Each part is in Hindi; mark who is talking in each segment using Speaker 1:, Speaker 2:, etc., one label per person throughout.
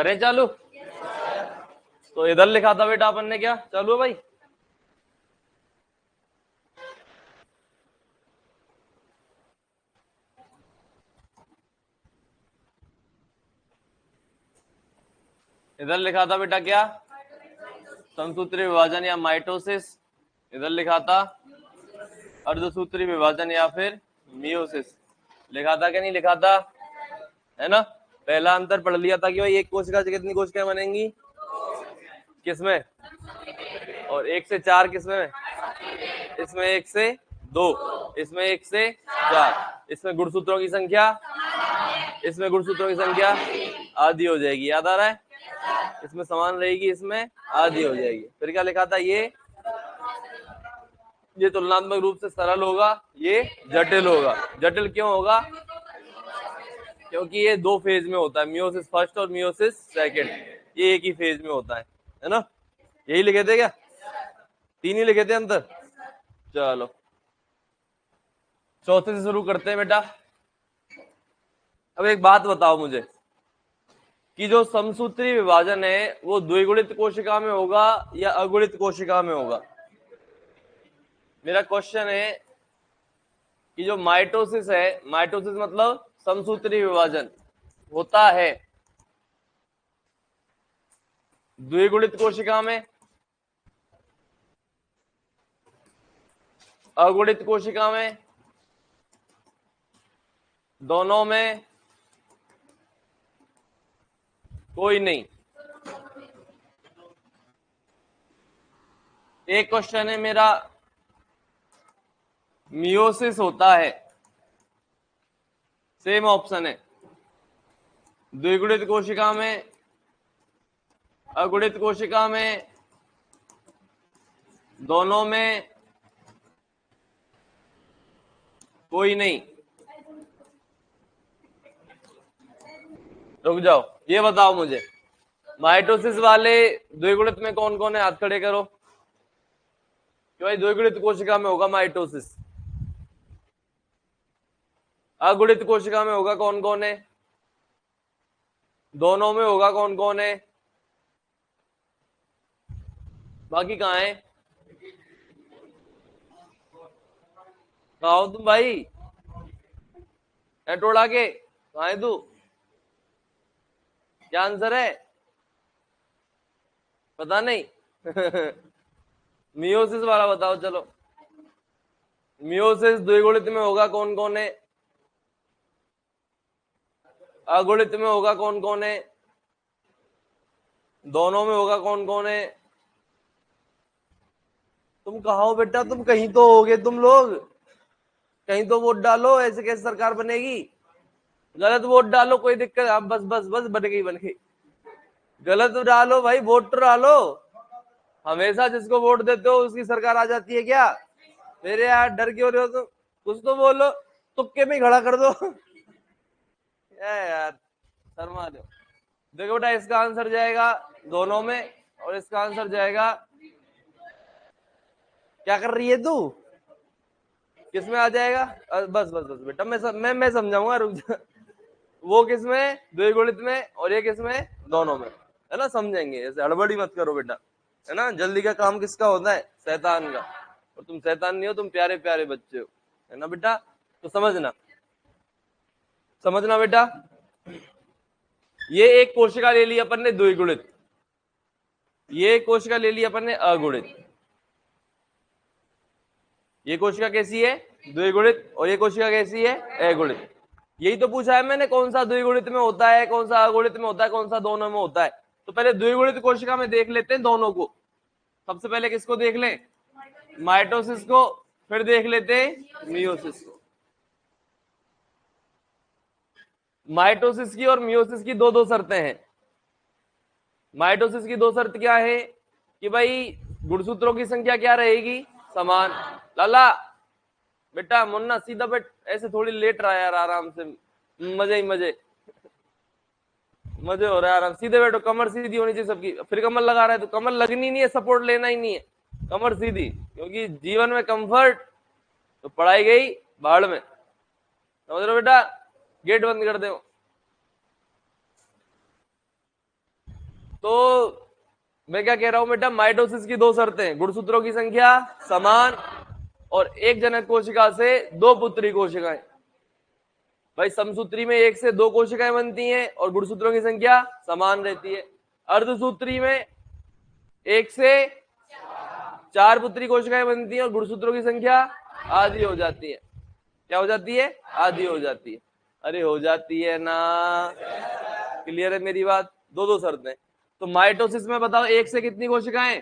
Speaker 1: करें चालू? तो इधर लिखा था बेटा अपन ने क्या, चालू है भाई? इधर लिखा था बेटा क्या, समसूत्री विभाजन या माइटोसिस। इधर लिखा था अर्धसूत्री विभाजन या फिर मियोसिस। लिखा था क्या नहीं लिखा था, है ना? पहला अंतर पढ़ लिया था कि भाई एक कोशिका से कितनी कोशिकाएं बनेंगी, किसमें? और 1 से 4 किसमें? इसमें 1 से 2, इसमें 1 से 4। इसमें गुणसूत्रों की संख्या, इसमें गुणसूत्रों की संख्या आधी हो जाएगी, याद आ रहा है? इसमें समान रहेगी, इसमें आधी हो जाएगी। फिर क्या लिखा था, ये तुलनात्मक रूप से सरल होगा, ये जटिल होगा। जटिल क्यों होगा? क्योंकि ये 2 फेज में होता है, मियोसिस फर्स्ट और मियोसिस सेकंड, ये एक ही फेज में होता है ना? यही लिखे थे क्या, 3 ही लिखे थे अंतर? चलो चौथे से शुरू करते हैं बेटा। अब एक बात बताओ मुझे कि जो समसूत्री विभाजन है वो द्विगुणित कोशिका में होगा या अगुणित कोशिका में होगा? मेरा क्वेश्चन है कि जो माइटोसिस है, माइटोसिस मतलब समसूत्री विभाजन, होता है द्विगुणित कोशिका में, अगुणित कोशिका में, दोनों में, कोई नहीं? एक क्वेश्चन है मेरा, मियोसिस होता है, सेम ऑप्शन है, द्विगुणित कोशिका में, अगुणित कोशिका में, दोनों में, कोई नहीं? रुक जाओ, ये बताओ मुझे, माइटोसिस वाले द्विगुणित में कौन कौन है, हाथ खड़े करो कि भाई द्विगुणित कोशिका में होगा माइटोसिस। अगुणित कोशिका में होगा कौन कौन है? दोनों में होगा कौन कौन है? बाकी कहाँ है? कहा हो तुम भाई, टोड़ा के कहा है तू? क्या आंसर है, पता नहीं? मियोसिस वाला बताओ चलो। मियोसिस द्विगुणित में होगा कौन कौन है? अगुणित में होगा कौन कौन है? दोनों में होगा कौन कौन है? तुम कहा हो बेटा, तुम कहीं तो होगे तुम लोग, कहीं तो वोट डालो, ऐसे कैसे सरकार बनेगी? गलत वोट डालो, कोई दिक्कत, आप बस बस बस बन गई बन गई। गलत डालो भाई, वोट तो डालो। हमेशा जिसको वोट देते हो उसकी सरकार आ जाती है क्या? मेरे यार डर क्यों रहे हो तुम, कुछ तो बोलो, तुक्के में खड़ा कर दो। यार शर्मा दो। देखो बेटा, इसका आंसर जाएगा दोनों में, और इसका आंसर जाएगा, क्या कर रही है तू, किसमें आ जाएगा? बस बस बस बेटा, मैं समझाऊंगा, रुक जा। वो किसमें, द्विगुणित में, और ये किसमें, दोनों में, है ना? समझेंगे, ऐसे हड़बड़ी मत करो बेटा, है ना? जल्दी का काम किसका होता है, शैतान का। और तुम शैतान नहीं हो, तुम प्यारे प्यारे बच्चे हो, है ना बेटा? तो समझना, समझना बेटा, ये एक कोशिका ले ली अपन ने द्विगुणित, ये कोशिका ले ली अपन ने अगुणित। ये कोशिका कैसी है, द्विगुणित, और ये कोशिका कैसी है, अगुणित। यही तो पूछा है मैंने, कौन सा द्विगुणित में होता है, कौन सा अगुणित में होता है, कौन सा दोनों में होता है। तो पहले द्विगुणित कोशिका में देख लेते हैं दोनों को। सबसे पहले किसको देख लें, माइटोसिस को, फिर देख लेते हैं मियोसिस को। माइटोसिस की और मियोसिस की दो दो शर्तें हैं। माइटोसिस की दो शर्त क्या है कि भाई गुणसूत्रों की संख्या क्या रहेगी, समान। लाला बेटा, मुन्ना सीधा बैठ, ऐसे थोड़ी लेट रहा है यार, आराम से, मजे ही मजे, मजे हो रहा है, आराम, सीधे बैठो, कमर सीधी होनी चाहिए सबकी। फिर कमर लगा रहा है तो कमर लगनी नहीं है, सपोर्ट लेना ही नहीं है, कमर सीधी, क्योंकि जीवन में कंफर्ट तो पढ़ाई गई भाड़ में, समझ रहे हो बेटा? गेट बंद कर दो। तो मैं क्या कह रहा हूं बेटा, माइटोसिस की दो शर्तें, गुणसूत्रों की संख्या समान और एक जनक कोशिका से दो पुत्री कोशिकाएं। भाई समसूत्री में एक से दो कोशिकाएं बनती हैं और गुणसूत्रों की संख्या समान रहती है। अर्धसूत्री में एक से चार पुत्री कोशिकाएं बनती हैं और गुणसूत्रों की संख्या आधी हो जाती है। क्या हो जाती है? आधी हो जाती है। अरे हो जाती है ना, क्लियर है मेरी बात? दो दो शर्तें। तो माइटोसिस में बताओ एक से कितनी कोशिकाएं?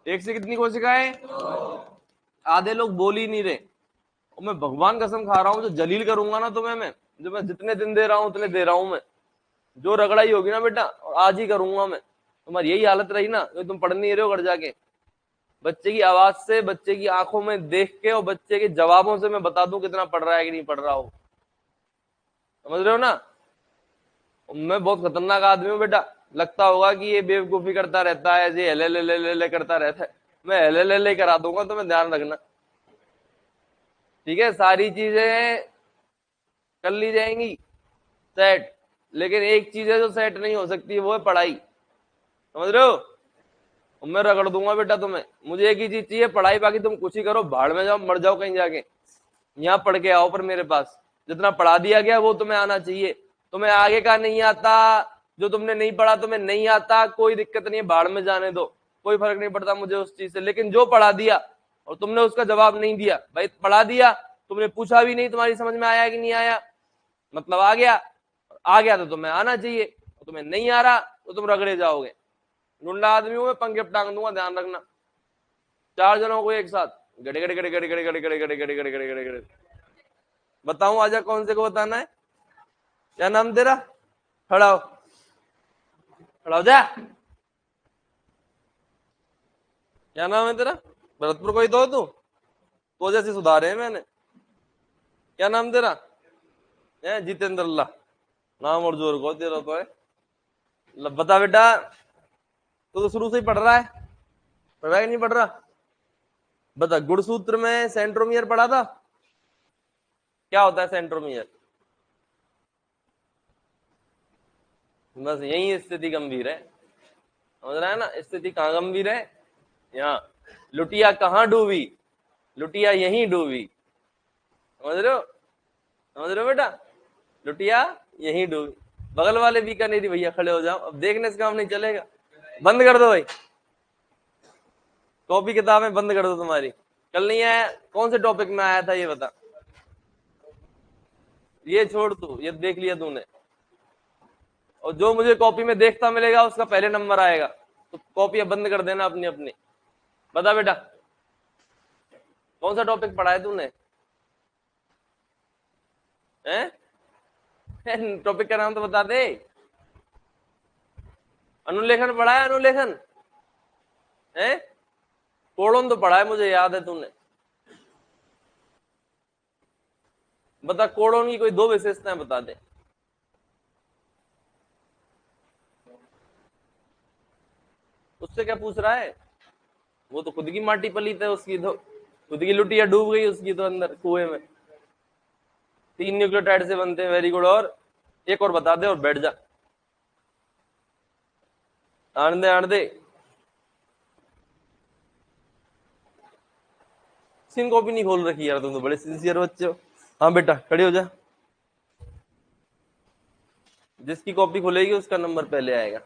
Speaker 1: एक से कितनी कोशिकाएं? आधे लोग बोल ही नहीं रहे। और मैं भगवान कसम खा रहा हूं, जो जलील करूंगा ना तुम्हें मैं, जो मैं जितने दिन दे रहा हूं उतने दे रहा हूं मैं, जो रगड़ाई होगी ना बेटा और आज ही करूंगा मैं। तुम्हारी यही हालत रही ना, तो तुम पढ़ नहीं रहे हो घर जाके। बच्चे की आवाज से, बच्चे की आंखों में देख के और बच्चे के जवाबों से मैं बता दूं कितना पढ़ रहा है कि नहीं पढ़ रहा हो। समझ रहे हो ना? मैं बहुत खतरनाक आदमी हूँ बेटा। लगता होगा कि ये बेवकूफी करता रहता है, ये हेले ले ले ले ले करता रहता है। मैं हेले ले ले करा दूंगा, तो मैं ध्यान रखना, ठीक है? सारी चीजें कर ली जाएंगी सेट, लेकिन एक चीज है जो सेट नहीं हो सकती, वो है पढ़ाई। समझ रहे हो? मैं रगड़ दूंगा बेटा तुम्हें। मुझे एक ही चीज चाहिए, पढ़ाई। बाकी तुम कुछ ही करो, भाड़ में जाओ, मर जाओ कहीं जाके। यहाँ पढ़ के आओ पर मेरे पास। जितना पढ़ा दिया गया वो तुम्हें आना चाहिए। तुम्हें आगे का नहीं आता, जो तुमने नहीं पढ़ा तुम्हें नहीं आता, कोई दिक्कत नहीं है, भाड़ में जाने दो, कोई फर्क नहीं पड़ता मुझे उस चीज से। लेकिन जो पढ़ा दिया और तुमने उसका जवाब नहीं दिया, भाई पढ़ा दिया, तुमने पूछा भी नहीं तुम्हारी समझ में आया कि नहीं आया, मतलब आ गया। आ गया तो तुम्हें आना चाहिए, तुम्हें नहीं आ रहा तो तुम रगड़े जाओगे। गुंडा आदमी हूं मैं, पंखे टांग दूंगा, ध्यान रखना। चार जनों को एक साथ गड़े गड़े गड़े गड़े गड़े गड़े गड़े गड़े गड़े गड़े गड़े गड़े। बताऊं आजा कौन से को बताना है? क्या नाम तेरा? खड़ा हो, खड़ा हो जा। क्या नाम है तेरा? भरतपुर कोई तो तो जैसे सुधारे है मैंने। क्या नाम तेरा है? जितेंद्र ला नाम और जोर को तेरा तो है। बता बेटा, तो शुरू से ही पढ़ रहा है? पढ़ रहा है कि नहीं पढ़ रहा? बता, गुणसूत्र में सेंट्रोमियर पढ़ा था? क्या होता है सेंट्रोमियर? बस यही स्थिति गंभीर है। समझ रहा है ना? स्थिति कहाँ गंभीर है? यहाँ। लुटिया कहाँ डूबी? लुटिया यहीं डूबी। समझ रहे हो? समझ रहे हो बेटा? लुटिया यहीं डूबी। बगल वाले बीकानेरी भैया खड़े हो जाओ, अब देखने से काम नहीं चलेगा। बंद कर दो भाई, कॉपी किताबें बंद कर दो तुम्हारी। कल नहीं आया? कौन से टॉपिक में आया था ये बता। ये छोड़ तू, ये देख लिया तूने। और जो मुझे कॉपी में देखता मिलेगा उसका पहले नंबर आएगा। तो कॉपी बंद कर देना अपनी अपनी। बता बेटा, कौन सा टॉपिक पढ़ा है तूने? टॉपिक का नाम तो बता दे। अनुलेखन पढ़ा है? अनुलेखन है? कोड़ोन तो पढ़ा है, मुझे याद है तूने। बता, कोड़ोन की कोई दो विशेषताएं बता दे। उससे क्या पूछ रहा है? वो तो खुद की माटी पलीत है उसकी, तो खुद की लुटिया डूब गई उसकी तो अंदर कुएं में। 3 न्यूक्लियोटाइड से बनते हैं, वेरी गुड। और एक और बता दे और बैठ जा। आने दे आने दे। सिम कॉपी नहीं खोल रखी यार, तुम तो बड़े सिंसियर बच्चे हो। हाँ बेटा खड़े हो जा। जिसकी कॉपी खुलेगी उसका नंबर पहले आएगा।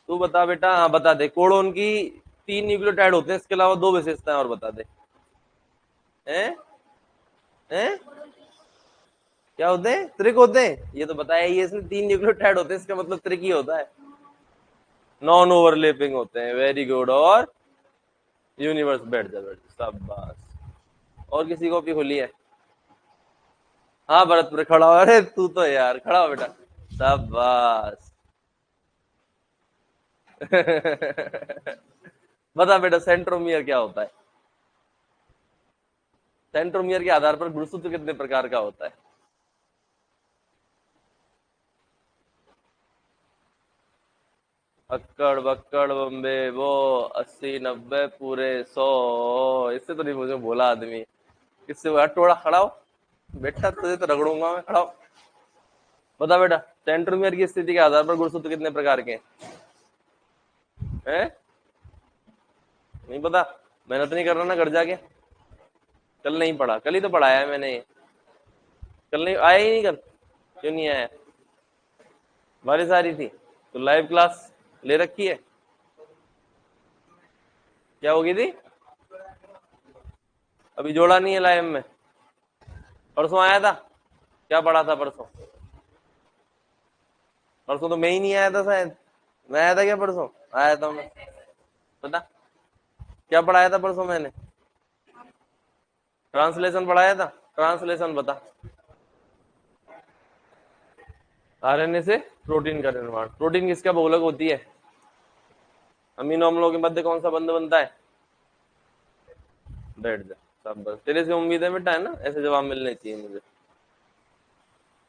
Speaker 1: तू बता बेटा। हाँ बता दे, कोडोन की 3 न्यूक्लियोटाइड होते हैं, इसके अलावा दो विशेषताएं और बता दे। हैं? हैं? क्या होते हैं? त्रिक होते हैं, ये तो बताया ही है इसने। 3 न्यूक्लियोटाइड होते हैं, इसका मतलब त्रिक ही होता है। नॉन ओवरलैपिंग होते हैं, वेरी गुड। और यूनिवर्स, बैठ जा बैठ जा, शाबाश। और किसी कॉपी खुली है? हाँ भरतपुर खड़ा हो। अरे तू तो यार खड़ा हो बेटा, शाबाश। बता बेटा, सेंट्रोमियर क्या होता है? सेंट्रोमियर के आधार पर गुणसूत्र कितने प्रकार का होता है? अक्कड़ बक्कड़ बम्बे वो, 80 90 पूरे 100। इससे तो नहीं मुझे बोला आदमी। किससे हुआ? टोड़ा खड़ा हो बेटा, तुझे तो रगड़ूंगा मैं। खड़ा हो, बता बेटा। सेंट्रोमियर की स्थिति के आधार पर गुणसूत्र कितने प्रकार के हैं? नहीं पता, मेहनत नहीं कर रहा ना घर जाके, कल नहीं पढ़ा, कल ही तो पढ़ाया है मैंने ये, कल नहीं आया ही नहीं, कल क्यों नहीं आया? बारिश आ रही थी तो लाइव क्लास ले रखी है, क्या होगी थी? अभी जोड़ा नहीं है लाइव में, परसों आया था, क्या पढ़ा था परसों? परसों तो मैं ही नहीं आया था शायद, मैं आया था क्या परसों? आया था मैं, पता क्या पढ़ाया था परसों मैंने? ट्रांसलेशन पढ़ाया था, ट्रांसलेशन बता। आरएनए से प्रोटीन का निर्माण, प्रोटीन किसका बहुलक होती है? अमीनो अम्लों के मध्य कौन सा बंध बनता है? बैठ जा, सब बस तेरे से उम्मीद है बेटा, है ना, ऐसे जवाब मिलने चाहिए मुझे।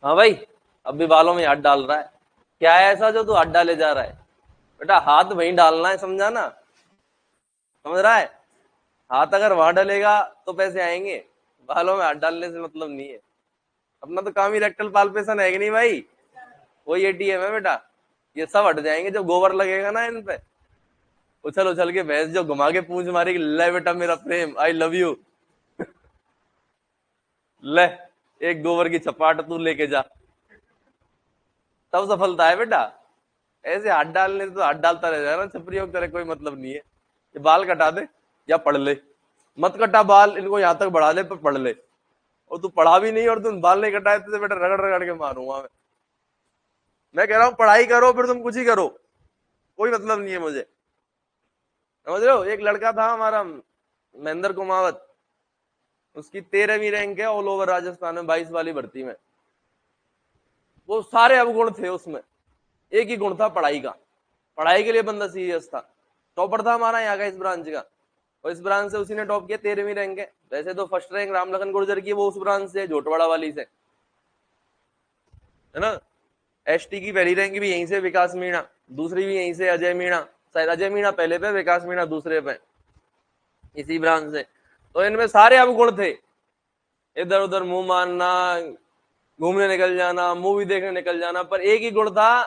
Speaker 1: हाँ भाई, अब भी बालों में हाथ डाल रहा है, क्या है ऐसा जो तू हाथ डाले जा रहा है? बेटा हाथ वहीं डालना है, समझा ना, समझ रहा है? हाथ अगर वहां डालेगा तो पैसे आएंगे, बालों में हाथ डालने से मतलब नहीं है। अपना तो काम ही रेक्टल पाल्पेशन है कि नहीं भाई, वही एटीएम है बेटा। ये सब हट जाएंगे जब गोबर लगेगा ना इन पे, उछल उछल के भैंस जो घुमा के पूंछ मारेगी, ले बेटा मेरा प्रेम, आई लव यू, ले एक गोबर की चपाट तू लेके जा, तब सफलता है बेटा। ऐसे हाथ डालने से तो हाथ डालता रह जाए ना छपरियों की तरह, कोई मतलब नहीं है। ये बाल कटा दे या पढ़ ले, मत कटा बाल, इनको यहां तक बढ़ा ले पर पढ़ ले। और तू पढ़ा भी नहीं और तुम बाल नहीं कटाए तो बेटा रगड़ रगड़ के मारूंगा मैं कह रहा हूं पढ़ाई करो फिर तुम कुछ ही करो, कोई मतलब नहीं है मुझे, समझ रहे हो? एक लड़का था हमारा महेंद्र कुमावत, उसकी 13वीं रैंक है ऑल ओवर राजस्थान में 22 वाली भर्ती में। वो सारे अवगुण थे उसमें, एक ही गुण था पढ़ाई का, पढ़ाई के लिए बंदा सीरियस था, टॉपर था हमारा यहाँ का इस ब्रांच का, और इस ब्रांच से उसी ने टॉप किया, 13वीं रैंक है। वैसे तो फर्स्ट रैंक रामलखन गुर्जर की, वो उस ब्रांच से झोटवाड़ा वाली से, है ना। एसटी की पहली रैंक भी यहीं से विकास मीणा, दूसरी भी यहीं से अजय मीणा, शायद अजय मीणा पहले पे, विकास मीणा दूसरे पे, इसी ब्रांच से। तो इनमें सारे अवगुण थे, इधर उधर मुंह मारना, घूमने निकल जाना, मूवी देखने निकल जाना, पर एक ही गुण था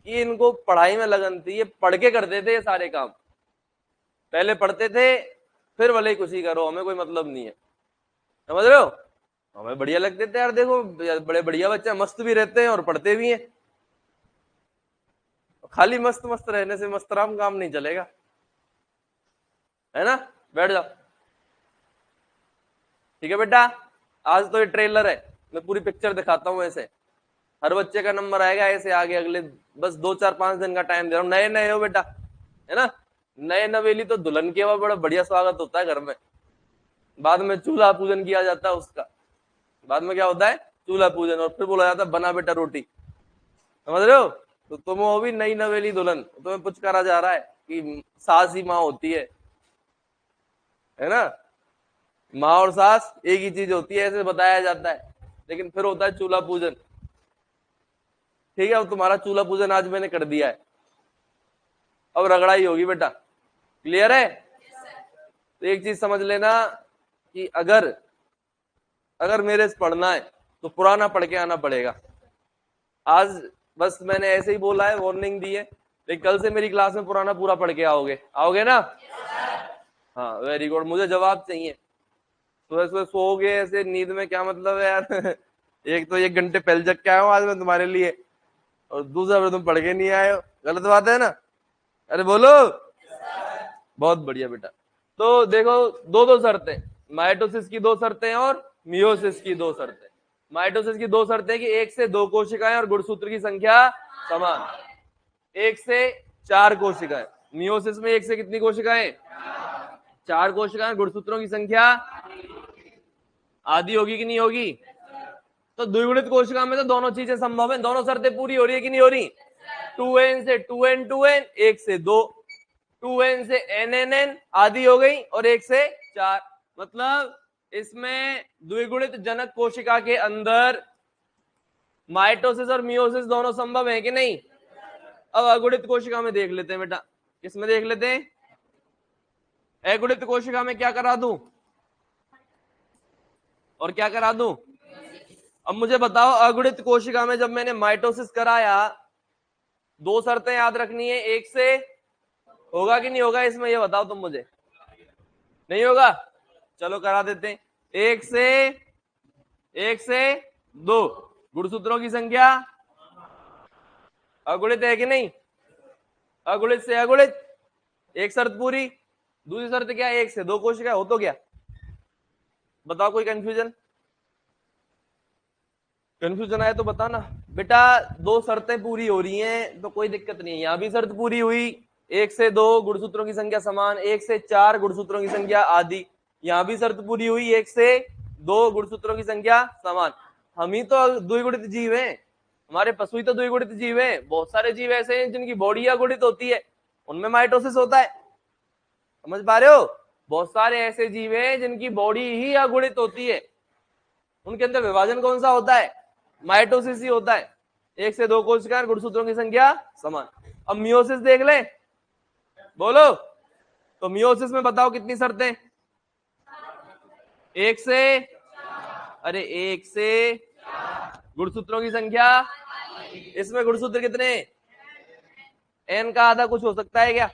Speaker 1: कि इनको पढ़ाई में लगन थी, ये पढ़ के करते थे ये सारे काम, पहले पढ़ते थे फिर भले ही कुछ ही करो, हमें कोई मतलब नहीं है, समझ रहे हो? हमें बढ़िया लगते थे यार, देखो बड़े बढ़िया बच्चे मस्त भी रहते हैं और पढ़ते भी हैं। खाली मस्त मस्त रहने से मस्तराम काम नहीं चलेगा, है ना। बैठ जाओ, ठीक है बेटा। आज तो ये ट्रेलर है, मैं पूरी पिक्चर दिखाता हूँ ऐसे, हर बच्चे का नंबर आएगा ऐसे आगे, अगले बस 2 4 5 दिन का टाइम दे रहा हूँ। नए नए हो बेटा, है ना, नए नवेली तो दुल्हन के बाद बड़ा बढ़िया स्वागत होता है घर में, बाद में चूल्हा पूजन किया जाता है उसका, बाद में क्या होता है? चूल्हा पूजन, और फिर बोला जाता है बना बेटा रोटी, समझ रहे हो? तो तुम वो भी नई नवेली दुल्हन, तुम्हें पुचकारा जा रहा है कि सास ही माँ होती है ना, माँ और सास एक ही चीज होती है ऐसे बताया जाता है, लेकिन फिर होता है चूल्हा पूजन। ठीक है, अब तुम्हारा चूल्हा पूजन आज मैंने कर दिया है, अब रगड़ाई होगी बेटा, क्लियर है? तो एक चीज समझ लेना कि अगर अगर मेरे से पढ़ना है तो पुराना पढ़ के आना पड़ेगा। आज बस मैंने ऐसे ही बोला है, वार्निंग दी है, लेकिन कल से मेरी क्लास में पुराना पूरा पढ़ के आओगे, आओगे ना? हाँ वेरी गुड, मुझे जवाब चाहिए। सुबह सुबह सोओगे ऐसे नींद में, क्या मतलब है यार एक तो 1 घंटे पहले जग के आया हूँ आज मैं तुम्हारे लिए, और दूसरा फिर तुम पढ़ के नहीं आए हो, गलत बात है ना? अरे बोलो। बहुत बढ़िया बेटा। तो देखो, दो दो शर्तें, माइटोसिस की 2 शर्तें और मियोसिस की 2 शर्तें। माइटोसिस की 2 शर्तें कि 1 से 2 कोशिकाएं और गुणसूत्र की संख्या समान, 1 से 4 कोशिकाएं। मियोसिस में 1 से कितनी कोशिकाएं? 4 कोशिकाएं, गुणसूत्रों की संख्या आधी होगी कि नहीं होगी? तो द्विगुणित कोशिका में तो दोनों चीजें संभव है, दोनों शर्तें पूरी हो रही है कि नहीं हो रही? 2n से 2n 1 से 2, 2n से nn आधी हो गई, और 1 से 4, मतलब इसमें द्विगुणित जनक कोशिका के अंदर माइटोसिस और मियोसिस दोनों संभव है कि नहीं? अब अगुणित कोशिका में देख लेते हैं बेटा, किसमें देख लेते हैं? अगुणित कोशिका में क्या करा दूं और क्या करा दूं? अब मुझे बताओ, अगुणित कोशिका में जब मैंने माइटोसिस कराया, दो शर्तें याद रखनी है, एक से होगा कि नहीं होगा इसमें, ये बताओ तुम मुझे। नहीं होगा, चलो करा देते हैं। एक से दो गुणसूत्रों की संख्या अगुणित है कि नहीं? अगुणित से अगुणित, एक शर्त पूरी। दूसरी शर्त क्या है? एक से दो कोशिका हो तो क्या? बताओ, कोई कंफ्यूजन? कंफ्यूजन आया तो बताना बेटा। दो शर्तें पूरी हो रही हैं तो कोई दिक्कत नहीं है। यहां भी शर्त पूरी हुई, एक से दो गुणसूत्रों की संख्या समान, एक से चार गुणसूत्रों की संख्या आदि। यहां भी शर्त पूरी हुई, एक से दो गुणसूत्रों की संख्या समान। हम ही तो द्विगुणित जीव हैं, हमारे पशु ही तो द्विगुणित जीव हैं। बहुत सारे जीव ऐसे हैं जिनकी बॉडी अगुणित होती है, उनमें माइटोसिस होता है। समझ पा रहे हो? बहुत सारे ऐसे जीव हैं जिनकी बॉडी ही अगुणित होती है, उनके अंदर विभाजन कौन सा होता है? माइटोसिस ही होता है। एक से दो कोशिकाएं, गुणसूत्रों की संख्या समान। अब मियोसिस देख ले, बोलो। तो मियोसिस में बताओ कितनी शर्तें? एक से, अरे एक से गुणसूत्रों की संख्या, इसमें गुणसूत्र कितने? एन का आधा कुछ हो सकता है क्या?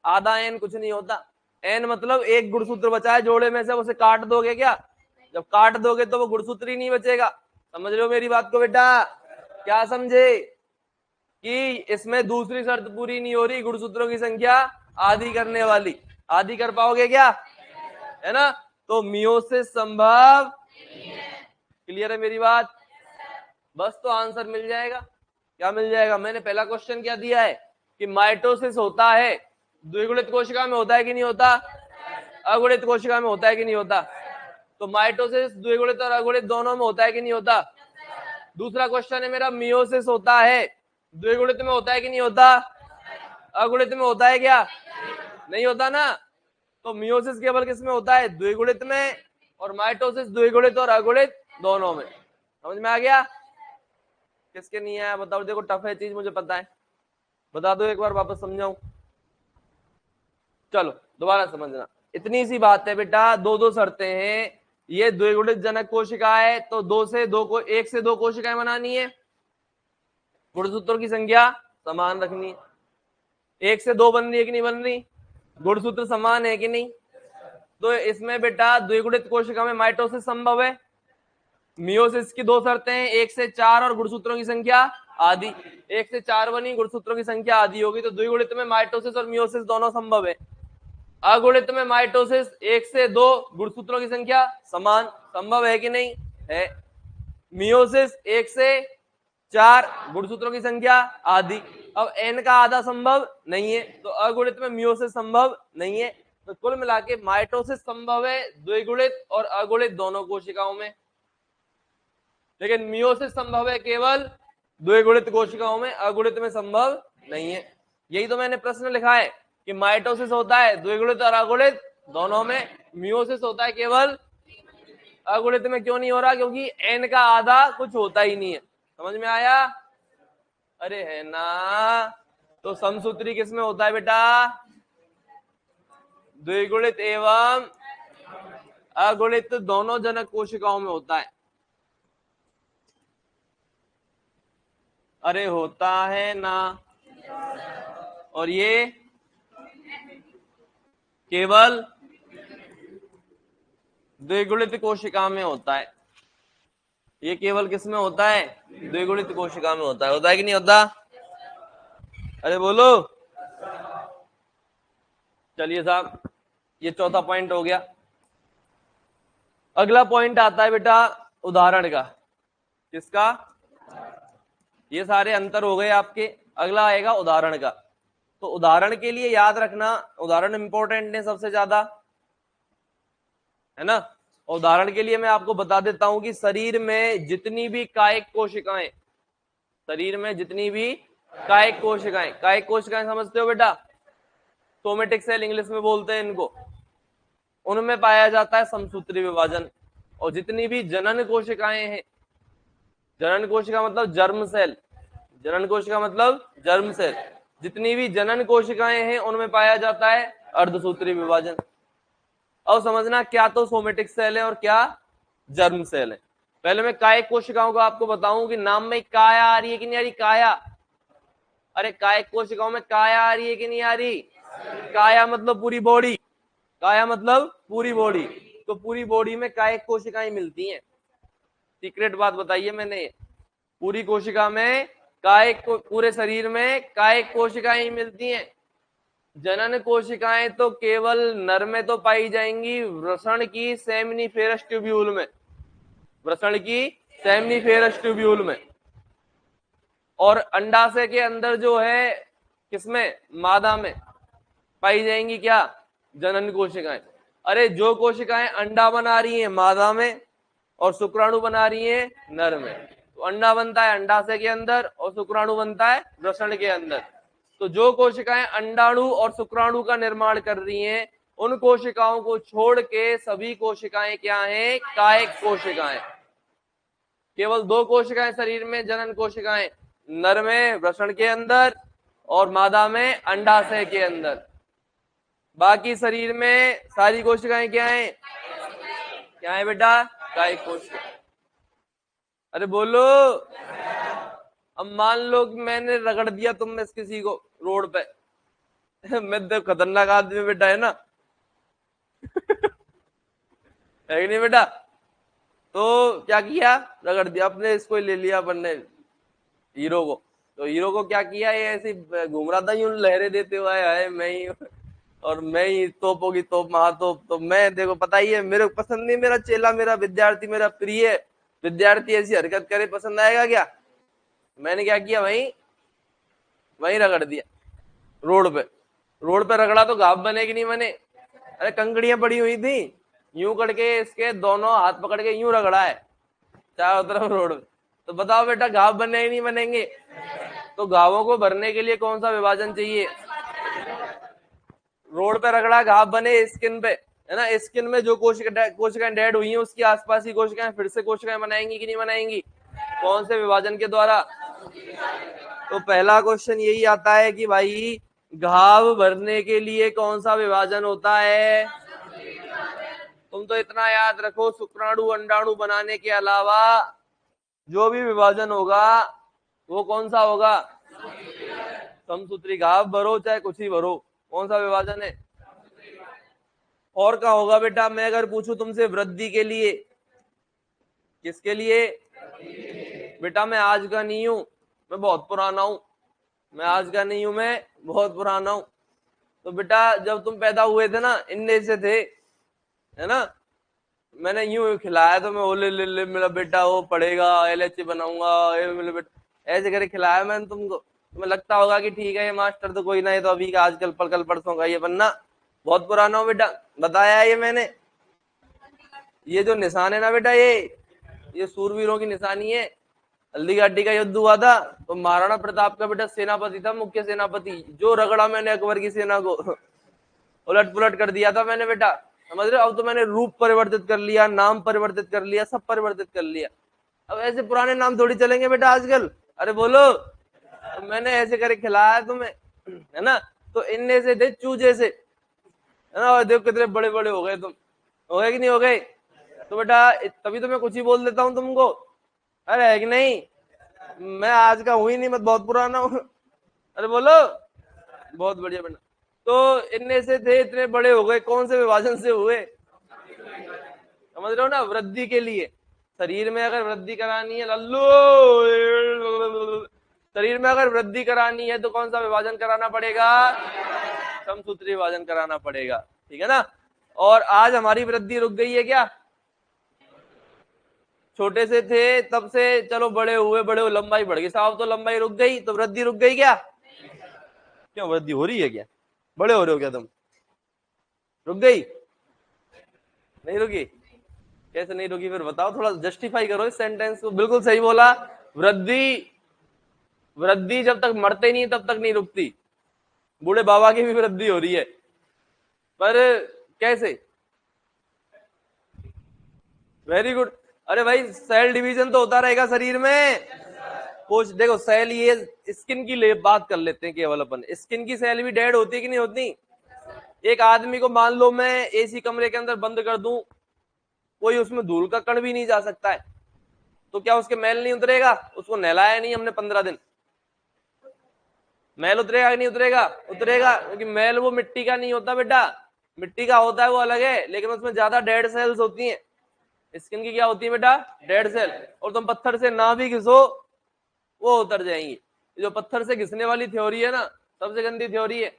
Speaker 1: आधा एन कुछ नहीं होता। एन मतलब एक गुणसूत्र बचा है जोड़े में से, उसे काट दोगे क्या? जब काट दोगे तो वो गुणसूत्र ही नहीं बचेगा। समझ रहे हो मेरी बात को बेटा? क्या समझे कि इसमें दूसरी शर्त पूरी नहीं हो रही, गुणसूत्रों की संख्या आधी करने वाली। आधी कर पाओगे क्या? है ना? तो मियोसिस संभव। क्लियर है मेरी बात? बस तो आंसर मिल जाएगा। क्या मिल जाएगा? मैंने पहला क्वेश्चन क्या दिया है कि माइटोसिस होता है, द्विगुणित कोशिका में होता है कि नहीं होता? अगुणित कोशिका में होता है कि नहीं होता? तो माइटोसिस द्विगुणित और अगुणित दोनों में होता है कि नहीं होता? दूसरा क्वेश्चन है मेरा, मियोसिस होता है, द्विगुणित में होता है कि नहीं होता? अगुणित में होता है क्या? नहीं होता ना। तो मियोसिस केवल किस में होता है? द्विगुणित में। और माइटोसिस द्विगुणित और अगुणित दोनों में। समझ में आ गया? किसके नहीं आया बताओ? देखो टफ है चीज, मुझे पता है, बता दो एक बार, वापस समझाऊं? चलो दोबारा समझना, इतनी सी बात है बेटा। दो दो शर्तें हैं, ये द्विगुणित जनक कोशिका है तो दो से दो को, एक से दो कोशिकाएं बनानी है, गुणसूत्रों की संख्या समान रखनी है। एक से दो बन रही है कि नहीं बन रही? गुणसूत्र समान है कि नहीं? तो इसमें बेटा द्विगुणित कोशिका में माइटोसिस संभव है। मियोसिस की दो शर्तें हैं, एक से चार और गुणसूत्रों की संख्या आदि। एक से चार बनी, गुणसूत्रों की संख्या आदि होगी, तो द्विगुणित में माइटोसिस और मियोसिस दोनों संभव है। अगुणित में माइटोसिस एक से दो, गुणसूत्रों की संख्या समान, संभव है कि नहीं? है। मियोसिस एक से चार, गुणसूत्रों की संख्या आदि। अब एन का आधा संभव नहीं है, तो अगुणित में मियोसिस संभव नहीं है। तो कुल मिला के माइटोसिस संभव है द्विगुणित और अगुणित दोनों कोशिकाओं में, लेकिन मियोसिस संभव है केवल द्विगुणित कोशिकाओं में, अगुणित में संभव नहीं है। यही तो मैंने प्रश्न लिखा है कि माइटोसिस होता है द्विगुणित और अगुणित दोनों में, मियोसिस होता है केवल अगुणित में। क्यों नहीं हो रहा? क्योंकि एन का आधा कुछ होता ही नहीं है। समझ में आया? अरे है ना। तो समसूत्री किस में होता है बेटा? द्विगुणित एवं अगुणित दोनों जनक कोशिकाओं में होता है। अरे होता है ना। और ये केवल द्विगुणित कोशिका में होता है। ये केवल किस में होता है? द्विगुणित कोशिका में होता है। होता है कि नहीं होता? अरे बोलो। चलिए साहब, ये चौथा पॉइंट हो गया। अगला पॉइंट आता है बेटा उदाहरण का। किसका? ये सारे अंतर हो गए आपके, अगला आएगा उदाहरण का। तो उदाहरण के लिए याद रखना, उदाहरण इंपॉर्टेंट है सबसे ज्यादा, है ना? उदाहरण के लिए मैं आपको बता देता हूं कि शरीर में जितनी भी कायिक कोशिकाएं, शरीर में जितनी भी कायिक कोशिकाएं समझते हो बेटा? सोमेटिक सेल इंग्लिश में बोलते हैं इनको। उनमें पाया जाता है समसूत्री विभाजन। और जितनी भी जनन कोशिकाएं हैं, जनन कोशिका मतलब जर्म सेल, जनन कोशिका मतलब जर्म सेल, जितनी भी जनन कोशिकाएं हैं उनमें पाया जाता है अर्धसूत्री विभाजन। अब समझना, क्या तो सोमेटिक सेल है और क्या जर्म सेल है। पहले मैं कायिक कोशिकाओं को आपको बताऊं कि नाम में काया आ रही है कि नहीं आ रही, काया। अरे कायिक कोशिकाओं में काया आ रही है कि नहीं आ रही? काया मतलब पूरी बॉडी, काया मतलब पूरी बॉडी। तो पूरी बॉडी में कायिक कोशिकाएं मिलती हैं। सीक्रेट बात बताइए मैंने, पूरी कोशिका में कायिक पूरे शरीर में कायिक कोशिकाएं ही मिलती हैं। जनन कोशिकाएं तो केवल नर में तो पाई जाएंगी, वृषण की सेमिनिफेरस ट्यूब्यूल में, वृषण की सेमिनिफेरस ट्यूब्यूल में। और अंडाशय के अंदर जो है किसमें, मादा में पाई जाएंगी क्या, जनन कोशिकाएं। अरे जो कोशिकाएं अंडा बना रही हैं मादा में और शुक्राणु बना रही हैं नर में, तो अंडा बनता है अंडाशय के अंदर और शुक्राणु बनता है वृषण के अंदर। तो जो कोशिकाएं अंडाणु और शुक्राणु का निर्माण कर रही हैं, उन कोशिकाओं को छोड़ के सभी कोशिकाएं क्या हैं, कायिक कोशिकाएं। केवल दो कोशिकाएं शरीर में जनन कोशिकाएं, नर में वृषण के अंदर और मादा में अंडाशय के अंदर। बाकी शरीर में सारी कोशिकाएं क्या हैं, क्या है बेटा, कायिक कोशिका। अरे बोलो। अब मान लो कि मैंने रगड़ दिया तुम में से किसी को रोड पे मैं तो खतरनाक आदमी बेटा, है ना है कि नहीं बेटा? तो क्या किया, रगड़ दिया अपने, इसको ले लिया अपन ने, हीरो को। तो हीरो को क्या किया, ये ऐसे घूम रहा था यूं लहरें देते हुए, है मैं ही और मैं ही तोपों की तोप महातोप। तो मैं देखो पता ही है, मेरे को पसंद नहीं, मेरा चेला, मेरा विद्यार्थी, मेरा प्रिय विद्यार्थी ऐसी हरकत करे, पसंद आएगा क्या? मैंने क्या किया, वहीं रगड़ दिया रोड पे। रोड पे रगड़ा तो घाव बने कि नहीं बने? अरे कंकड़ियां पड़ी हुई थी, यूं करके इसके दोनों हाथ पकड़ के यूं रगड़ा है चारों तरफ रोड पे। तो बताओ बेटा घाव बने ही नहीं बनेंगे? तो घावों को भरने के लिए कौन सा विभाजन चाहिए? रोड पे रगड़ा घाव बने स्किन पे, है ना? स्किन में जो कोशिकाएं डेड हुई हैं उसकी आसपास की कोशिकाएं फिर से कोशिकाएं बनाएंगी कि नहीं बनाएंगी? कौन से विभाजन के द्वारा? तो पहला क्वेश्चन यही आता है कि भाई घाव भरने के लिए कौन सा विभाजन होता है? तुम तो इतना याद रखो, शुक्राणु अंडाणु बनाने के अलावा जो भी विभाजन होगा वो कौन सा होगा? समसूत्री। घाव भरो चाहे कुछ ही भरो, कौन सा विभाजन है? और क्या होगा बेटा? मैं अगर पूछूं तुमसे वृद्धि के लिए, किसके लिए? बेटा मैं आज का नहीं हूं, मैं बहुत पुराना हूं। मैं आज का नहीं हूं, मैं बहुत पुराना हूं। तो बेटा जब तुम पैदा हुए थे ना, इनने से थे, है ना? मैंने यूं खिलाया तो मैं ओले ले मेरा बेटा वो पढ़ेगा, LHC बनाऊंगा, मेरा बेटा ऐसे करे खिलाया मैंने तुमको। तुम्हें लगता होगा कि ठीक है ये मास्टर तो कोई ना, ये तो अभी का आजकल कल परसों का ये बनना, बहुत पुराना हो बेटा, बताया है ये मैंने। ये जो निशान है ना बेटा, ये सूरवीरों की निशानी है। हल्दी घाटी का युद्ध हुआ था तो महाराणा प्रताप का बेटा सेनापति था, मुख्य सेनापति, जो रगड़ा मैंने अकबर की सेना को उलट पुलट कर दिया था मैंने बेटा, समझ रहे हो? अब तो मैंने रूप परिवर्तित कर लिया, नाम परिवर्तित कर लिया, सब परिवर्तित कर लिया। अब ऐसे पुराने नाम थोड़ी चलेंगे बेटा आजकल। अरे बोलो। तो मैंने ऐसे करे खिलाया तुम्हें, है ना? तो इनने से थे चूजे से, है ना? और देखो कितने बड़े बड़े हो गए तुम, हो गए कि नहीं हो गए? तो बेटा तभी तो मैं कुछ ही बोल देता हूँ तुमको, अरे है कि नहीं? मैं आज का हूं ही नहीं, मैं बहुत पुराना हूँ। अरे बोलो। बहुत बढ़िया बेटा। तो इनमें से थे, इतने बड़े हो गए, कौन से विभाजन से हुए? समझ रहे हो ना? वृद्धि के लिए। शरीर में अगर वृद्धि करानी है लल्लू, शरीर में अगर वृद्धि करानी है तो कौन सा विभाजन कराना पड़ेगा? समसूत्री विभाजन कराना पड़ेगा, ठीक है ना? और आज हमारी वृद्धि रुक गई है क्या? छोटे से थे तब से चलो बड़े हुए, बड़े हुए लंबाई बढ़ गई साहब, तो लंबाई रुक गई, तो वृद्धि रुक गई क्या? क्यों, वृद्धि हो रही है क्या? बड़े हो रहे हो क्या तुम? रुक गई? नहीं रुकी? कैसे नहीं रुकी फिर बताओ, थोड़ा जस्टिफाई करो इस सेंटेंस को। बिल्कुल सही बोला, वृद्धि, वृद्धि जब तक मरते नहीं तब तक नहीं रुकती। बूढ़े बाबा की भी वृद्धि हो रही है, पर कैसे? Very good. अरे भाई सेल डिवीजन तो होता रहेगा शरीर में। कुछ देखो सेल, ये स्किन की बात कर लेते हैं केवल अपन, स्किन की सेल भी डेड होती है कि नहीं होती? एक आदमी को मान लो मैं एसी कमरे के अंदर बंद कर दूं, कोई उसमें धूल का कण भी नहीं जा सकता है, तो क्या उसके मैल नहीं उतरेगा? उसको नहलाया नहीं हमने 15 दिन, मैल उतरेगा कि नहीं उतरेगा? उतरेगा, क्योंकि मैल वो मिट्टी का नहीं होता बेटा, मिट्टी का होता है वो अलग है, लेकिन उसमें ज्यादा डेड सेल्स होती हैं। स्किन की क्या होती है बेटा? Dead cell. और तुम पत्थर से ना भी घिसो वो उतर जाएंगी। जो पत्थर से घिसने वाली थ्योरी है ना, सबसे गंदी थ्योरी है।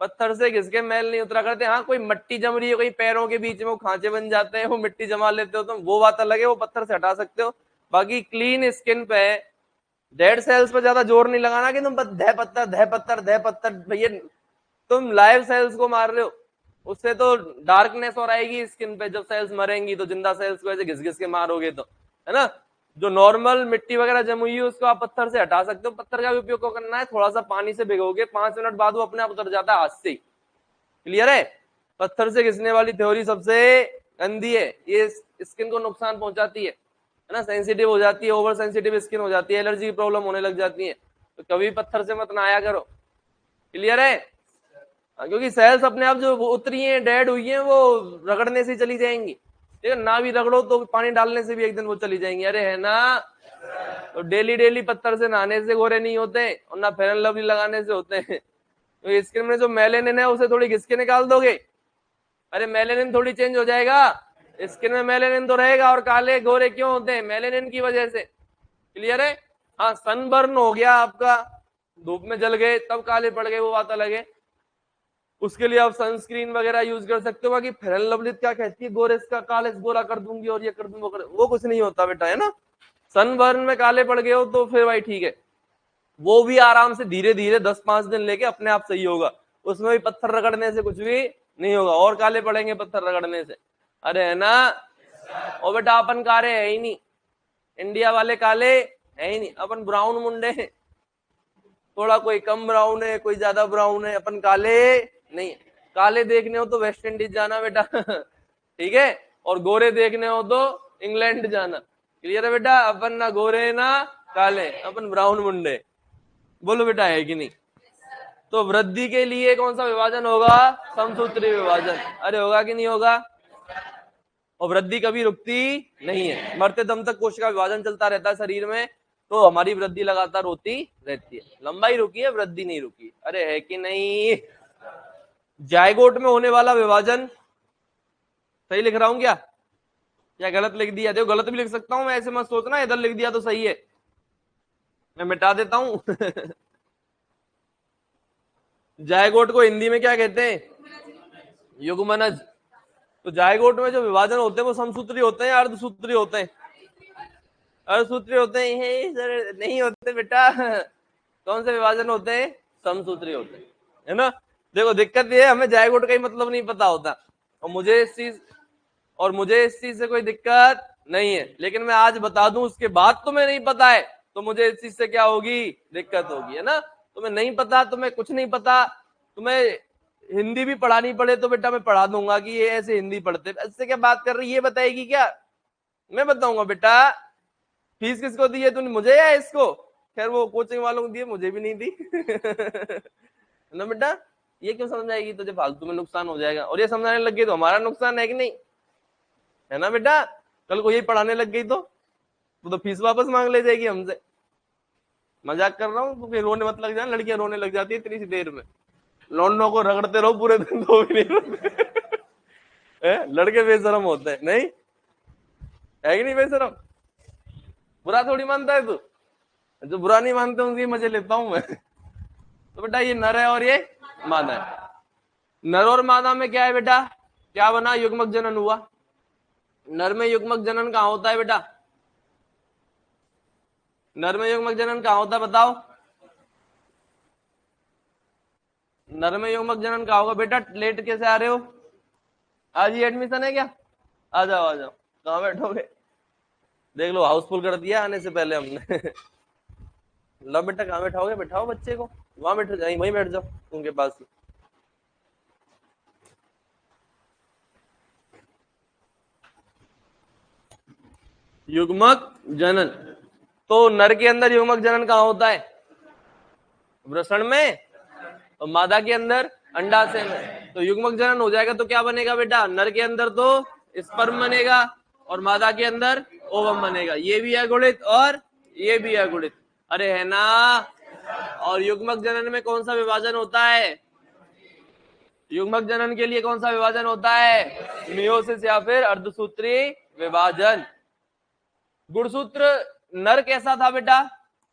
Speaker 1: पत्थर से घिस के मैल नहीं उतरा करते। हाँ, कोई मट्टी जम रही है, कोई पैरों के बीच में वो खांचे बन जाते हैं, वो मिट्टी जमा लेते हो तुम, वो बात अलग है, वो पत्थर से हटा सकते हो। बाकी क्लीन स्किन पे डेड सेल्स पे ज्यादा जोर नहीं लगाना कि तुम धह पत्थर धह पत्थर धह पत्थर। भैया तुम लाइव सेल्स को मार रहे हो, उससे तो डार्कनेस और आएगी स्किन पे। जब सेल्स मरेंगी तो जिंदा सेल्स को ऐसे घिस घिस के मारोगे तो, है ना। जो नॉर्मल मिट्टी वगैरह जम हुई है उसको आप पत्थर से हटा सकते हो। पत्थर का भी उपयोग को करना है, थोड़ा सा पानी से भिगोगे, 5 मिनट बाद वो अपने आप उतर जाता है हाथ से। क्लियर है? पत्थर से घिसने वाली थ्योरी सबसे गंदी है, ये स्किन को नुकसान पहुंचाती है ना, सेंसिटिव हो जाती है, ओवर सेंसिटिव स्किन हो जाती है, एलर्जी की प्रॉब्लम होने लग जाती है। तो कभी पत्थर से मत नहाया करो। क्लियर है? क्योंकि सेल्स अपने आप जो उतरी हैं, डेड हुई हैं, वो रगड़ने से चली जाएंगी। ठीक है, ना भी रगड़ो तो पानी डालने से भी एक दिन वो चली जाएंगी। अरे है ना। तो डेली डेली पत्थर से नहाने से गोरे नहीं होते, और ना फेयर एंड लवली लगाने से होते हैं। तो स्किन में जो मेलेनिन है उसे थोड़ी घिस के निकाल दोगे, अरे मेलेनिन थोड़ी चेंज हो जाएगा? स्किन में मेलेनिन तो रहेगा। और काले गोरे क्यों होते हैं? मेलेनिन की वजह से। क्लियर है? हाँ, सनबर्न हो गया आपका, धूप में जल गए तब काले पड़ गए, वो बात अलग है। उसके लिए आप सनस्क्रीन वगैरह यूज कर सकते हो। बाकी फेयर एंड लवली क्या कहती है, गोरे का काले गोरा कर दूंगी और ये कर दूंगी वो कुछ नहीं होता बेटा, है ना। सनबर्न में काले पड़ गए हो तो फिर भाई ठीक है, वो भी आराम से धीरे धीरे 10-5 दिन लेके अपने आप सही होगा। उसमें भी पत्थर रगड़ने से कुछ भी नहीं होगा, और काले पड़ेंगे पत्थर रगड़ने से। अरे है ना। और बेटा अपन काले है ही नहीं, इंडिया वाले काले है ही नहीं, अपन ब्राउन मुंडे हैं। थोड़ा कोई कम ब्राउन है, कोई ज्यादा ब्राउन है, अपन काले नहीं। काले देखने हो तो वेस्ट इंडीज जाना बेटा ठीक है, और गोरे देखने हो तो इंग्लैंड जाना। क्लियर है बेटा? अपन ना गोरे ना काले, अपन ब्राउन मुंडे। बोलो बेटा, है कि नहीं? तो वृद्धि के लिए कौन सा विभाजन होगा? समसूत्री विभाजन। अरे होगा कि नहीं होगा? और वृद्धि कभी रुकती नहीं है, मरते दम तक कोश का विभाजन चलता रहता है शरीर में। तो हमारी वृद्धि लगातार होती रहती है, लंबाई रुकी है, वृद्धि नहीं रुकी। अरे है कि नहीं? जायगोट में होने वाला विभाजन सही लिख रहा हूं क्या, या गलत लिख दिया? देखो गलत भी लिख सकता हूं मैं, ऐसे मत सोचना इधर लिख दिया तो सही है, मैं मिटा देता हूं जायगोट को हिंदी में क्या कहते हैं? युग्मनज। तो जायगोट में जो विभाजन होते हैं वो समसूत्री होते हैं, अर्धसूत्री होते हैं? अर्धसूत्री होते हैं सर, नहीं होते बेटा कौन से विभाजन होते हैं? समसूत्री होते हैं, है ना। देखो दिक्कत ये है, हमें जायगोट का ही मतलब नहीं पता होता, और मुझे इस चीज से कोई दिक्कत नहीं है, लेकिन मैं आज बता दूं उसके बाद तुम्हें नहीं पता है तो मुझे इस चीज से क्या होगी? दिक्कत होगी, है ना। तुम्हें नहीं पता, तुम्हें कुछ नहीं पता, तुम्हें हिंदी भी पढ़ानी पड़े तो बेटा मैं पढ़ा दूंगा कि ये ऐसे हिंदी पढ़ते, इससे क्या बात कर रही है, ये बताएगी क्या? मैं बताऊंगा बेटा। फीस किसको दी है तूने, मुझे या इसको? खैर वो कोचिंग वालों को दी, मुझे भी नहीं दी ना बेटा। ये क्यों समझाएगी तुझे? फालतू में नुकसान हो जाएगा, और ये समझाने लग गई तो हमारा नुकसान है कि नहीं, है ना बेटा। कल को यही पढ़ाने लग गई तो फीस वापस मांग ले जाएगी हमसे। मजाक कर रहा हूँ, तो फिर रोने मत लग जाए, लड़कियां रोने लग जाती है इतनी सी देर में। लौंडों को रगड़ते रहो पूरे दिन तो भी नहीं रोते लड़के बेशरम होते हैं, नहीं है कि नहीं बेशरम? बुरा थोड़ी मानता है तू, जो बुरा नहीं मानते उनके मजे लेता हूं मैं तो बेटा ये नर है और ये मादा है। नर और मादा में क्या है बेटा? क्या बना? युग्मक जनन हुआ। नर में युग्मक जनन कहाँ होता है बेटा? नर में युग्मक जनन कहाँ होता है बताओ? नर में युग्मक जनन कहाँ होगा बेटा? लेट कैसे आ रहे हो? आज ही एडमिशन है क्या? आ जाओ आ जाओ, कहाँ बैठोगे? देख लो हाउसफुल कर दिया आने से पहले हमने लो बेटा, कहाँ बैठाओगे? बैठाओ बच्चे को, वहां बैठ जाए, वहीं बैठ जाओ उनके पास ही। युग्मक जनन, तो नर के अंदर युग्मक जनन कहाँ होता है? वृषण में, और मादा के अंदर अंडाशय में। तो युग्मक जनन हो जाएगा तो क्या बनेगा बेटा? नर के अंदर तो स्पर्म बनेगा और मादा के अंदर ओवम बनेगा। ये भी अगुणित और ये भी अगुणित, अरे है ना। और युग्मक जनन में कौन सा विभाजन होता है? युग्मक जनन के लिए कौन सा विभाजन होता है? मियोसिस या फिर अर्धसूत्री विभाजन। गुणसूत्र नर कैसा था बेटा?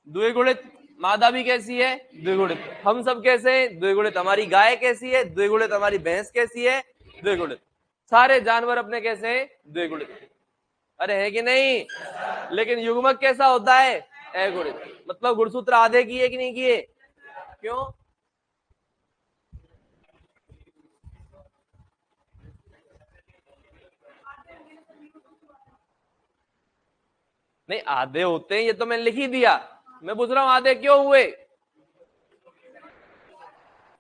Speaker 1: द्विगुणित। मादा भी कैसी है? द्विगुणित। हम सब कैसे हैं? द्विगुणित। हमारी गाय कैसी है? द्विगुणित। हमारी भैंस कैसी है? द्विगुणित। सारे जानवर अपने कैसे हैं? द्विगुणित। अरे है कि नहीं? लेकिन युग्मक कैसा होता है? अगुणित। मतलब गुणसूत्र आधे किए कि नहीं किए? क्यों? नहीं, आधे होते हैं, ये तो मैंने लिख ही दिया। मैं पूछ रहा हूं आधे क्यों हुए?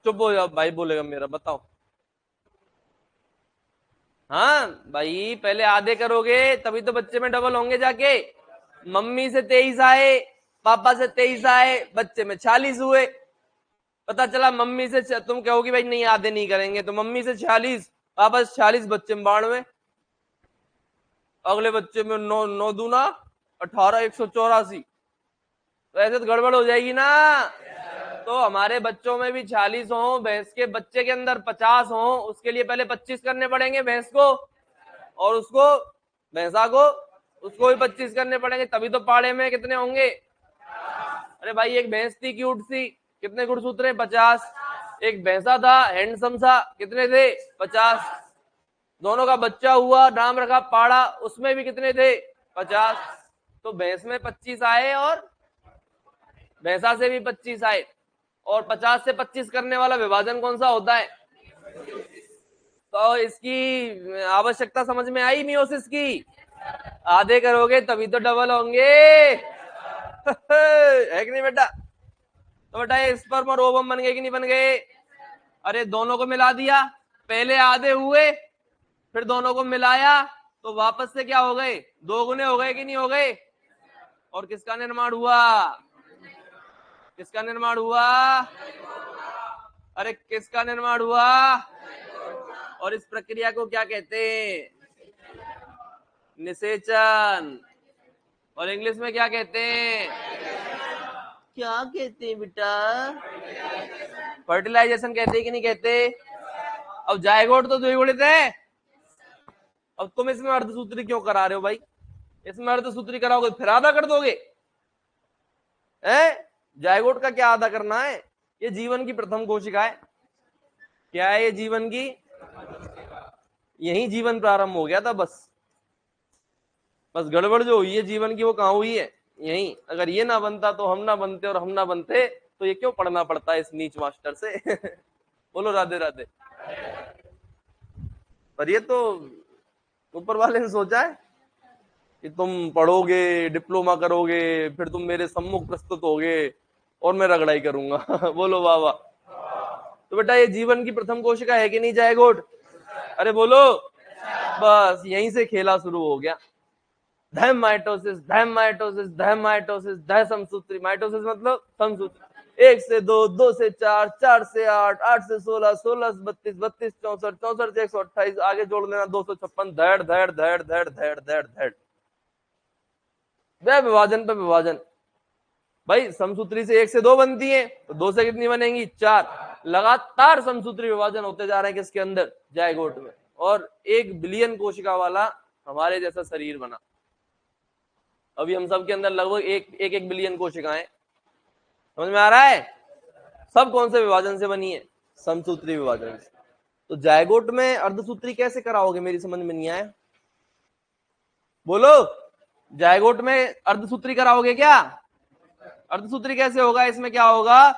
Speaker 1: चुप हो जाओ, भाई बोलेगा मेरा, बताओ। हाँ भाई, पहले आधे करोगे तभी तो बच्चे में डबल होंगे जाके। मम्मी से 23 आए, पापा से 23 आए, बच्चे में 46 हुए। पता चला मम्मी से तुम कहोगी भाई नहीं आधे नहीं करेंगे, तो मम्मी से 46, पापा से 46, बच्चे में 92, अगले बच्चे में 9 9 दूना 18, 184। तो ऐसे तो गड़बड़ हो जाएगी ना। तो हमारे बच्चों में भी 46 हो, भैंस के बच्चे के अंदर 50 हो, उसके लिए पहले 25 करने पड़ेंगे भैंस को, और उसको भैंसा को उसको भी 25 करने पड़ेंगे, तभी तो पाड़े में कितने होंगे? अरे भाई एक भैंस थी क्यूट सी, कितने गुणसूत्र हैं? 50। एक भैंसा था हैंडसम सा, कितने थे? 50। दोनों का बच्चा हुआ, नाम रखा पाड़ा, उसमें भी कितने थे? 50। तो भैंस में 25 आए और भैंसा से भी 25 आए। और 50 से 25 करने वाला विभाजन कौन सा होता है? तो इसकी आवश्यकता समझ में आई मियोसिस की? आधे करोगे तभी तो डबल होंगे। है कि नहीं बेटा? तो बेटा ये स्पर्म और ओवम बन गए कि नहीं बन गए? अरे दोनों को मिला दिया, पहले आधे हुए, फिर दोनों को मिलाया, तो वापस से क्या हो गए? 2 गुने हो गए कि नहीं हो गए? और किसका निर्माण हुआ? किसका निर्माण हुआ? अरे किसका निर्माण हुआ? और इस प्रक्रिया को क्या कहते हैं? निषेचन। और इंग्लिश में क्या कहते हैं? क्या कहते हैं बेटा? फर्टिलाइजेशन कहते हैं कि नहीं कहते? अब जायगोट तो द्विगुणित है, अब तुम इसमें अर्धसूत्री क्यों करा रहे हो भाई? इसमें अर्धसूत्री कराओगे फिर आधा कर दोगे? जायगोट का क्या आधा करना है? ये जीवन की प्रथम कोशिका है। क्या है ये? जीवन की, यही जीवन प्रारंभ हो गया था। बस गड़बड़ जो हुई है जीवन की वो कहां हुई है? यही। अगर ये ना बनता तो हम ना बनते, और हम ना बनते तो ये क्यों पढ़ना पड़ता है इस नीच मास्टर से? बोलो राधे राधे। पर ये तो ऊपर वाले ने सोचा है कि तुम पढ़ोगे, डिप्लोमा करोगे, फिर तुम मेरे सम्मुख प्रस्तुत होगे और मैं रगड़ाई करूंगा। बोलो वाह वाह। तो बेटा ये जीवन की प्रथम कोशिका है कि नहीं जायगोट? अरे बोलो। बस यहीं से खेला शुरू हो गया। धैम माइटोसिस, धैम माइटोसिस, धैम माइटोसिस, धै समसूत्री। माइटोसिस मतलब समसूत्री। 1 से 2, 2 से 4, 4 से 8, 8 से 16, 16 से 32, 32 64, 64 से 128, आगे जोड़ लेना 256, धैड़ धैड़ धैड़ धैड़ धैड़ धैड़ धैड़। विभाजन पे विभाजन। भाई समसूत्री से 1 से 2 बनती है, तो 2 से कितनी बनेंगी? 4। लगातार समसूत्री विभाजन होते जा रहे हैं किसके अंदर? जायगोट में। और 1 बिलियन कोशिका वाला हमारे जैसा शरीर बना। अभी हम सब के अंदर लगभग एक बिलियन कोशिकाएं। समझ में आ रहा है? सब कौन से विभाजन से बनी है? समसूत्री विभाजन से। तो जायगोट में अर्धसूत्री कैसे कराओगे? मेरी समझ में नहीं आया। बोलो। जायगोट में अर्धसूत्री कराओगे क्या? अर्धसूत्री कैसे होगा? इसमें क्या होगा?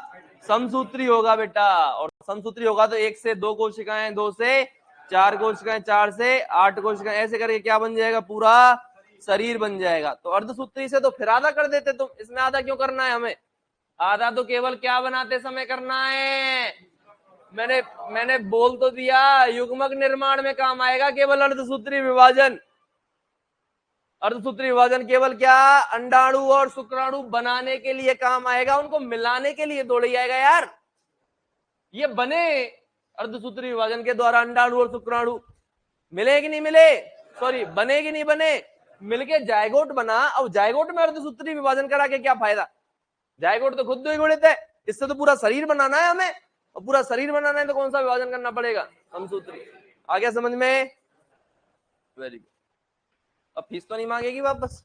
Speaker 1: समसूत्री होगा बेटा। और समसूत्री होगा तो 1 से 2 कोशिकाएं, 2 से 4 कोशिकाएं, 4 से 8 कोशिकाएं, ऐसे करके क्या बन जाएगा? पूरा शरीर बन जाएगा। तो अर्धसूत्री से तो फिर आधा कर देते तुम, इसमें आधा क्यों करना है हमें? आधा तो केवल क्या बनाते समय करना है? मैंने बोल तो दिया, युग्मक निर्माण में काम आएगा केवल अर्धसूत्री विभाजन। अर्धसूत्री विभाजन केवल क्या? अंडाणु और शुक्राणु बनाने के लिए काम आएगा, उनको मिलाने के लिए थोड़ी आएगा यार। ये बने अर्धसूत्री विभाजन के द्वारा अंडाणु और शुक्राणु, मिले कि नहीं मिले? सॉरी, बने कि नहीं बने? मिलके जायगोट बना। अब जायगोट में अर्धसूत्री विभाजन करा के क्या फायदा? जायगोट तो खुद द्विगुणित है, इससे तो पूरा शरीर बनाना है हमें, और पूरा शरीर बनाना है तो कौन सा विभाजन करना पड़ेगा? समसूत्री। आ गया समझ में? Very good. अब फीस तो नहीं मांगेगी वापस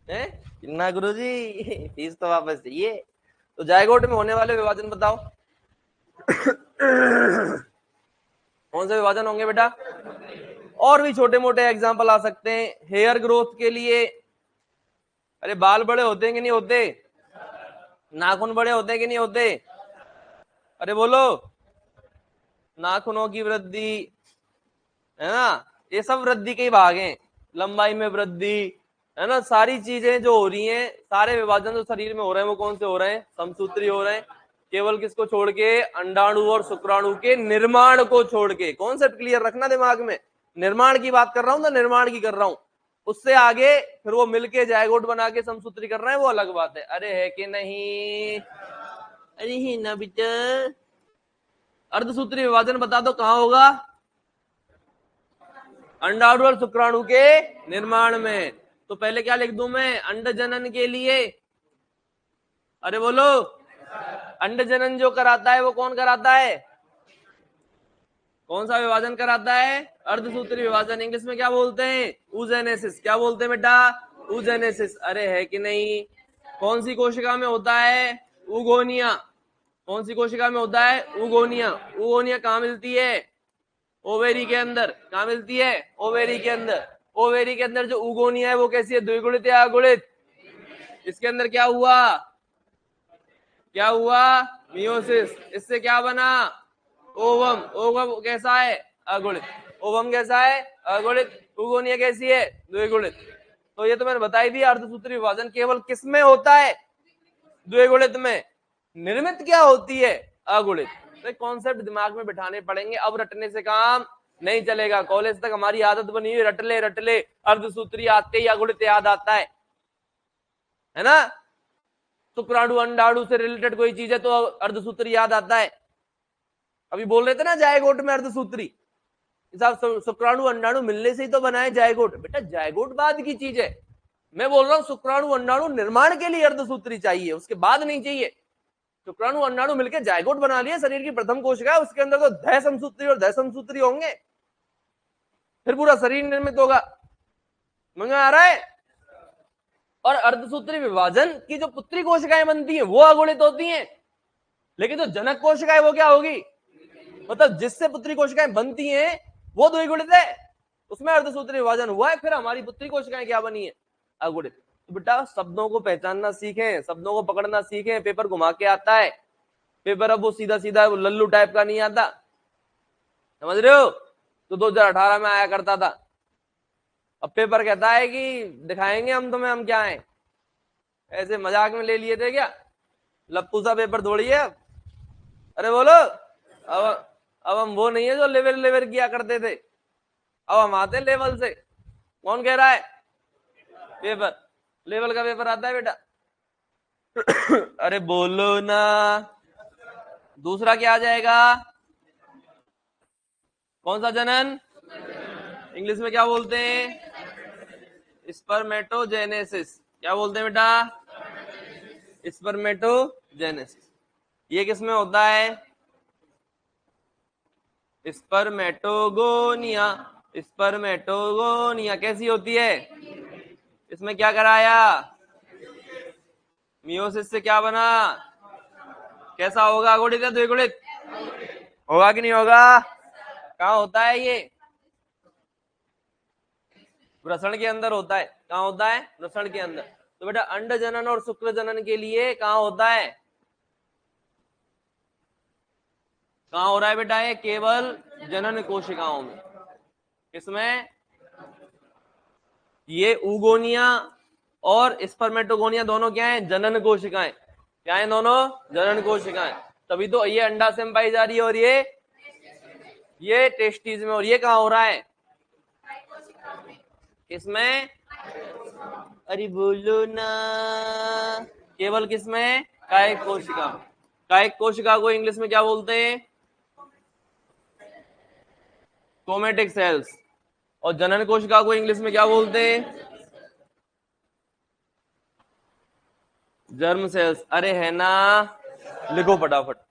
Speaker 1: है कितना गुरुजी? फीस तो वापस चाहिए। तो जायगोट में होने वाले विभाजन बताओ। कौन से विभाजन होंगे बेटा? और भी छोटे मोटे एग्जाम्पल आ सकते हैं। हेयर ग्रोथ के लिए, अरे बाल बड़े होते हैं कि नहीं होते? नाखून बड़े होते हैं कि नहीं होते? अरे बोलो। नाखूनों की वृद्धि, है ना, ये सब वृद्धि के ही भाग हैं। लंबाई में वृद्धि, है ना, सारी चीजें जो हो रही हैं, सारे विभाजन जो शरीर में हो रहे हैं वो कौन से हो रहे हैं? समसूत्री हो रहे हैं। केवल किसको छोड़ के? अंडाणु और शुक्राणु के निर्माण को छोड़ के। कॉन्सेप्ट क्लियर रखना दिमाग में, निर्माण की बात कर रहा हूं तो निर्माण की कर रहा हूं। उससे आगे फिर वो मिलके जायगोट बना के समसूत्री कर रहे हैं, वो अलग बात है। अरे है कि नहीं? अरे ही ना बेटा। अर्धसूत्री विभाजन बता दो कहां होगा? अंडाणु और शुक्राणु के निर्माण में। तो पहले क्या लिख दूं मैं? अंड जनन के लिए, अरे बोलो, अंड जनन जो कराता है वो कौन कराता है? कौन सा विभाजन कराता है? अर्धसूत्री विभाजन। इंग्लिश में क्या बोलते हैं? ऊजेनेसिस। क्या बोलते हैं बेटा? ऊजेनेसिस। अरे है कि नहीं? कौन सी कोशिका में होता है? उगोनिया। कौन सी कोशिका में होता है? उगोनिया। उगोनिया कहाँ मिलती है? ओवेरी के अंदर। कहाँ मिलती है? ओवेरी के अंदर। ओवेरी के अंदर जो उगोनिया है वो कैसी है? द्विगुणित या अगुणित? इसके अंदर क्या हुआ? क्या हुआ? मियोसिस। इससे क्या बना? ओवम। ओवम कैसा है? अगुणित। ओवम कैसा है? अगुणित। उगोनिया कैसी है? द्विगुणित। तो ये तो मैंने बताई दी, अर्धसूत्री विभाजन केवल किस में होता है? द्विगुणित में। निर्मित क्या होती है? अगुणित। तो कॉन्सेप्ट दिमाग में बिठाने पड़ेंगे, अब रटने से काम नहीं चलेगा। कॉलेज तक हमारी आदत बनी हुई रटले रटले, अर्धसूत्री आते ही अगुणित याद आता है ना? शुक्राणु अंडाणु से रिलेटेड कोई चीज है तो अर्धसूत्री याद आता है। अभी बोल रहे थे ना जायगोट में अर्धसूत्री, शुक्राणु अंडाणु मिलने से ही तो बनाए जायगोट। बेटा जायगोट बाद की चीज है, मैं बोल रहा हूँ शुक्राणु अंडाणु निर्माण के लिए अर्धसूत्री चाहिए, उसके बाद नहीं चाहिए। शुक्राणु अंडाणु मिलकर जायगोट बना लिया, शरीर की प्रथम कोशिका, उसके अंदर तो दह समसूत्री और दह समसूत्री होंगे, फिर पूरा शरीर निर्मित होगा। समझ में आ रहा है? और अर्धसूत्री विभाजन की जो पुत्री कोशिकाएं बनती हैं वो अगुणित होती हैं, लेकिन जो जनक कोशिकाएं वो क्या होगी? मतलब जिससे पुत्री कोशिकाएं बनती हैं वो द्विगुणित है, उसमें अर्धसूत्री विभाजन हुआ है, फिर हमारी पुत्री कोशिकाएं क्या बनी है? अगुणित। तो बेटा शब्दों को पहचानना सीखें, शब्दों को पकड़ना सीखें। पेपर घुमा के आता है पेपर, अब वो सीधा सीधा लल्लू टाइप का नहीं आता, समझ रहे हो? तो 2018 में आया करता था। अब पेपर कहता है कि दिखाएंगे हम तुम्हें हम क्या हैं। ऐसे मजाक में ले लिए थे क्या? लप्पू सा पेपर थोड़ी है। अरे बोलो। अब हम वो नहीं है जो लेवल लेवल किया करते थे, अब हम आते लेवल से। कौन कह रहा है? पेपर लेवल का पेपर आता है बेटा। अरे बोलो ना। दूसरा क्या आ जाएगा? कौन सा जनन? इंग्लिश में क्या बोलते हैं? स्पर्मेटोजेनेसिस। क्या बोलते हैं बेटा? स्पर्मेटोजेनेसिस। ये किस में होता है? स्पर्मेटोगोनिया। स्पर्मेटोगोनिया कैसी होती है? इसमें क्या कराया? मियोसिस से क्या बना? कैसा होगा? गुणित या द्विगुणित? होगा कि नहीं होगा? कहाँ होता है ये? वृषण के अंदर होता है। कहाँ होता है? वृषण के अंदर। तो बेटा अंड जनन और शुक्र जनन के लिए कहाँ होता है? कहाँ हो रहा है बेटा? ये केवल जनन कोशिकाओं में। इसमें ये उगोनिया और स्पर्मेटोगोनिया दोनों क्या है? जनन कोशिकाएं। क्या है दोनों? जनन कोशिकाएं। तभी तो ये अंडा से पाई जा रही है और ये टेस्टिस में। और ये कहाँ हो रहा है? किसमें? अरे बोलो ना। केवल किसमें? कायिक कोशिका। कायिक कोशिका को इंग्लिश में क्या बोलते हैं? Somatic cells. और जनन कोशिका को इंग्लिश में क्या बोलते हैं? Germ cells. अरे है ना, लिखो फटाफट।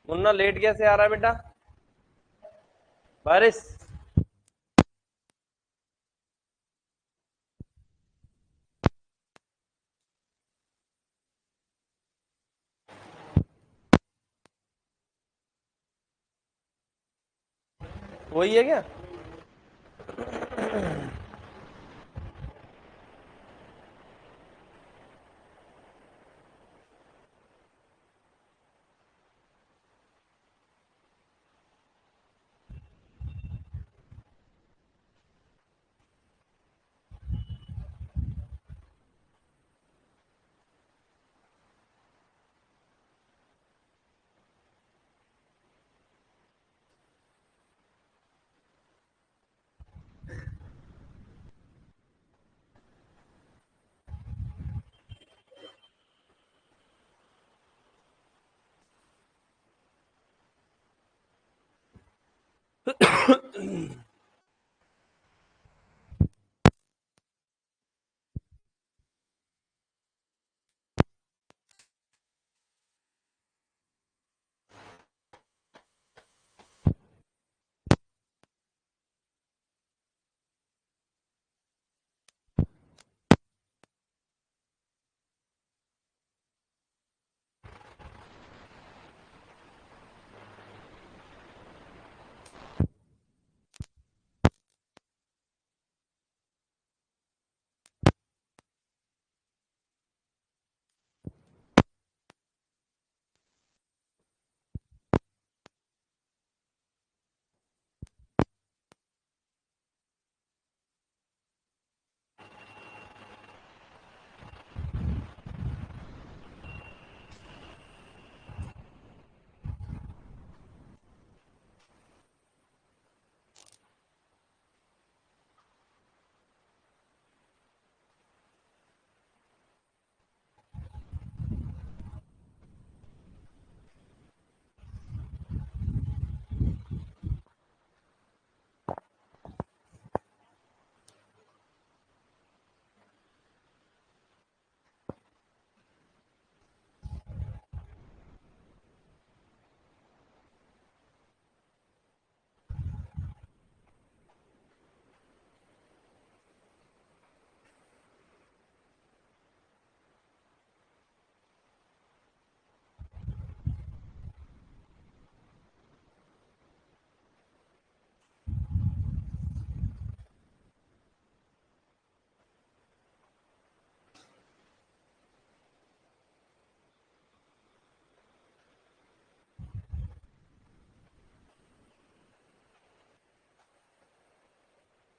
Speaker 1: मुन्ना लेट कैसे आ रहा है बेटा? बारिश। वही है क्या?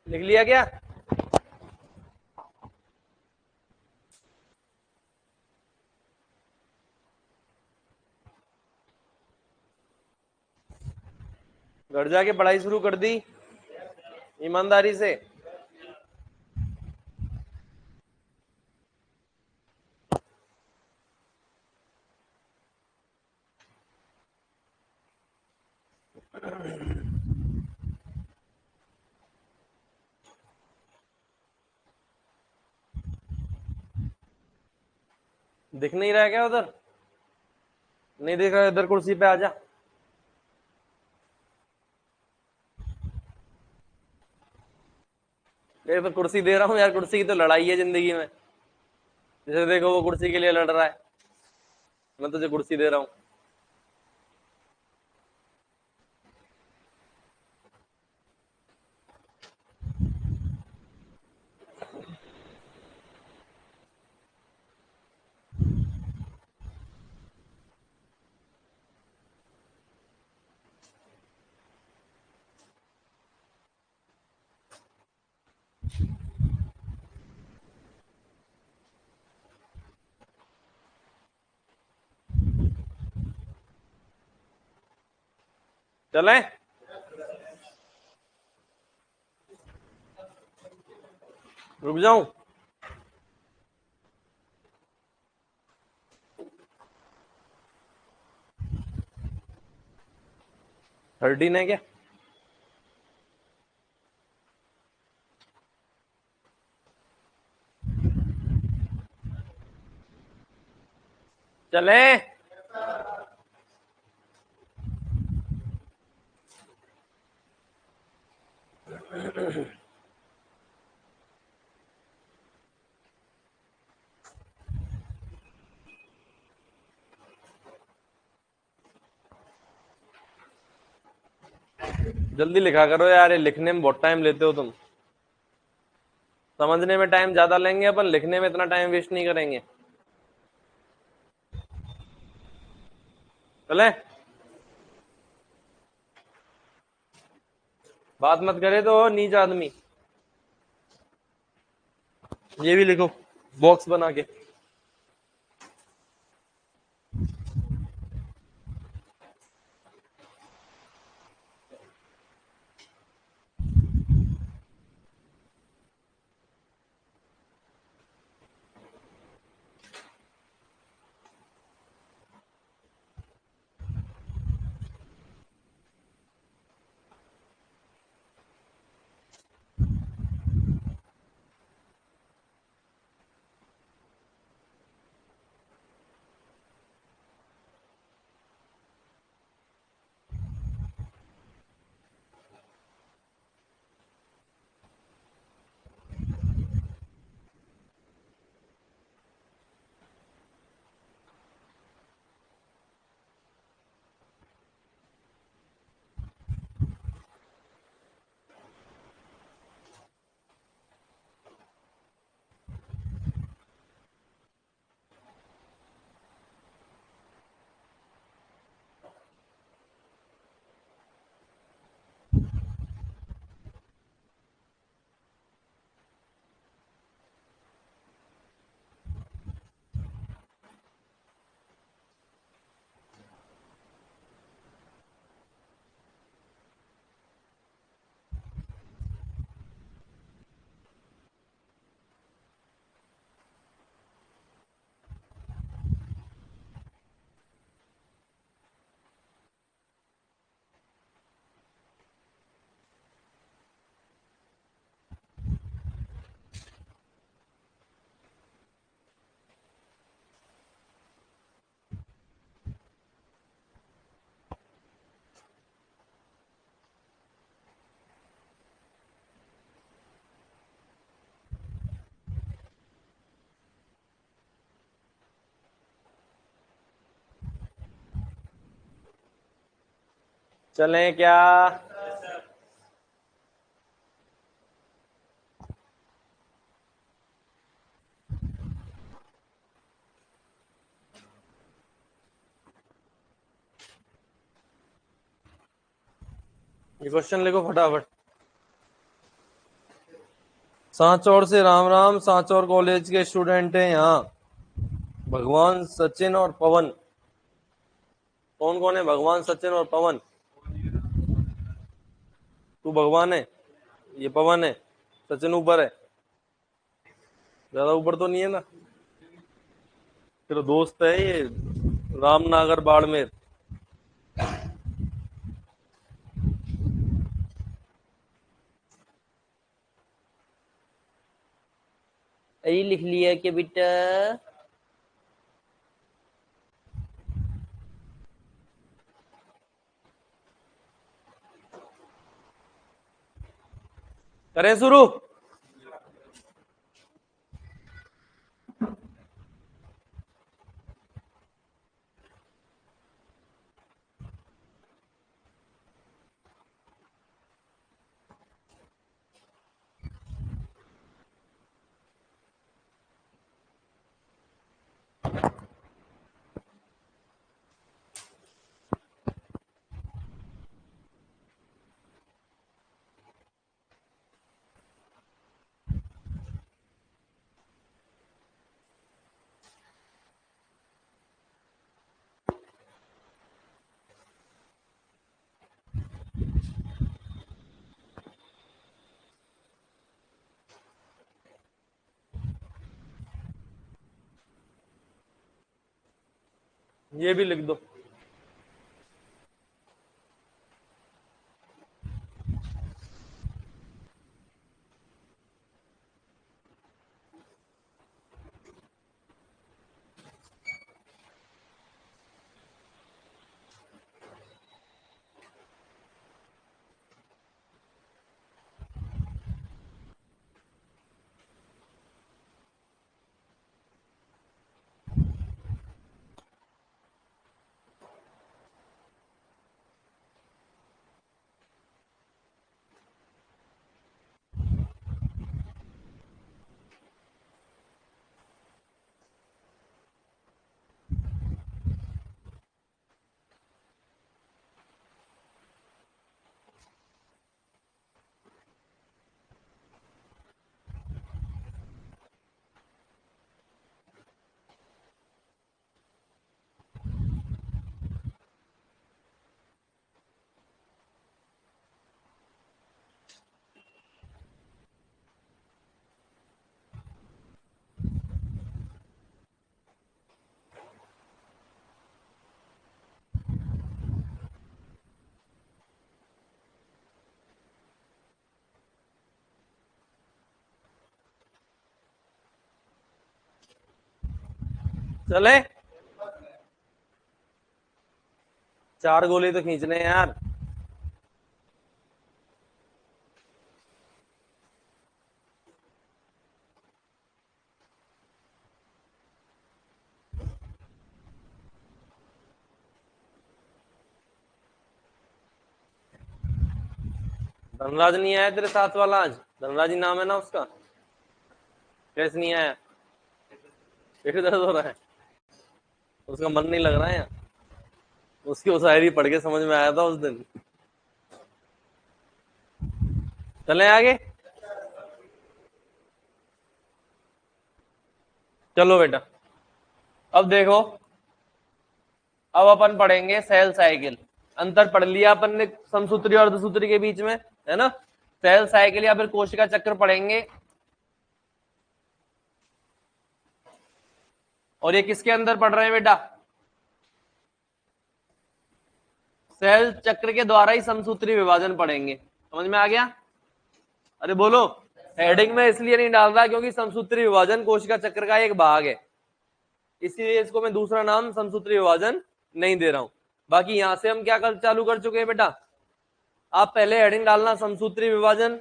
Speaker 1: लिख लिया क्या? घर जाके पढ़ाई शुरू कर दी ईमानदारी से? दिख नहीं रहा है क्या उधर? नहीं दिख रहा, इधर कुर्सी पे आ जा। ये तो कुर्सी दे रहा हूँ यार, कुर्सी की तो लड़ाई है जिंदगी में। जैसे देखो वो कुर्सी के लिए लड़ रहा है, मैं तुझे कुर्सी दे रहा हूँ। चले? रुक जाऊं? थर्टीन है क्या? चले? जल्दी लिखा करो यार, ये लिखने में बहुत टाइम लेते हो तुम। समझने में टाइम ज्यादा लेंगे अपन, लिखने में इतना टाइम वेस्ट नहीं करेंगे। चले? बात मत करे तो नीच आदमी। ये भी लिखो बॉक्स बना के। चलें क्या? ये क्वेश्चन लिखो फटाफट। सांचौर से राम राम, सांचौर कॉलेज के स्टूडेंट हैं यहाँ। भगवान, सचिन और पवन। कौन कौन है? भगवान, सचिन और पवन। तू भगवान है, ये पवन है, सचिन ऊपर है। ज्यादा ऊपर तो नहीं है ना? तेरा दोस्त है ये, रामनागर बाड़मेर। यही लिख लिया कि बेटा? करें शुरू? ये भी लिख दो। चले, 4 गोले तो खींचने हैं यार। धनराज नहीं आया तेरे साथ वाला आज? धनराज ही नाम है ना उसका? कैसे नहीं आया? पेट दर्द हो रहा है? उसका मन नहीं लग रहा है यार। उसकी वो शायरी पढ़ के समझ में आया था उस दिन। चले आगे। चलो बेटा, अब देखो, अब अपन पढ़ेंगे सेल साइकिल। अंतर पढ़ लिया अपन ने समसूत्री और अर्धसूत्री के बीच में, है ना? सेल साइकिल या फिर कोशिका चक्र पढ़ेंगे। और ये किसके अंदर पढ़ रहे हैं बेटा? सेल चक्र के द्वारा ही समसूत्री विभाजन पढ़ेंगे। समझ में आ गया? अरे बोलो। हेडिंग में इसलिए नहीं डाल रहा क्योंकि समसूत्री विभाजन कोशिका चक्र का एक भाग है, इसीलिए इसको मैं दूसरा नाम समसूत्री विभाजन नहीं दे रहा हूं। बाकी यहां से हम क्या कर चालू कर चुके हैं बेटा? आप पहले हेडिंग डालना समसूत्री विभाजन,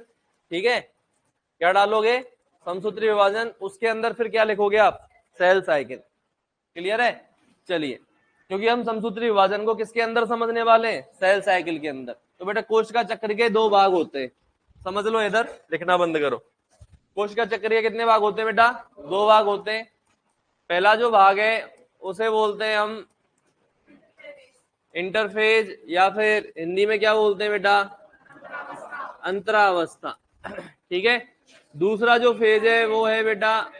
Speaker 1: ठीक है? क्या डालोगे? समसूत्री विभाजन। उसके अंदर फिर क्या लिखोगे आप? Cell cycle. क्लियर है? चलिए, क्योंकि हम समसूत्री विभाजन को किसके अंदर समझने वाले हैं? सेल साइकिल के अंदर। तो बेटा कोशिका चक्र के 2 भाग होते हैं, समझ लो। इधर लिखना बंद करो। कोशिका चक्र के कितने भाग होते हैं बेटा? 2 भाग होते हैं। पहला जो भाग है उसे बोलते हैं हम इंटरफेज, या फिर हिंदी में क्या बोलते हैं बेटा? अंतरावस्था। ठीक है। दूसरा जो फेज है वो है बेटा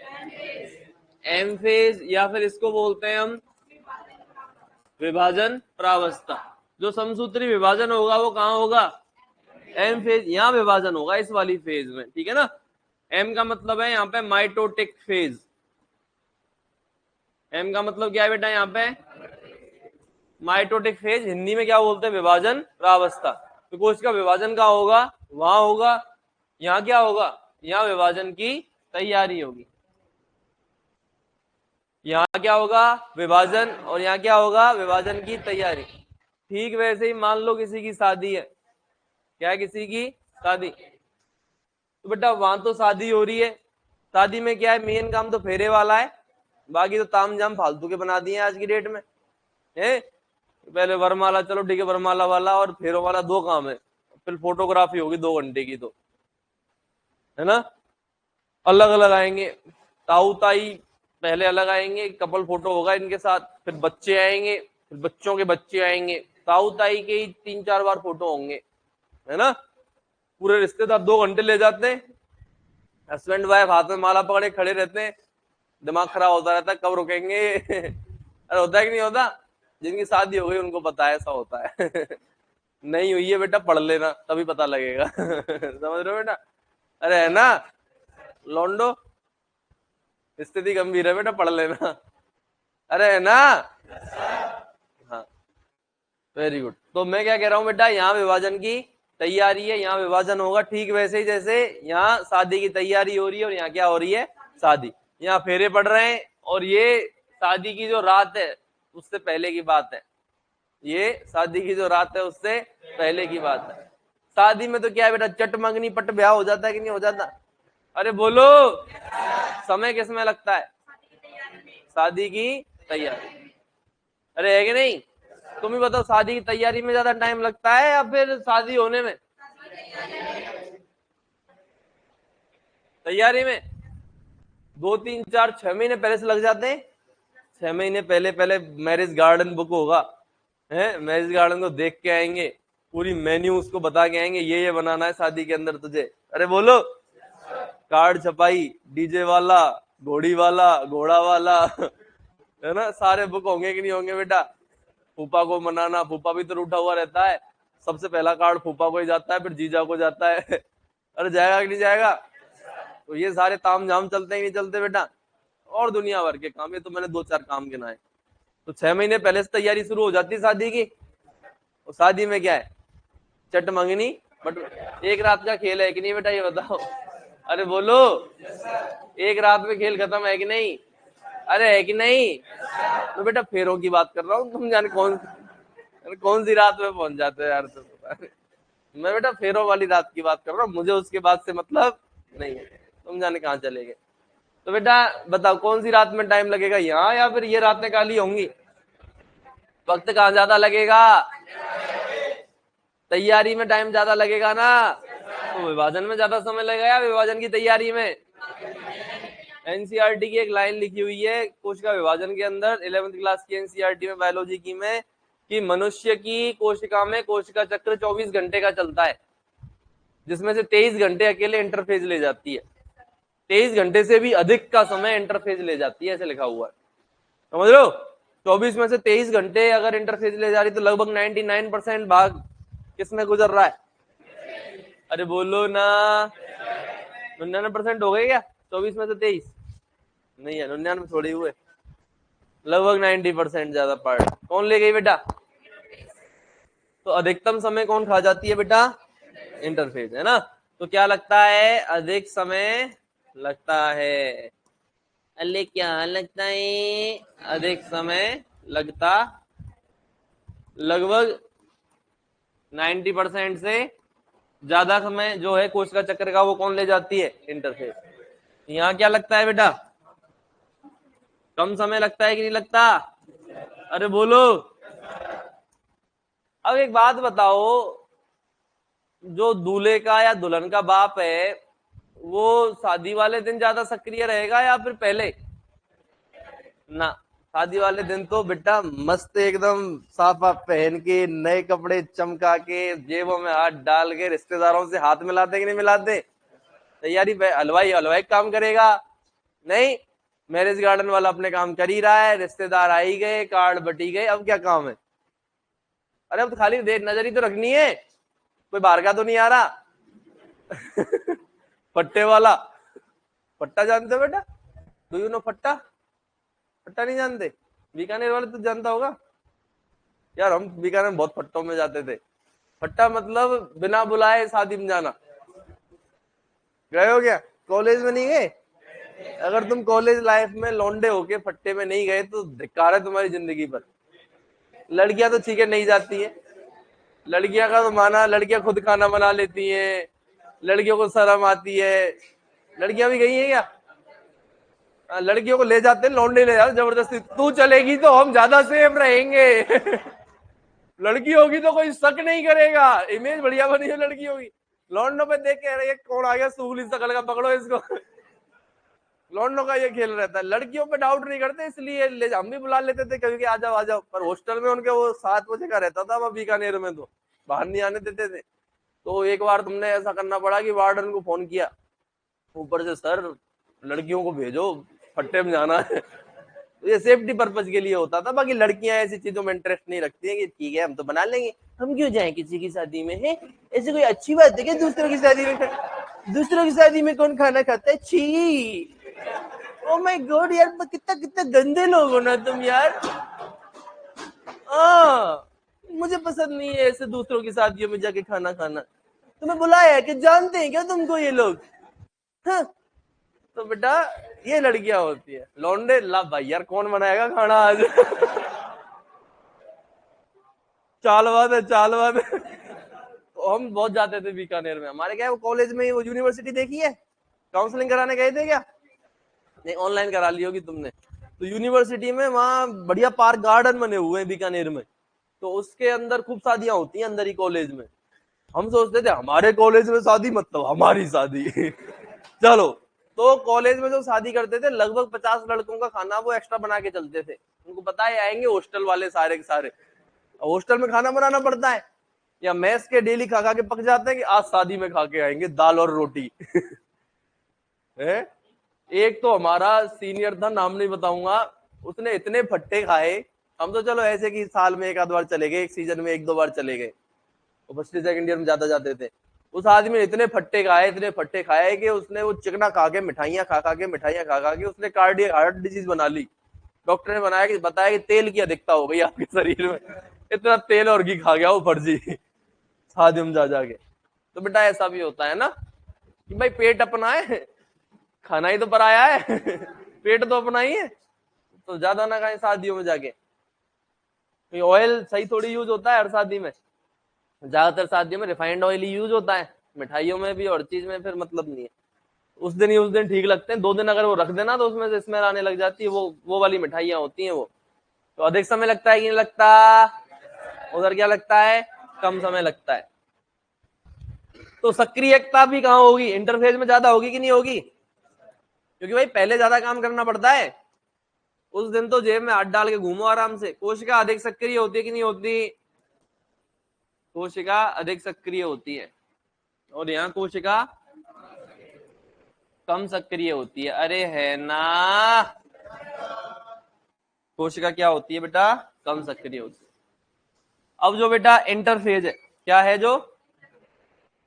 Speaker 1: एम फेज, या फिर इसको बोलते हैं हम विभाजन प्रावस्था। जो समसूत्री विभाजन होगा वो कहाँ होगा? M phase. यहां विभाजन होगा इस वाली फेज में, ठीक है ना? एम का मतलब है यहाँ पे माइटोटिक फेज। एम का मतलब क्या है बेटा? यहाँ पे माइटोटिक फेज। हिंदी में क्या बोलते हैं? विभाजन प्रावस्था। तो कोशिका विभाजन का होगा, वहां होगा। यहाँ क्या होगा? यहाँ विभाजन की तैयारी होगी। यहाँ क्या होगा? विभाजन। और यहाँ क्या होगा? विभाजन की तैयारी। ठीक वैसे ही मान लो किसी की शादी है। क्या है? किसी की शादी। तो बेटा वहां तो शादी हो रही है। शादी में क्या है? मेन काम तो फेरे वाला है, बाकी तो ताम झाम फालतू के बना दिए आज की डेट में, है? पहले वरमाला, चलो ठीक है, वरमाला वाला और फेरों वाला 2 काम है। फिर फोटोग्राफी होगी 2 घंटे की, तो है ना? अलग अलग आएंगे, ताऊ ताई पहले अलग आएंगे, कपल फोटो होगा इनके साथ, फिर बच्चे आएंगे, फिर बच्चों के बच्चे आएंगे, ताऊ ताई के ही 3-4 बार फोटो होंगे, है ना? पूरे रिश्तेदार 2 घंटे ले जाते हैं। हस्बैंड वाइफ हाथ में माला पकड़े खड़े रहते हैं, दिमाग खराब होता रहता है कब रुकेंगे। अरे होता है कि नहीं होता? जिनकी शादी हो गई उनको पता है, ऐसा होता है। नहीं हुई है बेटा, पढ़ लेना तभी पता लगेगा। समझ रहे हो बेटा? अरे है ना लौंडो, स्थिति गंभीर है बेटा, पढ़ लेना। अरे है ना? Very good. तो मैं क्या कह रहा हूं बेटा, यहाँ विभाजन की तैयारी है, यहाँ विभाजन होगा ठीक वैसे ही जैसे यहाँ शादी की तैयारी हो रही है और यहाँ क्या हो रही है, शादी। यहाँ फेरे पड़ रहे हैं और ये शादी की जो रात है उससे पहले की बात है, ये शादी की जो रात है उससे पहले की बात है। शादी में तो क्या है बेटा, चट मंगनी पट ब्याह हो जाता है कि नहीं हो जाता? अरे बोलो, समय किस में लगता है? शादी की तैयारी। अरे है कि नहीं? तुम ही बताओ, शादी की तैयारी में ज्यादा टाइम लगता है या फिर शादी होने में? तैयारी में 2 3 4 6 महीने पहले से लग जाते हैं। 6 महीने पहले पहले मैरिज गार्डन बुक होगा, है, मैरिज गार्डन को देख के आएंगे, पूरी मेन्यू उसको बता के आएंगे, ये बनाना है शादी के अंदर तुझे। अरे बोलो, कार्ड छपाई, डीजे वाला, घोड़ी वाला, घोड़ा वाला, है ना, सारे बुक होंगे कि नहीं होंगे बेटा? फूफा को मनाना, फूफा भी तो रूठा हुआ रहता है, सबसे पहला कार्ड फूफा को ही जाता है, फिर जीजा को जाता है। अरे जाएगा कि नहीं जाएगा? तो ये सारे ताम झाम चलते ही नहीं चलते बेटा, और दुनिया भर के काम, ये तो मैंने 2 4 काम गिनाए। तो 6 महीने पहले से तैयारी शुरू हो जाती है शादी की। और शादी में क्या है, चट मंगनी बट एक रात का खेल है कि नहीं बेटा, ये बताओ? अरे बोलो, एक रात में खेल खत्म है कि नहीं? अरे है कि नहीं? तो बेटा फेरों की बात कर रहा हूँ, तुम जाने कौन सी रात में पहुंच जाते हो यार तुम। मैं बेटा फेरों वाली रात की बात कर रहा हूँ, मुझे उसके बाद से मतलब नहीं है, तुम जाने कहाँ चले गए। तो बेटा बताओ, कौन सी रात में टाइम लगेगा, यहाँ या फिर ये रातें काली होंगी? वक्त कहाँ ज्यादा लगेगा? तैयारी में टाइम ज्यादा लगेगा ना, तो विभाजन में ज्यादा समय लगेगा या विभाजन की तैयारी में? एनसीईआरटी की एक लाइन लिखी हुई है कोशिका विभाजन के अंदर, 11वीं क्लास की एनसीईआरटी में बायोलॉजी की में, कि मनुष्य की कोशिका में कोशिका चक्र 24 घंटे का चलता है, जिसमें से 23 घंटे अकेले इंटरफेज ले जाती है। 23 घंटे से भी अधिक का समय इंटरफेज ले जाती है, ऐसे लिखा हुआ है, समझ लो। 24 में से 23 घंटे अगर इंटरफेज ले जा रही तो लगभग 99% भाग किसमें गुजर रहा है? अरे बोलो ना, 99% हो गए क्या? 24 में से 23 नहीं है, 99 थोड़ी हुए, लगभग 90% ज्यादा पार्ट कौन ले गई बेटा? तो अधिकतम समय कौन खा जाती है बेटा? इंटरफेज, है ना। तो क्या लगता है, अधिक समय लगता है। अल्ले क्या लगता है? अधिक समय लगता, लगभग 90% से ज्यादा समय जो है कोशिका चक्र का वो कौन ले जाती है? इंटरफेज। यहाँ क्या लगता है बेटा, कम समय लगता है कि नहीं लगता? अरे बोलो। अब एक बात बताओ, जो दूल्हे का या दुल्हन का बाप है वो शादी वाले दिन ज्यादा सक्रिय रहेगा या फिर पहले? ना, शादी वाले दिन तो बेटा मस्त एकदम साफा पहन के, नए कपड़े चमका के, जेबों में हाथ डाल के, रिश्तेदारों से हाथ मिलाते कि नहीं मिलाते? तैयारी पे हलवाई हलवाई काम करेगा नहीं, मैरिज गार्डन वाला अपने काम कर ही रहा है, रिश्तेदार आ ही गए, कार्ड बटी गए, अब क्या काम है? अरे अब तो खाली देर नजरी तो रखनी है, कोई बाहर का तो नहीं आ रहा। फट्टे वाला, फट्टा जानते हो बेटा? डू यू नो फट्टा? फट्टा नहीं जानते? बीकानेर वाले तो जानता होगा यार, हम बीकानेर में बहुत फट्टों में जाते थे। फट्टा मतलब बिना बुलाए शादी में जाना। गए हो क्या? कॉलेज में नहीं गए? अगर तुम कॉलेज लाइफ में लौंडे होके फट्टे में नहीं गए तो धिक्कार है तुम्हारी जिंदगी पर। लड़कियां तो ठीक है नहीं जाती है, लड़कियां का तो माना, लड़कियां खुद खाना बना लेती हैं, लड़कियों को शर्म आती है। लड़कियां भी गई हैं क्या? लड़कियों को ले जाते हैं, लौंडे ले जाते जबरदस्ती, तू चलेगी तो हम ज्यादा सेफ रहेंगे। लड़की होगी तो कोई शक नहीं करेगा, इमेज बढ़िया बनी है लड़कियों की। लौंडों पे देख के अरे कौन आ गया सूली शकल का, पकड़ो इसको। लौंडों का ये खेल रहता है, लड़कियों पे डाउट नहीं करते, इसलिए हम भी बुला लेते थे कभी कि आ जाओ आ जाओ, पर हॉस्टल में उनके वो 7 बजे का रहता था, वह बीकानेर में तो बाहर नहीं आने देते थे। तो एक बार तुमने ऐसा करना पड़ा कि वार्डन को फोन किया ऊपर से, सर लड़कियों को भेजो, फट्टे में जाना है। तो ये सेफ्टी पर्पज के लिए होता था, बाकी लड़कियां ऐसी चीजों में इंटरेस्ट नहीं रखती है कि ठीक है हम तो बना लेंगे, हम क्यों जाएं किसी की शादी में, है ऐसी कोई अच्छी बात है कि दूसरों की शादी में, दूसरों की शादी में कौन खाना खाता है, छी। ओ माय गॉड यार, कितना कितना गंदे लोग हो ना तुम यार।
Speaker 2: मुझे पसंद नहीं है ऐसे दूसरों की शादियों में जाके खाना खाना। तुम्हें बुलाया है कि जानते हैं क्या तुमको ये लोग? हाँ। तो बेटा ये लड़कियां होती है। लौंडे ला भाई यार कौन बनाएगा खाना आज? चालवाद है, चालवाद है। तो हम बहुत जाते थे बीकानेर में। हमारे क्या है, वो कॉलेज में वो यूनिवर्सिटी देखी है, काउंसलिंग कराने गए थे क्या? नहीं, ऑनलाइन करा ली होगी तुमने। तो यूनिवर्सिटी में वहाँ बढ़िया पार्क गार्डन बने हुए हैं बीकानेर में, तो उसके अंदर खूब शादियां होती हैं अंदर ही कॉलेज में। हम सोचते थे हमारे कॉलेज में शादी मतलब हमारी शादी। चलो, तो कॉलेज में जो शादी करते थे लगभग 50 लड़कों का खाना वो एक्स्ट्रा बना के चलते थे। उनको पता है आएंगे हॉस्टल वाले सारे के सारे, हॉस्टल में खाना बनाना पड़ता है, या मैस के डेली खा खा के पक जाते हैं कि आज शादी में खा के आएंगे दाल और रोटी। है? एक तो हमारा सीनियर था, नाम नहीं बताऊंगा, उसने इतने फट्टे खाए। हम तो चलो ऐसे कि साल में एक आध बार चले गए, एक सीजन में एक दो बार चले गए, वो फर्स्ट सेकंड ईयर में ज्यादा जाते थे। उस आदमी ने इतने फट्टे खाए, इतने फट्टे खाए कि उसने वो चिकना खा के मिठाइयां खा खा के मिठाइयां खा खा के उसने कार्डियक हार्ट डिजीज बना ली। डॉक्टर ने बताया कि तेल की अधिकता हो गई आपके शरीर में, इतना तेल और घी खा गया वो फर्जी शादी में जा जाके। तो बेटा ऐसा भी होता है ना कि भाई पेट अपना है, खाना ही तो पराया है। पेट तो अपना ही है, तो ज्यादा ना खाएं शादियों में जाके। ऑयल सही थोड़ी यूज होता है हर शादी में, ज्यादातर शादियों में रिफाइंड ऑयल ही यूज होता है, मिठाइयों में भी और चीज में फिर मतलब नहीं है। उस दिन ही उस दिन ठीक लगते हैं, 2 दिन अगर वो रख देना तो उसमें से स्मेल आने लग जाती है, वो वाली मिठाइयां होती हैं वो। तो अधिक समय लगता है कि नहीं लगता? उधर क्या लगता है? कम समय लगता है। तो सक्रियता भी कहाँ होगी? इंटरफेज में ज्यादा होगी कि नहीं होगी? क्योंकि भाई पहले ज्यादा काम करना पड़ता है। उस दिन तो जेब में हाथ डाल के घूमो आराम से। कोशिका अधिक सक्रिय होती है कि नहीं होती? कोशिका अधिक सक्रिय होती है, और यहाँ कोशिका कम सक्रिय होती है। अरे है ना, कोशिका क्या होती है बेटा? कम सक्रिय होती है। अब जो बेटा इंटरफेज है, क्या है जो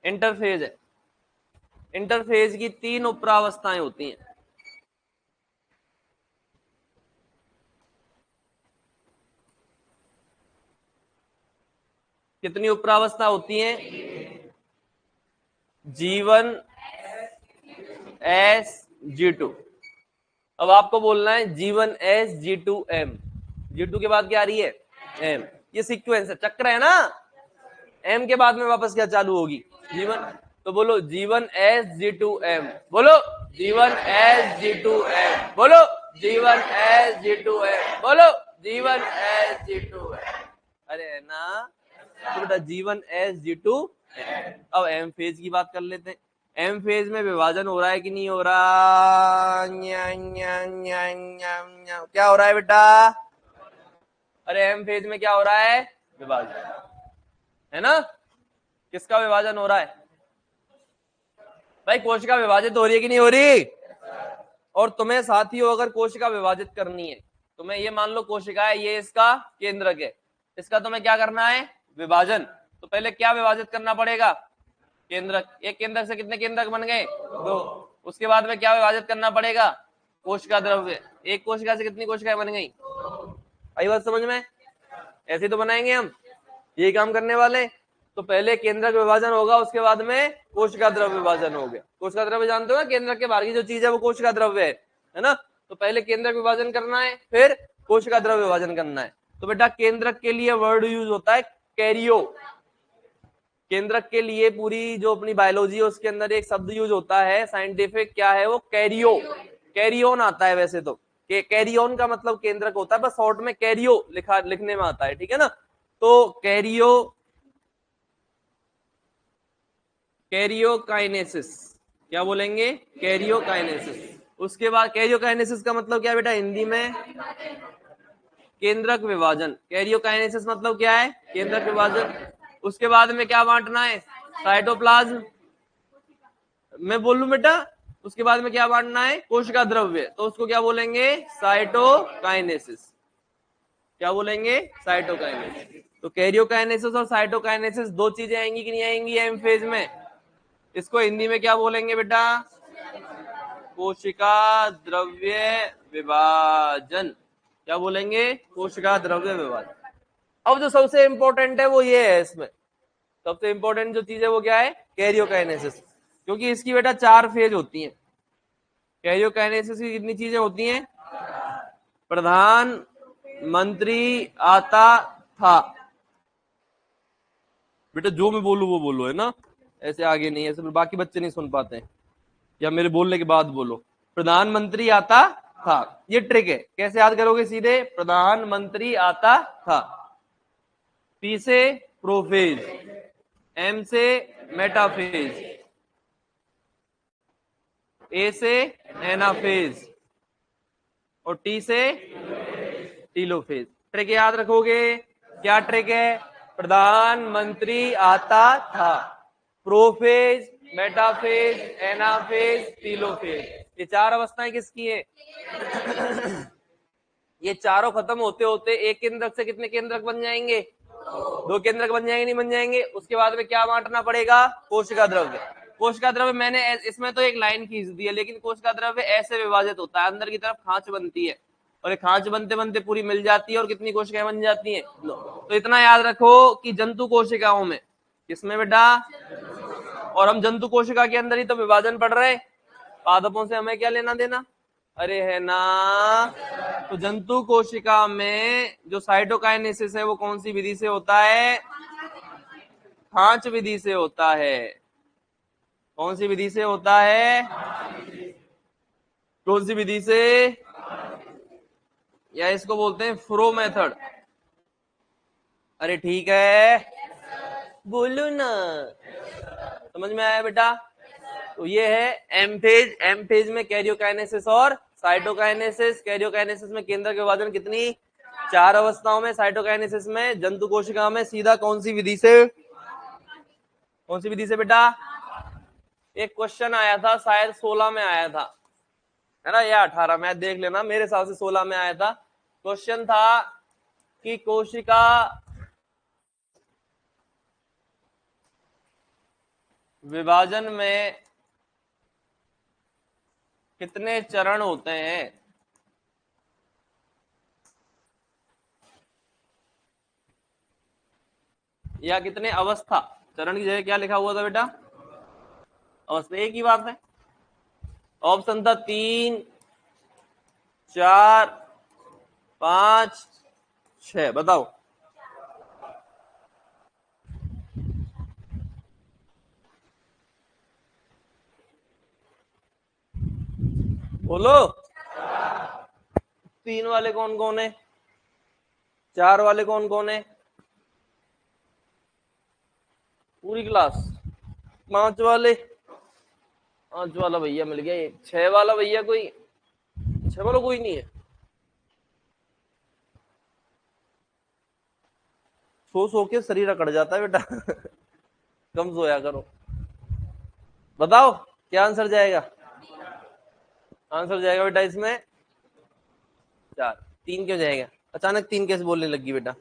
Speaker 2: इंटरफेज है? इंटरफेज की 3 उपरावस्थाएं होती हैं। कितनी उपरावस्था होती हैं? G1 S G2। अब आपको बोलना है G1 S G2 M। G2 के बाद क्या आ रही है? M। ये सीक्वेंस है, चक्र है ना। M के बाद में वापस क्या चालू होगी? G1। तो बोलो G1 S G2 M, बोलो G1 S G2 M, बोलो G1 S G2 M, बोलो G1 S G2 M। अरे है ना, तो बेटा G1 S G2। अब M फेज की बात कर लेते हैं। एम फेज में विभाजन हो रहा है कि नहीं हो रहा? न्या, न्या, न्या, न्या, न्या। क्या हो रहा है बेटा? अरे एम फेज में क्या हो रहा है? विभाजन, है ना। किसका विभाजन हो रहा है? भाई कोशिका विभाजित हो रही है कि नहीं हो रही? और तुम्हें साथियों अगर कोशिका विभाजित करनी है, तुम्हें ये मान लो कोशिका है, ये इसका केंद्रक है, इसका तुम्हें क्या करना है? विभाजन। तो पहले क्या विभाजित करना पड़ेगा? केंद्रक। एक केंद्रक से कितने केंद्रक बन गए? 2। उसके बाद में क्या विभाजित करना पड़ेगा? कोशिका द्रव्य। एक कोशिका से कितनी कोशिकाएं बन गई? आई बात समझ में? ऐसे तो बनाएंगे हम, यही काम करने वाले। तो पहले केंद्रक विभाजन होगा, उसके बाद में कोशिका द्रव्य विभाजन हो गया। कोशिका द्रव्य जानते हो ना, केंद्रक के बाहर की जो चीज है वो कोशिका द्रव्य है ना। तो पहले केंद्रक विभाजन करना है, फिर कोशिका द्रव्य विभाजन करना है। तो बेटा केंद्रक के लिए वर्ड यूज होता है कैरियो। केंद्रक के लिए पूरी जो अपनी बायोलॉजी है उसके अंदर एक शब्द यूज होता है साइंटिफिक, क्या है वो? कैरियो। कैरियोन आता है वैसे तो, कैरियोन का मतलब केंद्रक होता है, बस शॉर्ट में कैरियो लिखने में आता है, ठीक है ना। तो कैरियोकाइनेसिस, क्या बोलेंगे? कैरियोकाइनेसिस। उसके बाद कैरियोकाइनेसिस का मतलब क्या है बेटा हिंदी में? केंद्रक विभाजन। कैरियोकाइनेसिस मतलब क्या है? केंद्रक विभाजन। उसके बाद में क्या बांटना है? साइटोप्लाज्म। मैं बोलूं बेटा, उसके बाद में क्या बांटना है? कोशिका द्रव्य। तो उसको क्या बोलेंगे? साइटोकाइनेसिस। क्या बोलेंगे? साइटोकाइनेसिस। तो कैरियोकाइनेसिस और साइटोकाइनेसिस दो चीजें आएंगी कि नहीं आएंगी एम फेज में? इसको हिंदी में क्या बोलेंगे बेटा? कोशिका द्रव्य विभाजन। क्या बोलेंगे? कोशिका द्रव्य विभाजन। अब जो सबसे इंपॉर्टेंट है वो ये है, इसमें सबसे इंपॉर्टेंट जो चीज है वो क्या है, कैरियोकाइनेसिस, क्योंकि इसकी बेटा 4 फेज होती हैं। कैरियोकाइनेसिस की कितनी चीजें होती हैं, प्रधान मंत्री आता था, बेटा जो मैं बोलूं वो बोलो है ना, ऐसे आगे नहीं, ऐसे बाकी बच्चे नहीं सुन पाते हैं, या मेरे बोलने के बाद बोलो। प्रधानमंत्री आता था, ये ट्रिक है, कैसे याद करोगे, सीधे प्रधानमंत्री आता था। पी से प्रोफेज, एम से मेटाफेज, ए से एनाफेज और टी से टीलोफेज। ट्रिक याद रखोगे, क्या ट्रिक है, प्रधानमंत्री आता था, प्रोफेज, मेटाफेज, एनाफेज, टीलोफेज, ये 4 अवस्थाएं किसकी है। ये चारों खत्म होते होते एक केंद्रक से कितने केंद्रक बन जाएंगे, 2 केंद्रक बन जाएंगे, नहीं बन जाएंगे। उसके बाद में क्या बांटना पड़ेगा, कोशिका द्रव्य। कोशिका द्रव्य मैंने इसमें तो एक लाइन खींच दी है, लेकिन कोशिका द्रव्य ऐसे विभाजित होता है, अंदर की तरफ खांच बनती है और ये खांच बनते बनते पूरी मिल जाती है और कितनी कोशिकाएं बन जाती हैं। तो इतना याद रखो कि जंतु कोशिकाओं में, किसमें बेटा, और हम जंतु कोशिका के अंदर ही तो विभाजन पढ़ रहे हैं, पादपों से हमें क्या लेना देना, अरे है ना। तो जंतु कोशिका में जो साइटोकाइनेसिस है वो कौन सी विधि से होता है, खांच विधि से होता है। कौन सी विधि से होता है, कौन सी विधि से, या इसको बोलते हैं फ्रो मेथड। अरे ठीक है, बोलो ना, समझ में आया बेटा। तो ये है एम फेज। एम फेज में कैरियोकाइनेसिस और साइटोकाइनेसिस। कैरियोकाइनेसिस में केंद्रक विभाजन कितनी, 4 अवस्थाओं में। साइटोकाइनेसिस में जंतु कोशिका में सीधा कौन सी विधि से, कौन सी विधि से बेटा। एक क्वेश्चन आया था, शायद 16 में आया था, है ना, या 18 में, देख लेना, मेरे हिसाब से 16 में आया था। क्वेश्चन था कि कोशिका विभाजन में कितने चरण होते हैं, या कितने अवस्था। चरण की जगह क्या लिखा हुआ था बेटा, अवस्था, एक ही बात है। ऑप्शन था 3, 4, 5, 6, बताओ। बोलो, 3 वाले कौन कौन है, 4 वाले कौन कौन है, पूरी क्लास। 5 वाले, 5 वाला भैया मिल गया, 6 वाला भैया कोई, 6 वाला कोई नहीं है। सो सो के शरीर अकड़ जाता है बेटा। कम सोया करो। बताओ क्या आंसर जाएगा, आंसर जाएगा बेटा इसमें 4। 3 क्यों जाएगा, अचानक 3 कैसे बोलने लगी बेटा,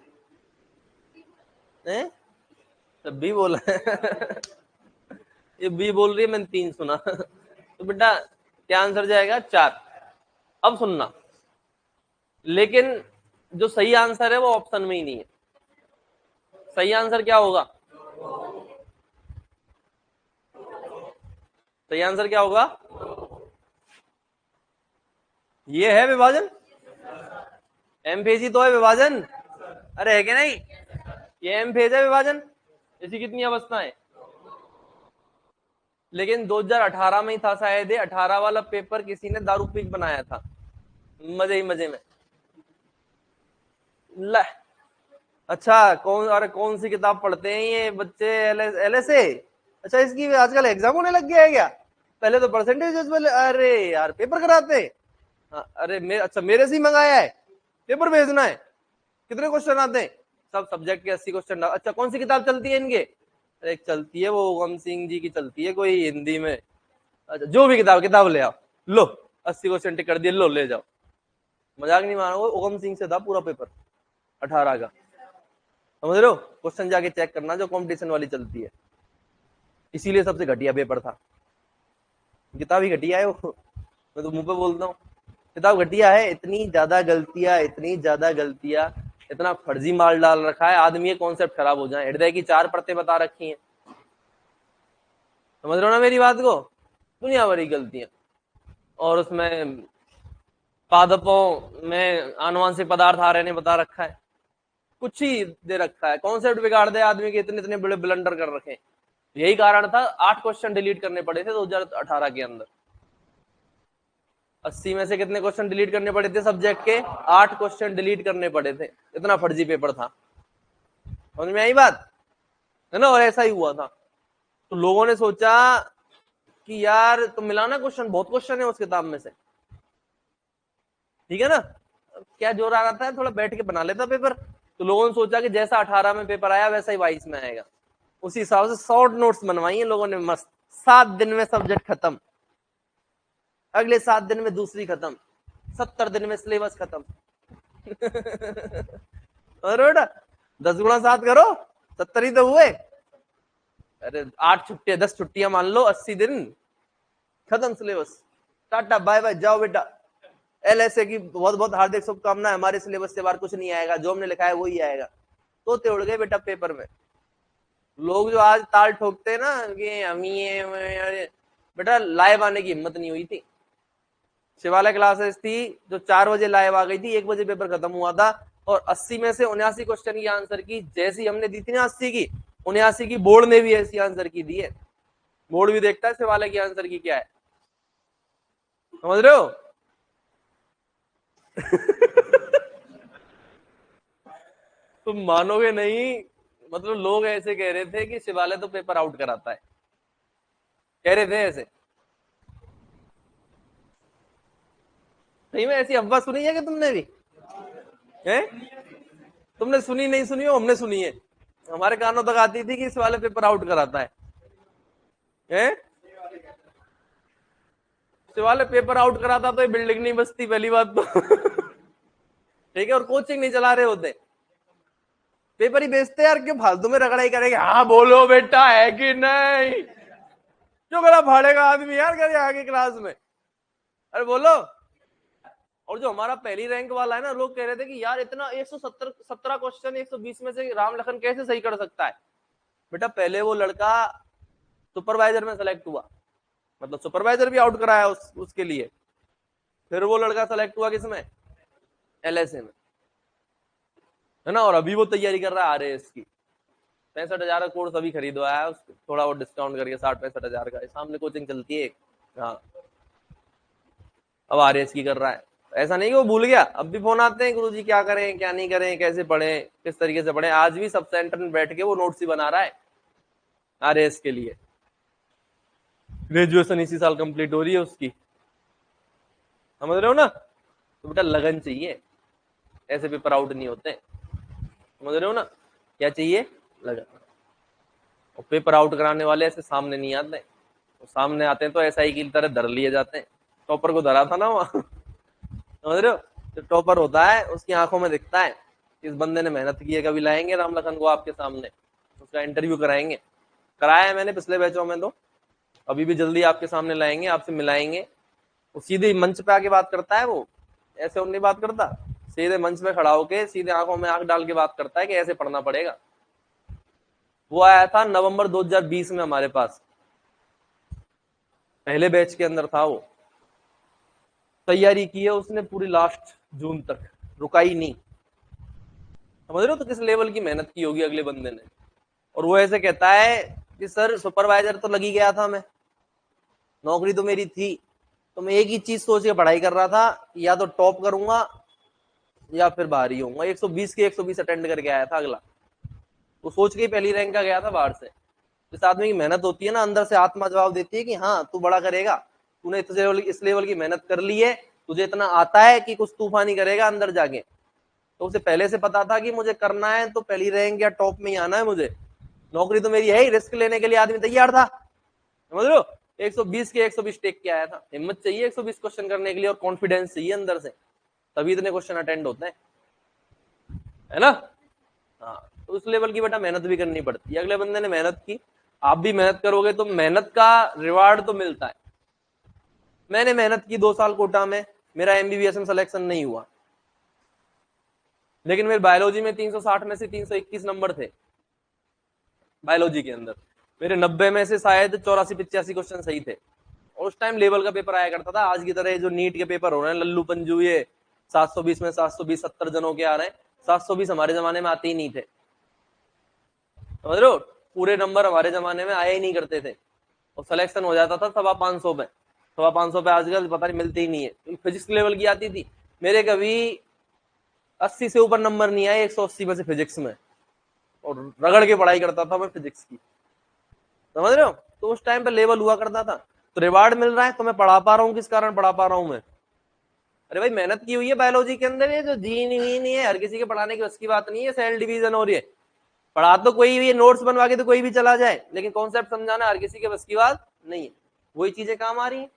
Speaker 2: तब भी बोला। ये बी बोल रही है, मैंने 3 सुना। तो बेटा क्या आंसर जाएगा, 4। अब सुनना, लेकिन जो सही आंसर है वो ऑप्शन में ही नहीं है। सही आंसर क्या होगा, सही आंसर क्या होगा, ये है विभाजन, एम फेज ही तो है विभाजन। अरे है कि नहीं, ये एम फेज है विभाजन। इसकी कितनी अवस्थाएं, लेकिन 2018 में ही था शायद, 18 वाला पेपर किसी ने दारू पी बनाया था, मजे ही मजे में। ल अच्छा, कौन सी किताब पढ़ते हैं ये बच्चे, एलएसए। अच्छा, इसकी आजकल एग्जाम होने लग गया है क्या, पहले तो परसेंटेज वाले, अरे यार पेपर कराते हैं। अरे अच्छा मेरे से ही मंगाया है, पेपर भेजना है, कितने क्वेश्चन आते हैं, सब सब्जेक्ट के 80 क्वेश्चन। अच्छा कौन सी किताब चलती है इनके, अरे एक चलती है वो उगम सिंह जी की चलती है कोई हिंदी में। अच्छा जो भी किताब ले आओ, लो 80 क्वेश्चन टिक कर दिए, लो ले जाओ। मजाक नहीं मानो, उगम सिंह से था पूरा पेपर 18 का, समझ रहे हो। क्वेश्चन जाके चेक करना, जो कंपटीशन वाली चलती है, इसीलिए सबसे घटिया पेपर था। किताब ही घटिया है वो, मैं तो मुंह पे बोलता हूँ, किताब घटिया है। इतनी ज्यादा गलतियां, इतनी ज्यादा गलतियां इतना फर्जी माल डाल रखा है, आदमी के कॉन्सेप्ट खराब हो जाए। हृदय की 4 परतें बता रखी हैं, समझ रहे हो ना मेरी बात को? दुनिया भरी गलतियां। और उसमें पादपों में आनुवांशिक पदार्थ आ रहे ने बता रखा है, कुछ ही दे रखा है, कॉन्सेप्ट बिगाड़ दे आदमी के, इतने इतने बड़े ब्लंडर कर रखे। यही कारण था 8 क्वेश्चन डिलीट करने पड़े थे 2018 के अंदर। 80 में से कितने क्वेश्चन डिलीट करने पड़े थे सब्जेक्ट के? 8 क्वेश्चन डिलीट करने पड़े थे, इतना फर्जी पेपर था। समझ में आई बात है ना? और ऐसा ही हुआ था। तो लोगों ने सोचा कि यार तो मिलाना क्वेश्चन, बहुत क्वेश्चन है उस किताब में से, ठीक है ना? क्या जोर आ रहा था, थोड़ा बैठ के बना लेता पेपर। तो लोगों ने सोचा कि जैसा 18 में पेपर आया वैसा ही 22 में आएगा, उसी हिसाब से शॉर्ट नोट्स बनवाई हैं लोगों ने मस्त। 7 दिन में सब्जेक्ट खत्म, अगले 7 दिन में दूसरी खत्म, 70 दिन में सिलेबस खत्म। और बेटा 10 गुणा 7 करो, 70 ही तो हुए। अरे 8 छुट्टियां, 10 छुट्टियां मान लो, 80 दिन खत्म सिलेबस, टाटा बाय बाय, जाओ बेटा। LSA की बहुत बहुत हार्दिक शुभकामनाएं, हमारे सिलेबस से बाहर कुछ नहीं आएगा, जो हमने लिखा है वही आएगा। तो उड़ गए बेटा पेपर में। लोग जो आज ताल ठोकते हैं ना कि हम ये, बेटा लाइव आने की हिम्मत नहीं हुई थी। शिवालय क्लासेस थी जो 4 बजे लाइव आ गई थी, 1 बजे पेपर खत्म हुआ था। और 80 में से 79 क्वेश्चन की आंसर की जैसी हमने दी थी ना, 80 की 79 की बोर्ड ने भी ऐसी आंसर की दी है। बोर्ड भी देखता है शिवालय की आंसर की क्या है, समझ रहे हो? तुम मानोगे नहीं, मतलब लोग ऐसे कह रहे थे कि शिवालय तो पेपर आउट कराता है, कह रहे थे ऐसे। सही में ऐसी अफवाह सुनी है कि तुमने भी है? तुमने सुनी नहीं सुनी हो, हमने सुनी है। हमारे कानों तक आती थी कि शिवालय पेपर आउट कराता है, हैं? शिवालय पेपर आउट कराता तो ये बिल्डिंग नहीं बसती, पहली बात तो। ठीक है, और कोचिंग नहीं चला रहे होते, पेपर ही बेचते यार, क्यों फालतू में रगड़ाई करेंगे? हाँ बोलो बेटा है कि नहीं, क्यों गला फाड़ेगा आदमी यार घर आगे क्लास में? अरे बोलो। और जो हमारा पहली रैंक वाला है ना, लोग कह रहे थे कि यार इतना 117 क्वेश्चन 120 में से राम लखन कैसे सही कर सकता है? बेटा पहले वो लड़का सुपरवाइजर में सेलेक्ट हुआ, मतलब सुपरवाइजर भी आउट कराया उसके लिए। फिर वो लड़का सेलेक्ट हुआ किसमें? LSA में, है ना? और अभी वो तैयारी कर रहा है RAS की। 65,000 का कोर्स अभी खरीदवाया है उसको, थोड़ा और डिस्काउंट करके 60-65,000 का। सामने कोचिंग चलती है, हाँ। अब RAS की कर रहा है। ऐसा नहीं कि वो भूल गया, अब भी फोन आते हैं गुरुजी क्या करें क्या नहीं करें, कैसे पढ़ें, किस तरीके से पढ़ें। आज भी सब सेंटर में बैठ के वो नोट्स ही बना रहा है RAS के लिए। ग्रेजुएशन इसी साल कंप्लीट हो रही है उसकी, समझ रहे हो ना? तो बेटा लगन चाहिए, ऐसे पेपर आउट नहीं होते, समझ रहे हो ना? क्या चाहिए? लगन। और पेपर आउट कराने वाले ऐसे सामने नहीं आते, तो सामने आते हैं तो SI की तरह धर लिए जाते हैं। टॉपर को धरा था ना वहां, समझ रहे हो? जो टॉपर होता है उसकी आंखों में दिखता है इस बंदे ने मेहनत की है। कभी लाएंगे राम लखन को आपके सामने, उसका इंटरव्यू कराएंगे, कराया है मैंने पिछले बैचों में, तो अभी भी जल्दी आपके सामने लाएंगे, आपसे मिलाएंगे। वो सीधे मंच पे आके बात करता है, वो ऐसे और नहीं बात करता, सीधे मंच पे खड़ा होके सीधे आंखों में आंख डाल के बात करता है कि ऐसे पढ़ना पड़ेगा। वो आया था नवंबर 2020 में हमारे पास, पहले बैच के अंदर था वो। तैयारी की है उसने पूरी लास्ट जून तक, रुका ही नहीं, समझ रहे हो? तो किस लेवल की मेहनत की होगी अगले बंदे ने। और वो ऐसे कहता है कि सर सुपरवाइजर तो लगी गया था, मैं नौकरी तो मेरी थी, तो मैं एक ही चीज सोच के पढ़ाई कर रहा था कि या तो टॉप करूंगा या फिर बाहर ही होऊंगा। 120 के 120 अटेंड करके आया था अगला, वो सोच के ही पहली रैंक का गया था बाहर से। जिस आदमी की मेहनत होती है ना, अंदर से आत्मा जवाब देती है कि हाँ तू बड़ा करेगा, तूने इस लेवल की मेहनत कर ली है, तुझे इतना आता है कि कुछ तूफानी करेगा अंदर जाके। तो उसे पहले से पता था कि मुझे करना है तो पहली रैंक या टॉप में ही आना है मुझे, नौकरी तो मेरी है ही, रिस्क लेने के लिए आदमी तैयार था, समझ लो। 120 के 120 टेक के आया था। हिम्मत चाहिए 120 क्वेश्चन करने के लिए, और कॉन्फिडेंस चाहिए अंदर से, तभी इतने क्वेश्चन अटेंड होते हैं, है ना? हाँ, तो उस लेवल की बेटा मेहनत भी करनी पड़ती है। अगले बंदे ने मेहनत की, आप भी मेहनत करोगे तो मेहनत का रिवार्ड तो मिलता है। मैंने मेहनत की 2 साल कोटा में, मेरा MBBS में सिलेक्शन नहीं हुआ, लेकिन मेरे बायोलॉजी में 360 में से 321 नंबर थे बायोलॉजी के अंदर। मेरे 90 में से शायद 84-85 क्वेश्चन सही थे। और उस टाइम लेवल का पेपर आया करता था, आज की तरह जो नीट के पेपर हो रहे हैं लल्लू पंजू, ये 720 में 720 70 जनों के आ रहे हैं। 720 हमारे जमाने में आते ही नहीं थे, समझ रहे हो? पूरे नंबर हमारे जमाने में आए ही नहीं करते थे, और सिलेक्शन हो जाता था 550 पे। 550 पे आजकल पता नहीं मिलते ही नहीं है। फिजिक्स लेवल की आती थी, मेरे कभी 80 से ऊपर नंबर नहीं आए 180 में से फिजिक्स में, और रगड़ के पढ़ाई करता था मैं फिजिक्स की, समझ रहे हो? तो उस टाइम पे लेवल हुआ करता था। तो रिवार्ड मिल रहा है तो मैं पढ़ा पा रहा हूँ, किस कारण पढ़ा पा रहा हूँ मैं? अरे भाई मेहनत की हुई है बायोलॉजी के अंदर। ये जो जी नहीं है, हर किसी के पढ़ाने की बस की बात नहीं है। सेल डिवीजन हो रही है, पढ़ा तो कोई भी, नोट्स बनवा के तो कोई भी चला जाए, लेकिन कॉन्सेप्ट समझाना हर किसी के बस की बात नहीं है। वही चीजें काम आ रही है,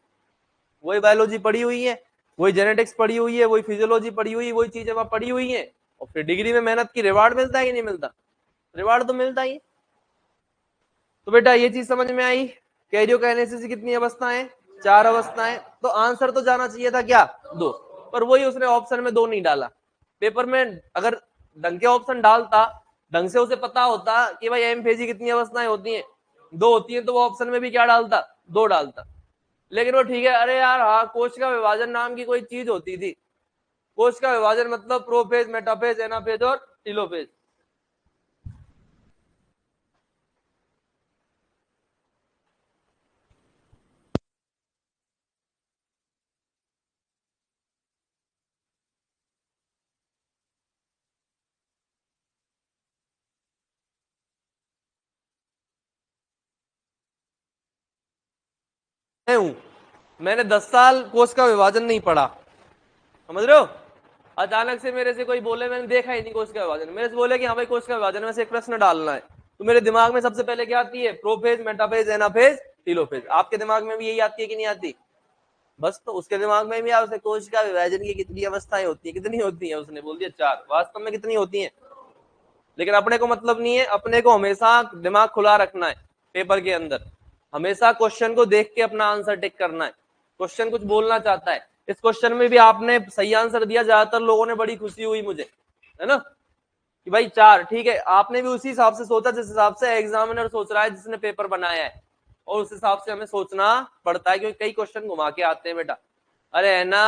Speaker 2: वही बायोलॉजी पढ़ी हुई है, वही जेनेटिक्स पढ़ी हुई है, वही फिजियोलॉजी पढ़ी हुई है, वही चीजें वहां पढ़ी हुई है। और फिर डिग्री में मेहनत की रिवार्ड मिलता है कि नहीं मिलता? रिवार्ड तो मिलता ही। तो बेटा ये चीज समझ में आई, कैरियोकाइनेसिस की कितनी अवस्थाएं? 4 अवस्थाएं। तो आंसर तो जाना चाहिए था क्या? 2, पर वही उसने ऑप्शन में 2 नहीं डाला। पेपर में अगर ढंग के ऑप्शन डालता, ढंग से उसे पता होता कि भाई एम फेजी कितनी अवस्थाएं होती हैं, 2 होती हैं, तो वो ऑप्शन में भी क्या डालता? 2 डालता। लेकिन वो ठीक है, अरे यार हाँ, कोश का विभाजन नाम की कोई चीज होती थी। कोश का विभाजन मतलब प्रोफेज, मेटाफेज, एनाफेज और टीलोफेज। मैं हूं, मैंने 10 साल कोश का विभाजन नहीं पढ़ा, समझ रहे हो? अचानक से मेरे से कोई बोले, मैंने देखा ही नहीं कोश का विभाजन, मेरे से बोले कि हाँ भाई कोश का विभाजन में से एक प्रश्न डालना है, तो मेरे दिमाग में सबसे पहले क्या आती है? Prophase, metaphase, anaphase, telophase. आपके दिमाग में भी यही आती है कि नहीं आती? बस, तो उसके दिमाग में भी उसने कोश का विभाजन की कितनी अवस्थाएं होती है, कितनी होती है, उसने बोल दिया 4। वास्तव में कितनी होती है? लेकिन अपने को मतलब नहीं है, अपने को हमेशा दिमाग खुला रखना है। पेपर के अंदर हमेशा क्वेश्चन को देख के अपना आंसर टिक करना है। क्वेश्चन कुछ बोलना चाहता है, इस क्वेश्चन में भी आपने सही आंसर दिया, ज्यादातर लोगों ने, बड़ी खुशी हुई मुझे, है ना, कि भाई 4 ठीक है। आपने भी उसी हिसाब से सोचा जिस हिसाब से एग्जामिनर सोच रहा है, जिसने पेपर बनाया है, और उस हिसाब से हमें सोचना पड़ता है, क्योंकि कई क्वेश्चन घुमा के आते हैं बेटा, अरे है ना।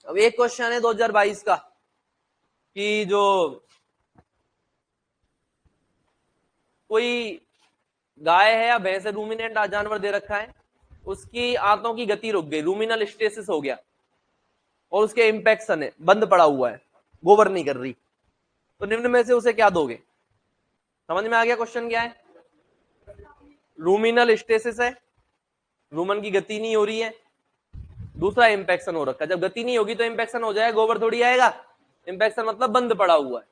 Speaker 2: अब एक क्वेश्चन है 2022 का, कि जो कोई गाय है या भैंस है, रूमिनेंट जानवर दे रखा है, उसकी आंतों की गति रुक गई, रूमिनल स्टेसिस हो गया, और उसके इंफेक्शन है, बंद पड़ा हुआ है, गोबर नहीं कर रही, तो निम्न में से उसे क्या दोगे? समझ में आ गया क्वेश्चन क्या है? रूमिनल स्टेसिस है, रूमन की गति नहीं हो रही है, दूसरा इंफेक्शन हो रखा है। जब गति नहीं होगी तो इंफेक्शन हो जाएगा, गोबर थोड़ी आएगा। इंफेक्शन मतलब बंद पड़ा हुआ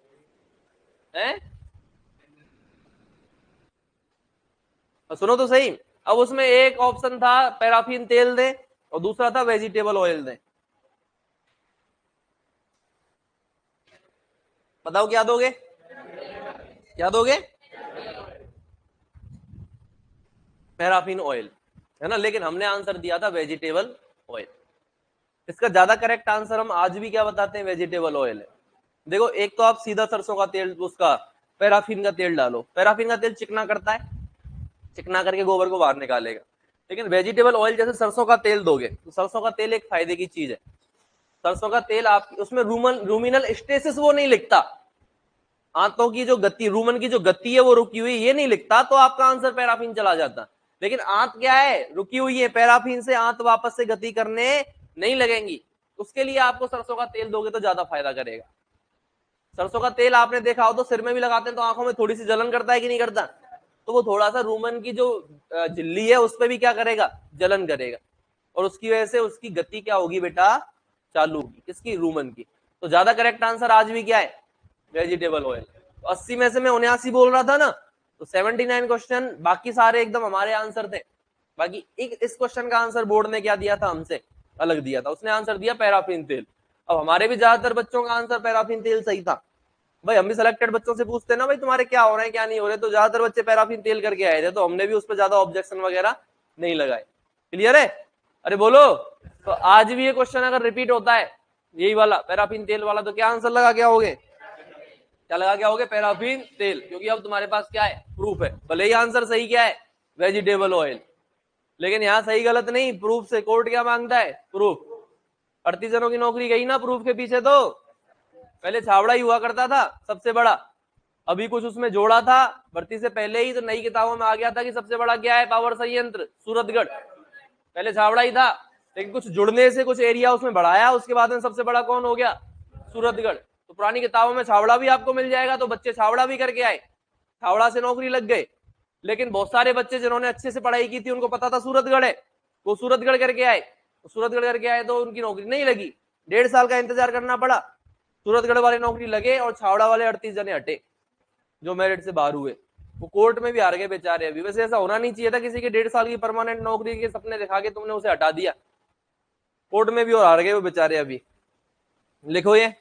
Speaker 2: है? सुनो तो सही। अब उसमें एक ऑप्शन था पैराफिन तेल दे, और दूसरा था वेजिटेबल ऑयल दे। बताओ क्या दोगे? क्या दोगे? पैराफिन ऑयल, है ना। लेकिन हमने आंसर दिया था वेजिटेबल ऑयल। इसका ज्यादा करेक्ट आंसर हम आज भी क्या बताते हैं? वेजिटेबल ऑयल है। देखो, एक तो आप सीधा सरसों का तेल, उसका पैराफिन का तेल डालो, पैराफिन का तेल चिकना करता है, चिकना करके गोबर को बाहर निकालेगा। लेकिन वेजिटेबल ऑयल जैसे सरसों का तेल दोगे, तो सरसों का तेल एक फायदे की चीज है। सरसों का तेल आप उसमें रूमिनल स्टेसिस वो नहीं लिखता, आंतों की जो गति, रूमन की जो गति है वो रुकी हुई, ये नहीं लिखता, तो आपका आंसर पैराफिन चला जाता। लेकिन आंत क्या है? रुकी हुई है। पैराफिन से आंत वापस से गति करने नहीं लगेंगी, उसके लिए आपको सरसों का तेल दोगे तो ज्यादा फायदा करेगा। सरसों का तेल आपने देखा हो तो सिर में भी लगाते हैं, तो आंखों में थोड़ी सी जलन करता है कि नहीं करता? तो वो थोड़ा सा रूमन की जो झिल्ली है उस पर भी क्या करेगा? जलन करेगा, और उसकी वजह से उसकी गति क्या होगी बेटा? चालू होगी। किसकी? रूमन की। तो ज्यादा करेक्ट आंसर आज भी क्या है? Vegetable oil. तो 80 में से मैं 79 बोल रहा था ना, तो 79 क्वेश्चन बाकी सारे एकदम हमारे आंसर थे। बाकी एक इस क्वेश्चन का आंसर बोर्ड ने क्या दिया था? हमसे अलग दिया था, उसने आंसर दिया पैराफिन तेल। अब हमारे भी ज्यादातर बच्चों का आंसर पैराफिन तेल सही था। भाई हम भी सिलेक्टेड बच्चों से पूछते ना, भाई तुम्हारे क्या हो रहे हैं क्या नहीं हो रहे, तो ज्यादातर बच्चे पैराफिन तेल करके आए थे, तो हमने भी उस पर ज्यादा ऑब्जेक्शन वगैरह नहीं लगाए। क्लियर है? अरे बोलो। तो आज भी ये क्वेश्चन अगर रिपीट होता है यही वाला पैराफिन तेल वाला, तो क्या आंसर लगा क्या होगे, क्या लगा क्या होगे, पैराफिन तेल, क्योंकि अब तुम्हारे पास क्या है, प्रूफ है। भले ही आंसर सही क्या है, वेजिटेबल ऑयल, लेकिन यहाँ सही गलत नहीं, प्रूफ से कोर्ट क्या मांगता है, प्रूफ। 38 जनों की नौकरी गई ना प्रूफ के पीछे। तो पहले छावड़ा ही हुआ करता था सबसे बड़ा, अभी कुछ उसमें जोड़ा था भर्ती से पहले ही, तो नई किताबों में आ गया था कि सबसे बड़ा क्या है, पावर संयंत्र सूरतगढ़। पहले छावड़ा ही था, लेकिन कुछ जुड़ने से कुछ एरिया उसमें बढ़ाया, उसके बाद में सबसे बड़ा कौन हो गया, सूरतगढ़। तो पुरानी किताबों में छावड़ा भी आपको मिल जाएगा, तो बच्चे छावड़ा भी करके आए, छावड़ा से नौकरी लग गए। लेकिन बहुत सारे बच्चे जिन्होंने अच्छे से पढ़ाई की थी, उनको पता था सूरतगढ़ है, वो सूरतगढ़ करके आए, तो सूरतगढ़ करके आए तो उनकी नौकरी नहीं लगी, 1.5 साल का इंतजार करना पड़ा। सूरतगढ़ वाले नौकरी लगे और छावड़ा वाले 38 जने हटे जो मेरिट से बाहर हुए, वो कोर्ट में भी हार गए बेचारे। अभी वैसे ऐसा होना नहीं चाहिए था, किसी के 1.5 साल की परमानेंट नौकरी के सपने दिखा के तुमने उसे हटा दिया, कोर्ट में भी और हार गए वो बेचारे। अभी लिखो ये,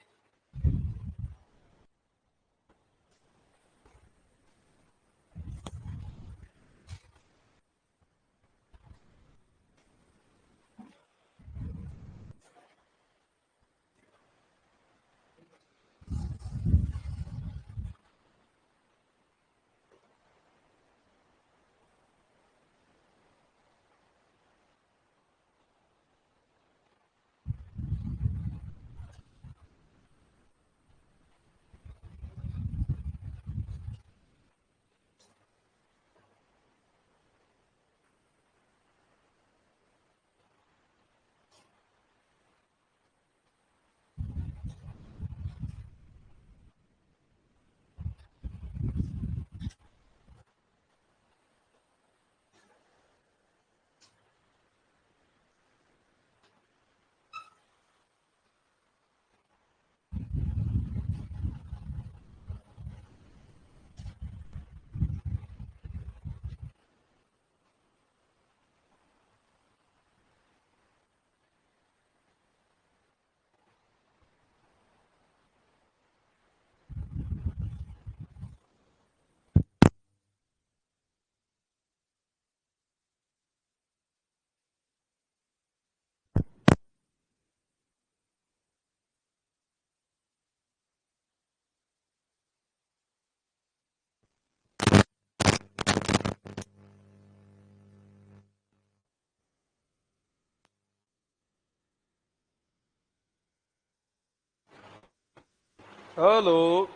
Speaker 2: हेलो।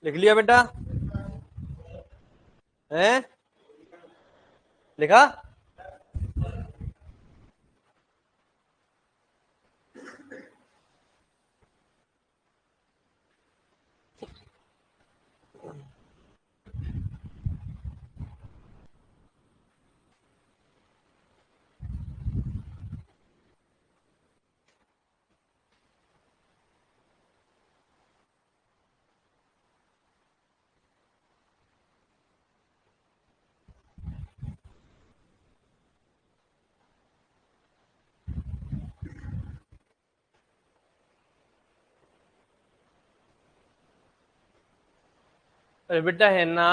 Speaker 2: लिख लिया बेटा? हैं? लिखा? अरे बेटा है ना?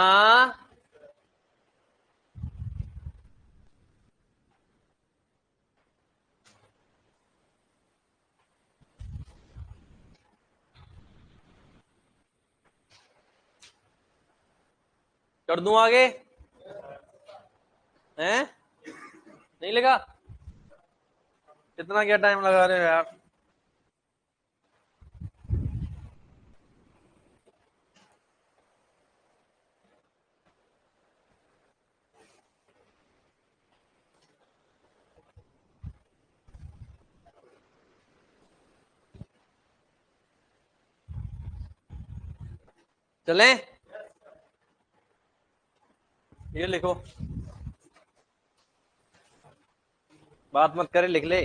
Speaker 2: कर दूं आगे? हैं? नहीं लगा? कितना क्या टाइम लगा रहे हो यार? चलें? ये लिखो, बात मत करे, लिख ले।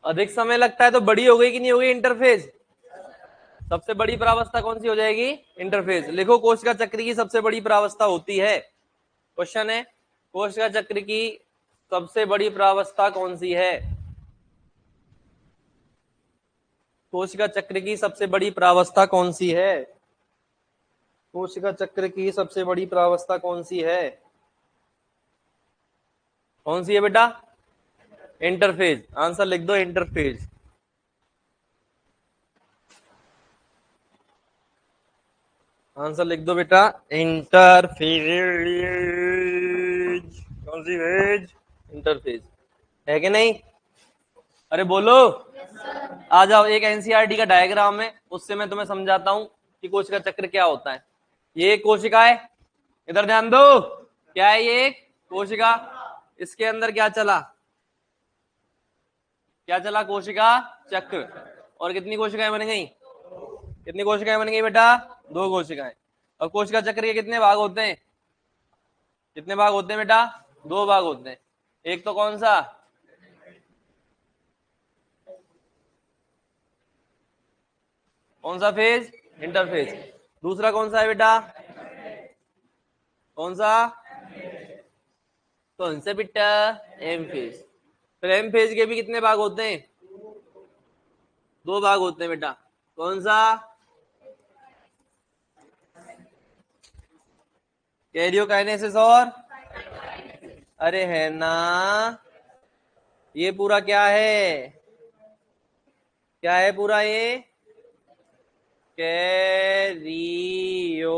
Speaker 2: अधिक समय लगता है तो बड़ी हो गई कि नहीं हो गई इंटरफेज? सबसे बड़ी प्रावस्था कौन सी हो जाएगी? इंटरफेज। लिखो, कोशिका चक्र की सबसे बड़ी प्रावस्था होती है। क्वेश्चन है, कोशिका चक्र की सबसे बड़ी प्रावस्था कौन सी है? कोशिका चक्र की सबसे बड़ी प्रावस्था कौन सी है? कोशिका चक्र की सबसे बड़ी प्रावस्था कौन सी है? कौन सी है बेटा? इंटरफेज। आंसर लिख दो, इंटरफेज। आंसर लिख दो बेटा, इंटरफेज। कौन सी फेज? इंटरफेज। है कि नहीं? अरे बोलो। आ जाओ, एक एनसीईआरटी का डायग्राम है, उससे मैं तुम्हें समझाता हूं कि कोशिका चक्र क्या होता है। ये एक कोशिका है, इधर ध्यान दो। क्या है ये? एक कोशिका। इसके अंदर क्या चला? क्या चला? कोशिका चक्र। और कितनी कोशिकाएं बन गई? कितनी कोशिकाएं बन गई बेटा? दो कोशिकाएं। और कोशिका चक्र के कितने भाग होते हैं? कितने भाग होते हैं बेटा? दो भाग होते हैं। एक तो कौन सा? कौन सा फेज? इंटरफेज। दूसरा कौन सा है बेटा? कौन सा? कौन सा बेटा? M phase. फिर एम फेज के भी कितने भाग होते हैं? दो भाग होते हैं बेटा। कौन सा? कैरियोकाइनेसिस और, अरे है ना? ये पूरा क्या है? क्या है पूरा ये? कैरियो।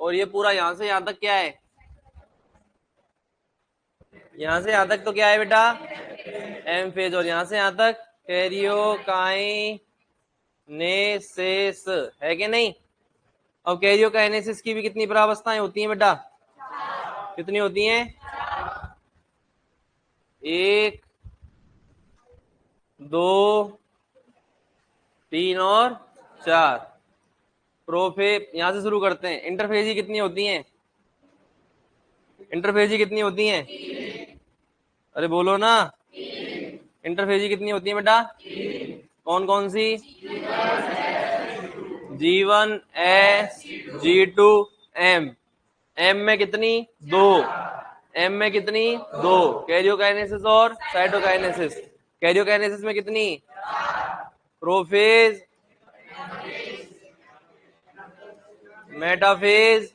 Speaker 2: और ये पूरा यहां से यहां तक क्या है? यहां से यहां तक तो क्या है बेटा? M phase. और यहां से यहां तक कैरियोकाइनेसिस। है कि नहीं? अब कैरियोकाइनेसिस की भी कितनी प्रावस्थाएं होती हैं बेटा? कितनी होती हैं? एक, दो, तीन और चार। प्रोफे, यहां से शुरू करते हैं। इंटरफेजी कितनी होती हैं? इंटरफेजी कितनी होती हैं? अरे बोलो ना। इंटरफेजी कितनी होती है बेटा? कौन कौन सी? G1 S G2 M। M में कितनी? दो। एम में कितनी? दो। कैरियोकाइनेसिस और साइटोकाइनेसिस। कैरियोकाइनेसिस में कितनी? Prophase, metaphase,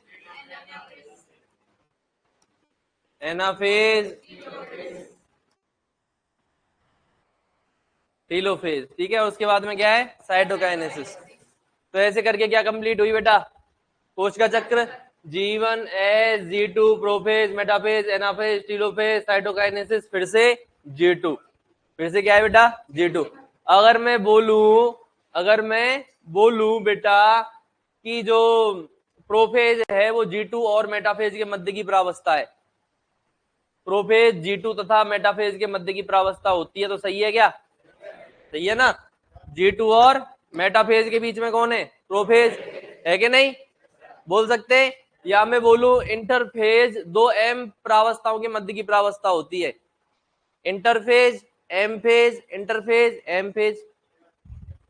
Speaker 2: anaphase, telophase. ठीक है, उसके बाद में क्या है, साइटोकाइनेसिस। तो ऐसे करके क्या कंप्लीट हुई बेटा, कोश का चक्र। G1 S, G2 prophase, metaphase, anaphase, telophase, cytokinesis, फिर से G2, फिर से क्या है बेटा, G2। अगर मैं बोलूं बेटा कि जो प्रोफेज है वो G2 और मेटाफेज के मध्य की प्रावस्था है, प्रोफेज G2 तथा मेटाफेज के मध्य की प्रावस्था होती है, तो सही है क्या, सही है ना। G2 और मेटाफेज के बीच में कौन है, प्रोफेज है कि नहीं, बोल सकते। या मैं बोलूं इंटरफेज, दो एम प्रावस्थाओं के मध्य की प्रावस्था होती है, interphase M phase, interphase M phase.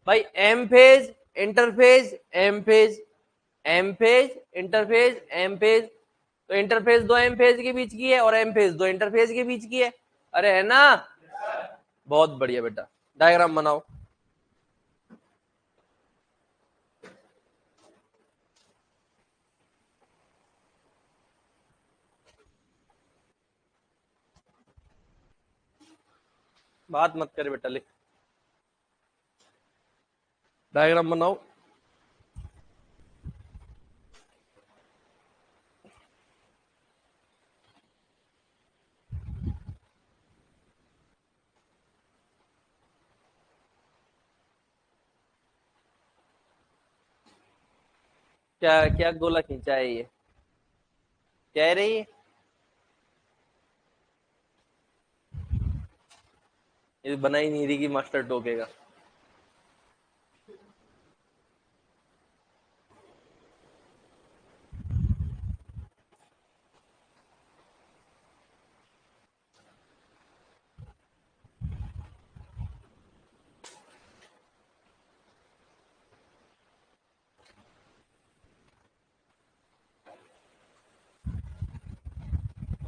Speaker 2: भाई M phase, interphase M phase, M phase, interphase M phase. तो इंटरफेज दो एम फेज के बीच की है और एम फेज दो इंटरफेज के बीच की है। अरे है ना, बहुत बढ़िया बेटा। डायग्राम बनाओ। बात मत करे बेटा, लिख, डायग्राम बनाओ। क्या क्या गोला खींचा है ये, कह रही है ये बना ही नहीं रही कि मास्टर टोकेगा।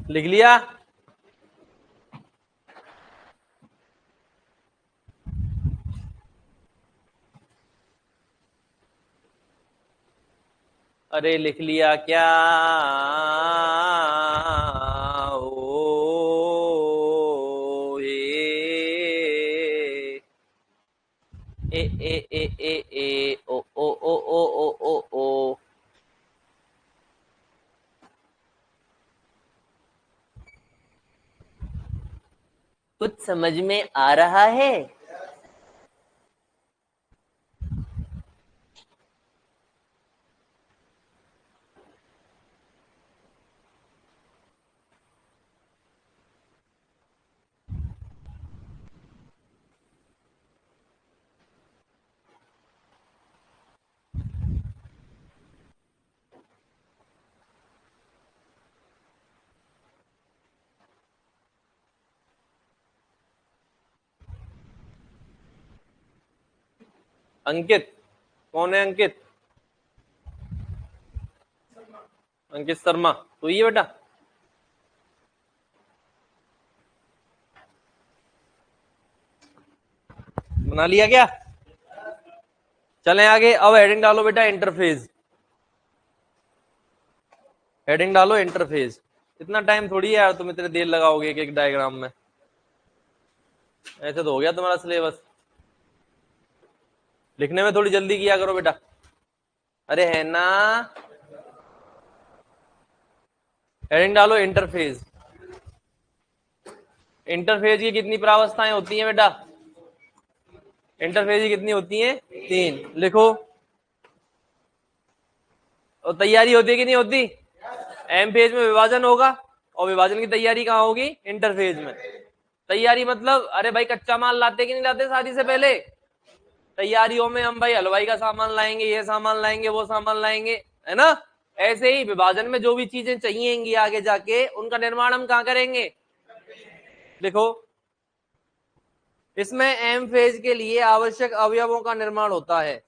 Speaker 2: लिख लिया, अरे लिख लिया क्या, ओ ए ओ ओ ओ ओ ओ ओ ओ। कुछ समझ में आ रहा है। अंकित, कौन है अंकित, अंकित शर्मा, तो ये बेटा बना लिया क्या। चलें आगे, अब हेडिंग डालो बेटा इंटरफेज, हेडिंग डालो इंटरफेज। इतना टाइम थोड़ी है यार, तुम इतने देर लगाओगे एक एक डायग्राम में, ऐसे तो हो गया तुम्हारा सिलेबस। लिखने में थोड़ी जल्दी किया करो बेटा, अरे है ना। हेडिंग डालो इंटरफेज। इंटरफेज की कितनी प्रावस्थाएं होती हैं बेटा, इंटरफेज की कितनी होती हैं, तीन, लिखो। और तैयारी होती है कि नहीं होती, एम फेज में विभाजन होगा और विभाजन की तैयारी कहाँ होगी, इंटरफेज में। तैयारी मतलब अरे भाई कच्चा माल लाते कि नहीं लाते शादी से पहले, तैयारियों में हम भाई हलवाई का सामान लाएंगे, ये सामान लाएंगे, वो सामान लाएंगे, है ना। ऐसे ही विभाजन में जो भी चीजें चाहिएंगी आगे जाके उनका निर्माण हम कहाँ करेंगे, देखो। इसमें एम फेज के लिए आवश्यक अवयवों का निर्माण होता है।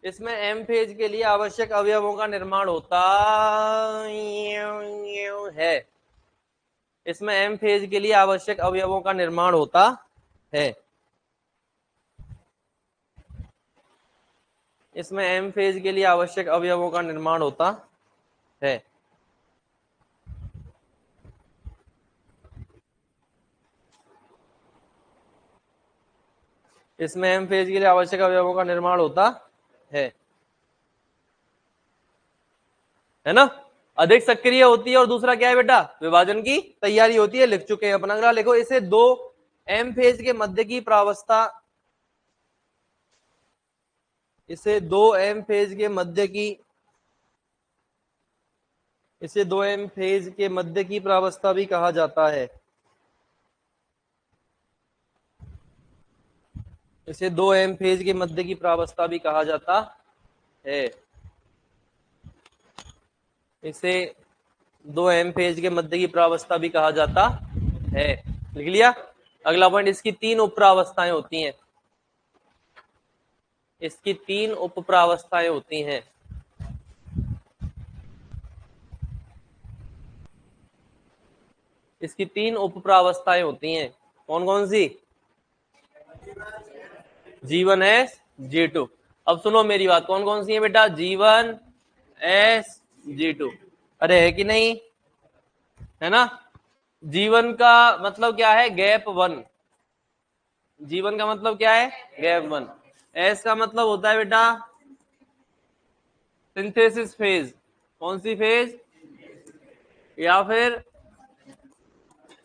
Speaker 2: इसमें एम फेज के लिए आवश्यक अवयवों का निर्माण होता है। इसमें एम फेज के लिए आवश्यक अवयवों का निर्माण होता है। इसमें एम फेज के लिए आवश्यक अवयवों का निर्माण होता है। इसमें एम फेज के लिए आवश्यक अवयवों का निर्माण होता है ना। अधिक सक्रिय होती है और दूसरा क्या है बेटा, विभाजन की तैयारी होती है। लिख चुके हैं अपन। अगला लिखो, इसे दो एम फेज के मध्य की प्रावस्था, इसे दो एम फेज के मध्य की, इसे दो एम फेज के मध्य की प्रावस्था भी कहा जाता है। इसे दो एम फेज के मध्य की प्रावस्था भी कहा जाता है। इसे दो एम फेज के मध्य की प्रावस्था भी कहा जाता है। लिख लिया। अगला पॉइंट, इसकी तीन उपप्रावस्थाएं होती हैं। इसकी तीन उपप्रावस्थाएं होती हैं। इसकी तीन उपप्रावस्थाएं होती हैं। कौन कौन सी? G1S G2। अब सुनो मेरी बात, कौन कौन सी है बेटा? G1S G2। अरे है कि नहीं? है ना। G1 का मतलब क्या है? Gap one. G1 का मतलब क्या है? Gap one. S का मतलब होता है बेटा सिंथेसिस फेज। कौन सी फेज? या फिर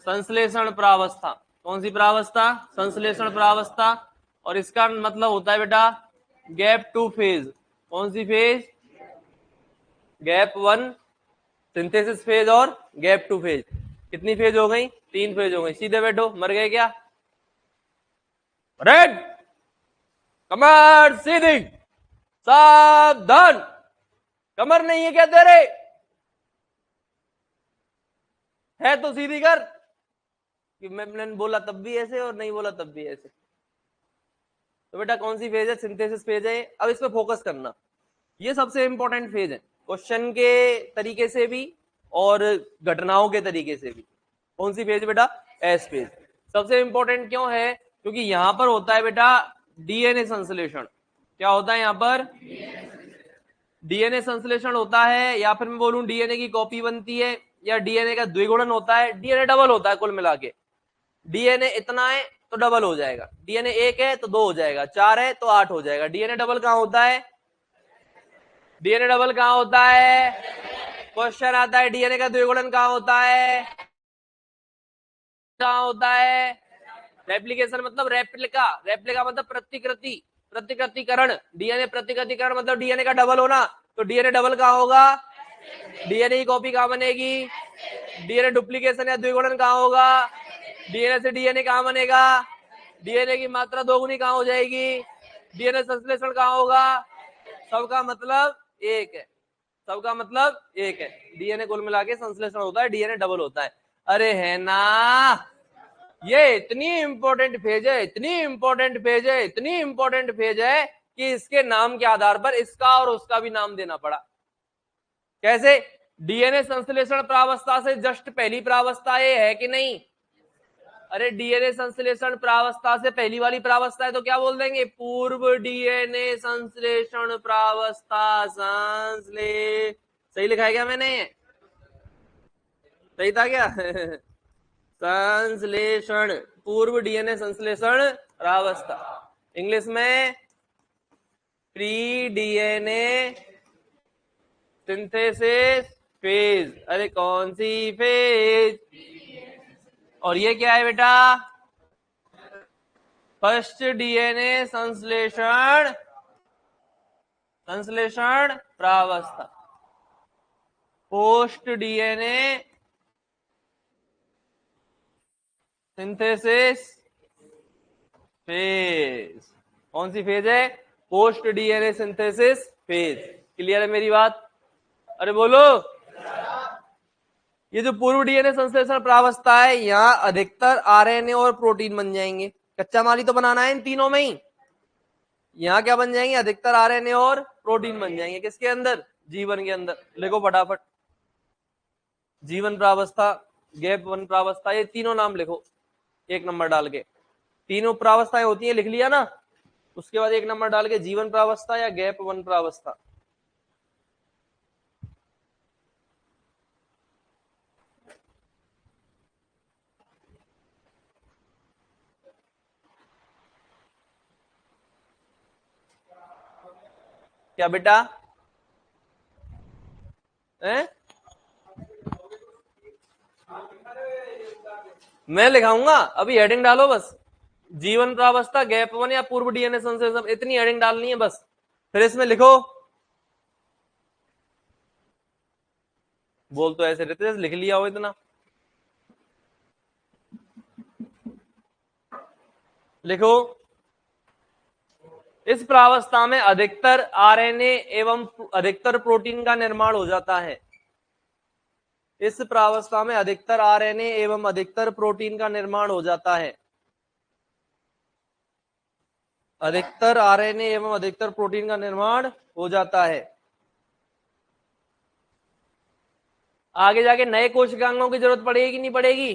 Speaker 2: संश्लेषण प्रावस्था। कौन सी प्रावस्था? संश्लेषण प्रावस्था। और इसका मतलब होता है बेटा गैप टू फेज। कौन सी phase? Gap one synthesis phase और गैप टू फेज। कितनी फेज हो गई? तीन फेज हो गई। सीधे बैठो। मर गए क्या? रेड, कमर सीधी, सावधान। कमर नहीं है क्या तेरे? है तो सीधी कर। कि मैंने बोला तब भी ऐसे और नहीं बोला तब भी ऐसे। तो बेटा कौन सी फेज है? सिंथेसिस फेज है। अब इस पे फोकस करना, ये सबसे इंपॉर्टेंट फेज है क्वेश्चन के तरीके से भी और घटनाओं के तरीके से भी। कौन सी फेज बेटा? S phase. सबसे इंपॉर्टेंट क्यों है? क्योंकि यहां पर होता है बेटा डीएनए संश्लेषण। क्या होता है यहां पर? डीएनए संश्लेषण होता है, या फिर मैं बोलूं डीएनए की कॉपी बनती है, या डीएनए का द्विगुणन होता है। डीएनए डबल होता है कुल मिला के। डीएनए इतना है तो डबल हो जाएगा, डीएनए एक है तो दो हो जाएगा, चार है तो आठ हो जाएगा। डीएनए डबल कहां होता है? डीएनए डबल कहां होता है? क्वेश्चन आता है डीएनए का द्विगुणन कहां होता है? कहां होता है? रेप्लिकेशन मतलब रेप्लिका। रेप्लिका मतलब प्रतिकृति, प्रतिकृतिकरण। डीएनए प्रतिकृतिकरण मतलब डीएनए का डबल होना। तो डीएनए डबल कहां होगा? डीएनए की कॉपी कहां बनेगी? डीएनए डुप्लीकेशन या द्विगुणन कहां होगा? डीएनए से डीएनए कहां बनेगा? डीएनए की मात्रा दोगुनी कहां हो जाएगी? डीएनए संश्लेषण कहां होगा? सबका मतलब एक है। सबका मतलब एक है। डीएनए कुल मिला के संश्लेषण होता है, डीएनए डबल होता है। अरे है ना। ये इतनी इंपॉर्टेंट फेज है, इतनी इंपॉर्टेंट फेज है, इतनी इंपॉर्टेंट फेज है कि इसके नाम के आधार पर इसका और उसका भी नाम देना पड़ा। कैसे? डीएनए संश्लेषण प्रावस्था से जस्ट पहली प्रावस्था ये है कि नहीं? अरे डीएनए संश्लेषण प्रावस्था से पहली वाली प्रावस्था है तो क्या बोल देंगे? पूर्व डीएनए संश्लेषण प्रावस्था। सही लिखा है क्या मैंने? सही था क्या? संश्लेषण, पूर्व डीएनए संश्लेषण प्रावस्था। इंग्लिश में प्री डीएनए सिंथेसिस फेज। अरे कौन सी फेज? और ये क्या है बेटा? फर्स्ट डीएनए संश्लेषण, संश्लेषण प्रावस्था। Post DNA synthesis phase. कौन सी फेज है? Post DNA synthesis phase. Clear है मेरी बात? अरे बोलो। ये जो पूर्व डीएनए संश्लेषण प्रावस्था है, यहां अधिकतर आरएनए और प्रोटीन बन जाएंगे। कच्चा माल ही तो बनाना है इन तीनों में ही। यहां क्या बन जाएंगे? अधिकतर आरएनए और प्रोटीन बन जाएंगे। किसके अंदर? जीवन के अंदर। लिखो फटाफट। जीवन प्रावस्था, गैप वन प्रावस्था, ये तीनों नाम लिखो एक नंबर डाल के। तीनों प्रावस्थाएं होती हैं, लिख लिया ना, उसके बाद एक नंबर डाल के जीवन प्रावस्था या गैप वन प्रावस्था। क्या बेटा है? मैं लिखाऊंगा, अभी हेडिंग डालो बस, जीवन प्रावस्था, गैप वन या पूर्व डीएनए संश्लेषण, इतनी हेडिंग डालनी है बस। फिर इसमें लिखो, बोल तो ऐसे रहते लिख लिया हो इतना। लिखो, इस प्रावस्था में अधिकतर आरएनए एवं अधिकतर प्रोटीन का निर्माण हो जाता है। इस प्रावस्था में अधिकतर आरएनए एवं अधिकतर प्रोटीन का निर्माण हो जाता है। अधिकतर आरएनए एवं अधिकतर प्रोटीन का निर्माण हो जाता है। आगे जाके नए कोशिकांगों की जरूरत पड़ेगी कि नहीं पड़ेगी?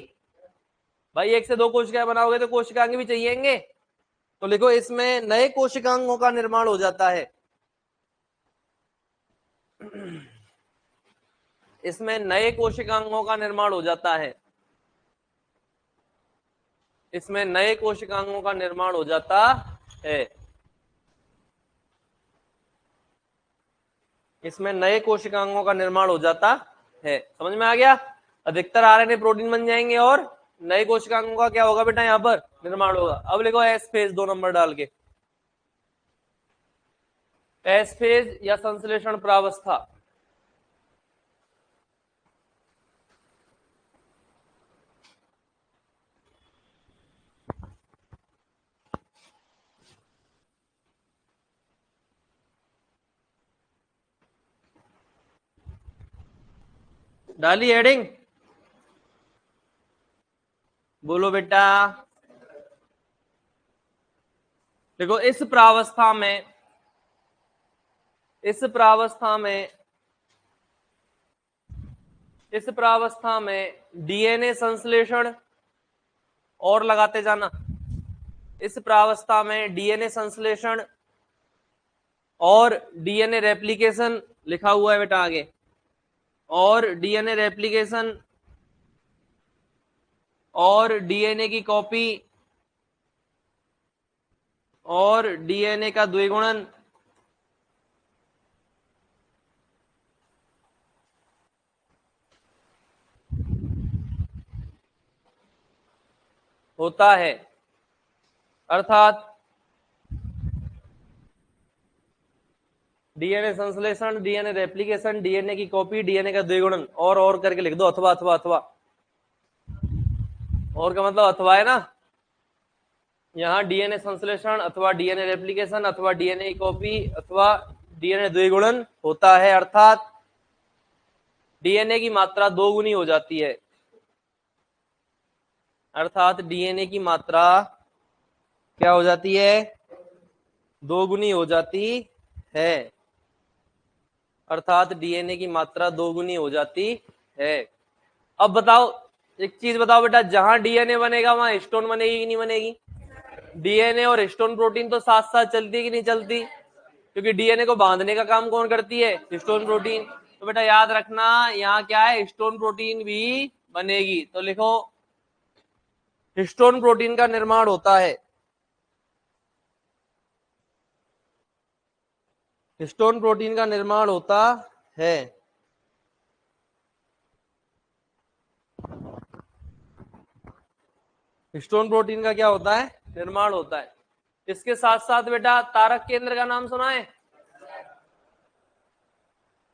Speaker 2: भाई 1 से 2 कोशिकाएं बनाओगे तो कोशिकांग भी चाहिएंगे, तो लिखो इसमें नए कोशिकांगों का निर्माण हो जाता है। इसमें नए कोशिकांगों का निर्माण हो जाता है। इसमें नए कोशिकांगों का निर्माण हो जाता है। इसमें नए कोशिकांगों का निर्माण हो जाता है। समझ में आ गया? अधिकतर आरएनए प्रोटीन बन जाएंगे और नए कोशिकांगों का क्या होगा बेटा? यहां पर निर्माण होगा। अब लिखो एस फेज 2 नंबर डाल के, एस फेज या संश्लेषण प्रावस्था। डाली हेडिंग? बोलो बेटा। देखो इस प्रावस्था में, इस प्रावस्था में, इस प्रावस्था में डीएनए संश्लेषण और लगाते जाना। इस प्रावस्था में डीएनए संश्लेषण और डीएनए रेप्लिकेशन लिखा हुआ है बेटा आगे, और डीएनए रेप्लिकेशन और डीएनए की कॉपी और डीएनए का द्विगुणन होता है। अर्थात डीएनए संश्लेषण, डीएनए रेप्लिकेशन, डीएनए की कॉपी, डीएनए का द्विगुणन, और करके लिख दो, अथवा अथवा अथवा। और का मतलब अथवा है ना, यहाँ डीएनए संश्लेषण अथवा डीएनए रेप्लिकेशन अथवा डीएनए की कॉपी अथवा डीएनए द्विगुणन होता है। अर्थात डीएनए की मात्रा 2 गुनी हो जाती है। अर्थात डीएनए की मात्रा क्या हो जाती है? 2 गुनी हो जाती है। अर्थात डीएनए की मात्रा 2 गुनी हो जाती है। अब बताओ, एक चीज बताओ बेटा, जहां डीएनए बनेगा वहां हिस्टोन बनेगी कि नहीं बनेगी? डीएनए और हिस्टोन प्रोटीन तो साथ साथ चलती है कि नहीं चलती? क्योंकि डीएनए को बांधने का काम कौन करती है? Histone protein. तो बेटा याद रखना, यहाँ क्या है? हिस्टोन प्रोटीन भी बनेगी। तो लिखो हिस्टोन प्रोटीन का निर्माण होता है। हिस्टोन प्रोटीन का निर्माण होता है। हिस्टोन प्रोटीन का क्या होता है? निर्माण होता है। इसके साथ साथ बेटा तारक केंद्र का नाम सुना है?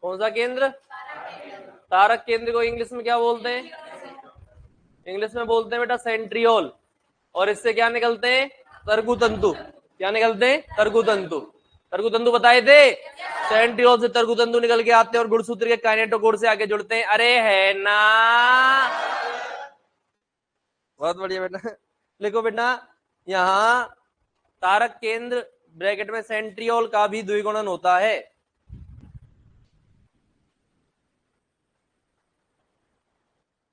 Speaker 2: कौन सा केंद्र? तारक केंद्र को इंग्लिश में क्या बोलते हैं? इंग्लिश में बोलते हैं बेटा सेंट्रियोल। और इससे क्या निकलते हैं? तर्कुतंतु। क्या निकलते हैं? तर्कुतंतु। तर्कुतंतु बताए थे? सेंट्रियोल से तर्कुतंतु निकल के आते हैं और गुणसूत्र के काइनेटोकोर से आगे जुड़ते हैं। अरे है ना, बहुत बढ़िया बेटा। लिखो बेटा, यहाँ तारक केंद्र ब्रैकेट में सेंट्रियोल का भी द्विगुणन होता है।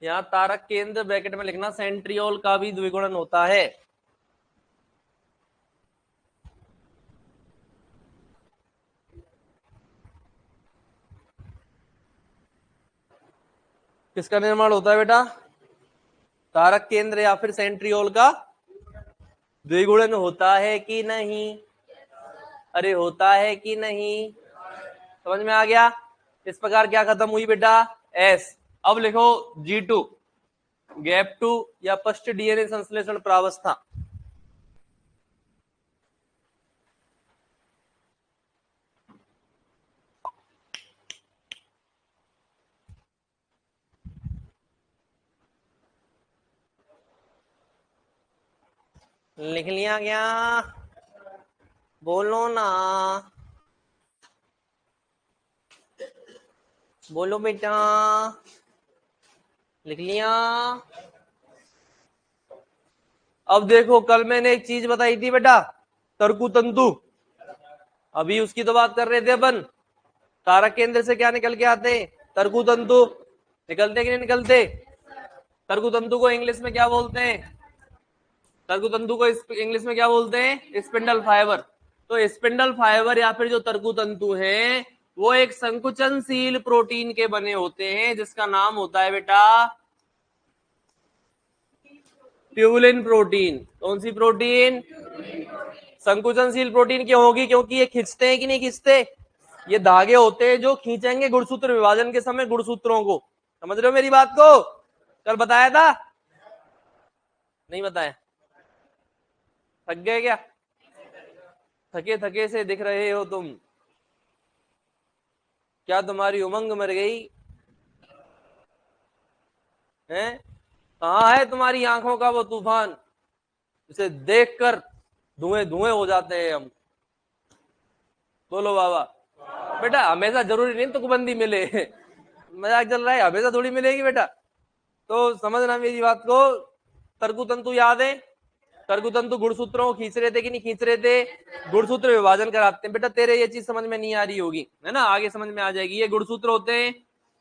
Speaker 2: यहाँ तारक केंद्र ब्रैकेट में लिखना, सेंट्रियोल का भी द्विगुणन होता है। किसका निर्माण होता है बेटा? तारक केंद्र या फिर सेंट्रियोल का द्विगुणन होता है कि नहीं? अरे होता है कि नहीं? समझ में आ गया? इस प्रकार क्या खत्म हुई बेटा? एस। अब लिखो G2, गैप 2 या पश्च डीएनए संश्लेषण प्रावस्था। लिख लिया क्या? बोलो ना, बोलो बेटा, लिख लिया? अब देखो, कल मैंने एक चीज बताई थी बेटा, तरकु तंतु। अभी उसकी तो बात कर रहे थे अपन। तारक केंद्र से क्या निकल के आते? तरकु तंतु। निकलते कि नहीं निकलते? तरकु तंतु को इंग्लिश में क्या बोलते हैं? तरकु तंतु को इंग्लिश में क्या बोलते हैं? Spindle fibre. तो स्पिंडल फाइबर या फिर जो तरकु तंतु है, वो एक संकुचनशील प्रोटीन के बने होते हैं, जिसका नाम होता है बेटा ट्यूबुलिन प्रोटीन। कौन सी प्रोटीन? संकुचनशील प्रोटीन क्यों होगी? क्योंकि ये खींचते हैं कि नहीं खींचते? ये धागे होते हैं जो खींचेंगे गुणसूत्र विभाजन के समय गुणसूत्रों को। समझ रहे हो मेरी बात को? कल बताया था? नहीं बताया? थक गए क्या? थके थके से दिख रहे हो तुम। क्या तुम्हारी उमंग मर गई है? कहाँ है तुम्हारी आंखों का वो तूफान, जिसे देखकर धुएं धुएं हो जाते हैं हम? बोलो बाबा। बेटा हमेशा जरूरी नहीं तुकबंदी मिले। मजाक चल रहा है, हमेशा थोड़ी मिलेगी बेटा। तो समझना मेरी बात को। तरकु तंतु याद है? तरकु तंतु गुणसूत्रों को खींच रहे थे कि नहीं खींच रहे थे? गुणसूत्र विभाजन कराते हैं। बेटा तेरे ये चीज समझ में नहीं आ रही होगी, है ना? आगे समझ में आ जाएगी। ये गुणसूत्र होते हैं,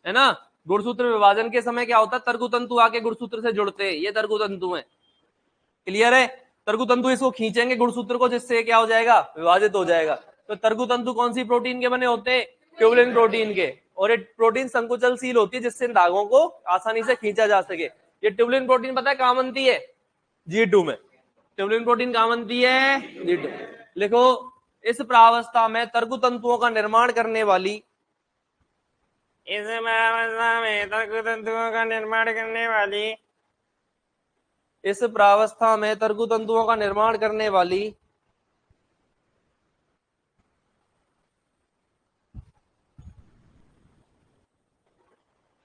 Speaker 2: है ना? गुणसूत्र विभाजन के समय क्या होता है? तरकु तंतु आके गुणसूत्र से जुड़ते हैं। ये तरकु तंतु है। क्लियर है? तरकु तंतु इसको खींचेंगे गुणसूत्र को, जिससे क्या हो जाएगा? विभाजित हो जाएगा। तो तरकु तंतु कौन सी प्रोटीन के बने होते हैं? ट्यूबुलिन प्रोटीन के। और ये प्रोटीन संकुचनशील होती है, जिससे इन धागों को आसानी से खींचा जा सके। ये ट्यूबुलिन प्रोटीन पता है कहां बनती है? G2 में। ट्यूबुलिन प्रोटीन कहां बनती है? G2। लिखो, इस प्रावस्था में तरकु तंतुओं का निर्माण करने वाली, इस प्रावस्था में तरकु तंतुओं का निर्माण करने वाली, इस प्रावस्था में तरकु तंतुओं का निर्माण करने वाली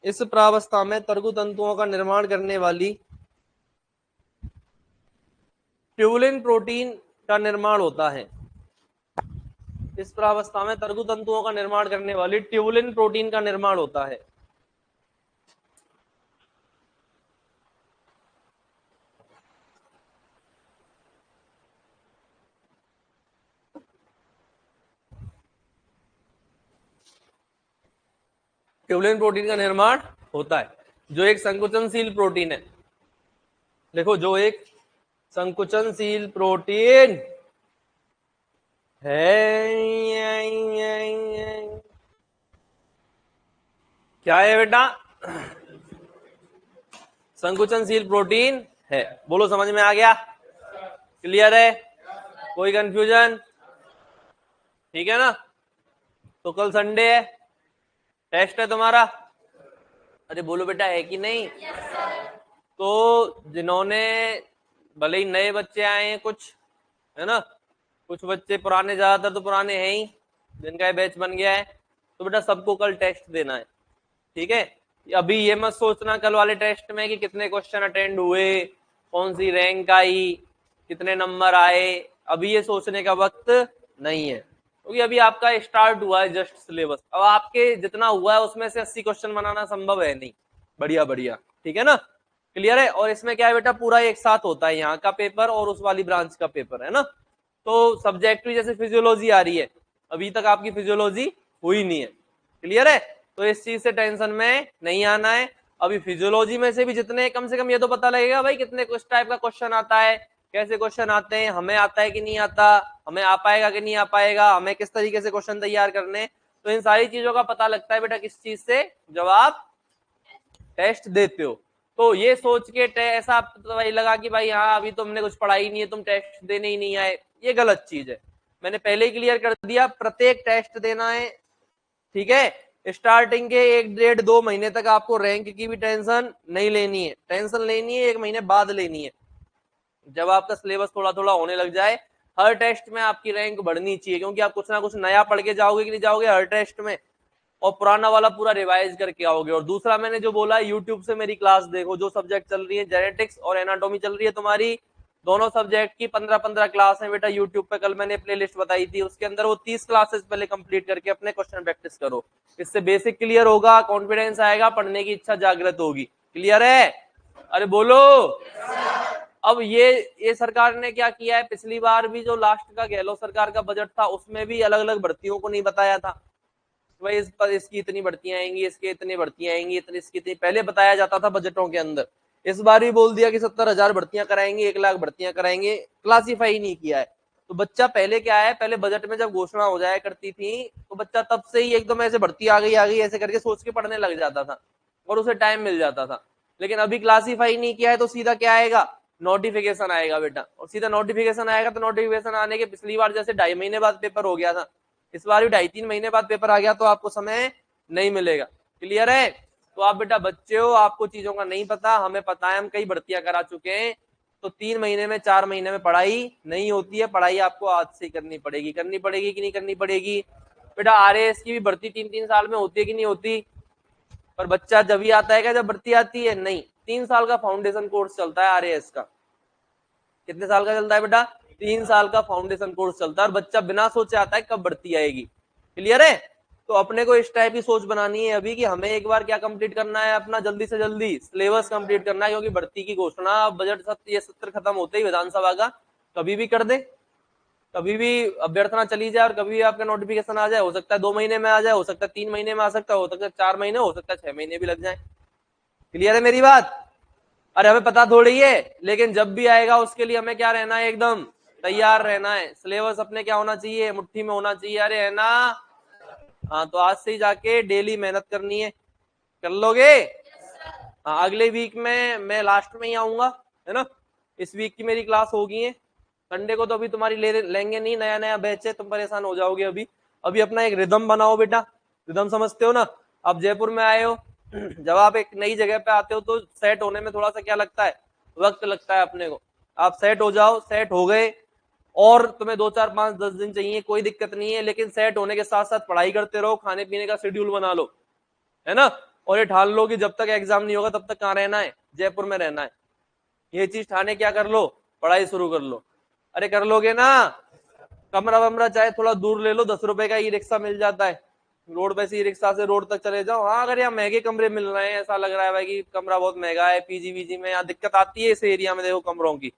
Speaker 2: इस प्रावस्था में तरकु तंतुओं का निर्माण करने वाली ट्यूबुलिन प्रोटीन का निर्माण होता है। इस प्रावस्था में तरकु तंतुओं का निर्माण करने वाली ट्यूबुलिन प्रोटीन का निर्माण होता है। ट्यूबुलिन प्रोटीन का निर्माण होता है, जो एक संकुचनशील प्रोटीन है। देखो, जो एक संकुचनशील प्रोटीन है। क्या है बेटा? संकुचनशील प्रोटीन है। बोलो, समझ में आ गया? क्लियर है? कोई कंफ्यूजन? ठीक है ना? तो कल संडे है, टेस्ट है तुम्हारा। अरे बोलो बेटा, है कि नहीं? तो जिन्होंने, भले ही नए बच्चे आए हैं कुछ, है ना, कुछ बच्चे पुराने, ज्यादातर तो पुराने हैं ही, जिनका ये बैच बन गया है, तो बेटा सबको कल टेस्ट देना है। ठीक है? अभी ये मत सोचना कल वाले टेस्ट में कि कितने क्वेश्चन अटेंड हुए, कौन सी रैंक आई, कितने नंबर आए। अभी ये सोचने का वक्त नहीं है, क्योंकि अभी आपका स्टार्ट हुआ है जस्ट सिलेबस। अब आपके जितना हुआ है उसमें से 80 क्वेश्चन बनाना संभव है नहीं। बढ़िया बढ़िया, ठीक है ना? क्लियर है? और इसमें क्या है बेटा, पूरा एक साथ होता है, यहाँ का पेपर और उस वाली ब्रांच का पेपर, है ना? तो सब्जेक्टिव जैसे फिजियोलॉजी आ रही है, अभी तक आपकी फिजियोलॉजी हुई नहीं है। क्लियर है? तो इस चीज से टेंशन में नहीं आना है। अभी फिजियोलॉजी में से भी जितने, कम से कम ये तो पता लगेगा भाई कितने किस टाइप का क्वेश्चन आता है, कैसे क्वेश्चन आते हैं, हमें आता है कि नहीं आता, हमें आ पाएगा कि नहीं आ पाएगा, हमें किस तरीके से क्वेश्चन तैयार करने। तो इन सारी चीजों का पता लगता है बेटा किस चीज से, जब आप टेस्ट देते हो। तो ये सोच के ऐसा तो भाई लगा कि भाई हाँ अभी तो हमने कुछ पढ़ाई नहीं है, तुम टेस्ट देने ही नहीं आए, ये गलत चीज है। मैंने पहले ही क्लियर कर दिया, प्रत्येक टेस्ट देना है, ठीक है। स्टार्टिंग के 1-1.5-2 महीने तक आपको रैंक की भी टेंशन नहीं लेनी है, टेंशन लेनी है 1 महीने बाद लेनी है, जब आपका सिलेबस थोड़ा थोड़ा होने लग जाए। हर टेस्ट में आपकी रैंक बढ़नी चाहिए, क्योंकि आप कुछ ना कुछ नया पढ़ के जाओगे कि नहीं जाओगे हर टेस्ट में, और पुराना वाला पूरा रिवाइज करके आओगे। और दूसरा मैंने जो बोला, यूट्यूब से मेरी क्लास देखो, जो सब्जेक्ट चल रही है, जेनेटिक्स और एनाटॉमी चल रही है तुम्हारी, दोनों सब्जेक्ट की 15-15 क्लास है बेटा यूट्यूब पे। कल मैंने प्लेलिस्ट बताई थी, उसके अंदर वो 30 क्लासेस पहले कंप्लीट करके अपने क्वेश्चन प्रैक्टिस करो। इससे बेसिक क्लियर होगा, कॉन्फिडेंस आएगा, पढ़ने की इच्छा जागृत होगी। क्लियर है? अरे बोलो। अब ये सरकार ने क्या किया है, पिछली बार भी जो लास्ट का गहलोत सरकार का बजट था, उसमें भी अलग अलग भर्तियों को नहीं बताया था, भाई इस पर इसकी इतनी भर्तियां आएंगी, इसके इतनी भर्तियां आएंगी, इतनी इसकी इतनी, पहले बताया जाता था बजटों के अंदर। इस बार भी बोल दिया कि 70,000 भर्तियां कराएंगे, 1 लाख भर्तियां कराएंगे, क्लासीफाई नहीं किया है। तो बच्चा पहले क्या है, पहले बजट में जब घोषणा हो जाया करती थी तो बच्चा तब से ही एकदम ऐसे भर्ती आ गई ऐसे करके सोच के पढ़ने लग जाता था और उसे टाइम मिल जाता था। लेकिन अभी क्लासीफाई नहीं किया है तो सीधा क्या आएगा, नोटिफिकेशन आएगा बेटा, और सीधा नोटिफिकेशन आएगा। तो नोटिफिकेशन आने के पिछली बार जैसे 2.5 महीने बाद पेपर हो गया था, इस बार भी 2.5-3 महीने बाद पेपर आ गया, तो आपको समय नहीं मिलेगा। क्लियर है? तो आप बेटा बच्चे हो, आपको चीजों का नहीं पता, हमें पता है, हम कई भर्तियां करा चुके हैं। तो 3 महीने में 4 महीने में पढ़ाई नहीं होती है, पढ़ाई आपको आज से ही करनी पड़ेगी। करनी पड़ेगी कि नहीं करनी पड़ेगी बेटा? RAS की भी भर्ती 3-3 साल में होती है कि नहीं होती? पर बच्चा जब ही आता है क्या जब भर्ती आती है? नहीं, 3 साल का फाउंडेशन कोर्स चलता है RAS का। कितने साल का चलता है बेटा? 3 साल का फाउंडेशन कोर्स चलता है, और बच्चा बिना सोचे आता है कब भर्ती आएगी। क्लियर है? तो अपने को इस टाइप की सोच बनानी है अभी कि हमें एक बार क्या कंप्लीट करना है, अपना जल्दी से जल्दी सिलेबस कंप्लीट करना है, क्योंकि भर्ती की घोषणा बजट सत्र खत्म होते ही विधानसभा का कभी भी कर दे, कभी भी अभ्यर्थना चली जाए और कभी भी आपका नोटिफिकेशन आ जाए। हो सकता है 2 महीने में आ जाए, हो सकता है 3 महीने में आ सकता है, हो सकता है 4 महीने, हो सकता है 6 महीने भी लग जाए। क्लियर है मेरी बात? अरे हमें पता थोड़ी है, लेकिन जब भी आएगा उसके लिए हमें क्या रहना है, एकदम तैयार रहना है। सिलेबस अपने क्या होना चाहिए, मुट्ठी में होना चाहिए। अरे है ना? हाँ, तो आज से ही जाके डेली मेहनत करनी है। कर लोगे? हाँ, अगले वीक में मैं लास्ट में ही आऊंगा, है ना? इस वीक की मेरी क्लास होगी है, संडे को तो अभी तुम्हारी लेंगे नहीं, नया नया बैच है, तुम परेशान हो जाओगे। अभी अभी अपना एक रिदम बनाओ बेटा। रिदम समझते हो ना? आप जयपुर में आए हो, जब आप एक नई जगह पे आते हो तो सेट होने में थोड़ा सा क्या लगता है, वक्त लगता है अपने को। आप सेट हो जाओ, सेट हो गए, और तुम्हें 2-4-5-10 दिन चाहिए, कोई दिक्कत नहीं है, लेकिन सेट होने के साथ साथ पढ़ाई करते रहो, खाने पीने का शेड्यूल बना लो, है ना? और ये ठान लो कि जब तक एग्जाम नहीं होगा तब तक कहाँ रहना है, जयपुर में रहना है। ये चीज ठाने क्या कर लो, पढ़ाई शुरू कर लो। अरे कर लोगे ना? कमरा वमरा चाहे थोड़ा दूर ले लो, 10 रुपए का ई रिक्शा मिल जाता है, रोड पे से ई रिक्शा से रोड तक चले जाओ। हाँ, अगर यहाँ महंगे कमरे मिल रहे हैं, ऐसा लग रहा है भाई कि कमरा बहुत महंगा है, पीजी वीजी में यहाँ दिक्कत आती है इस एरिया में, देखो कमरों की,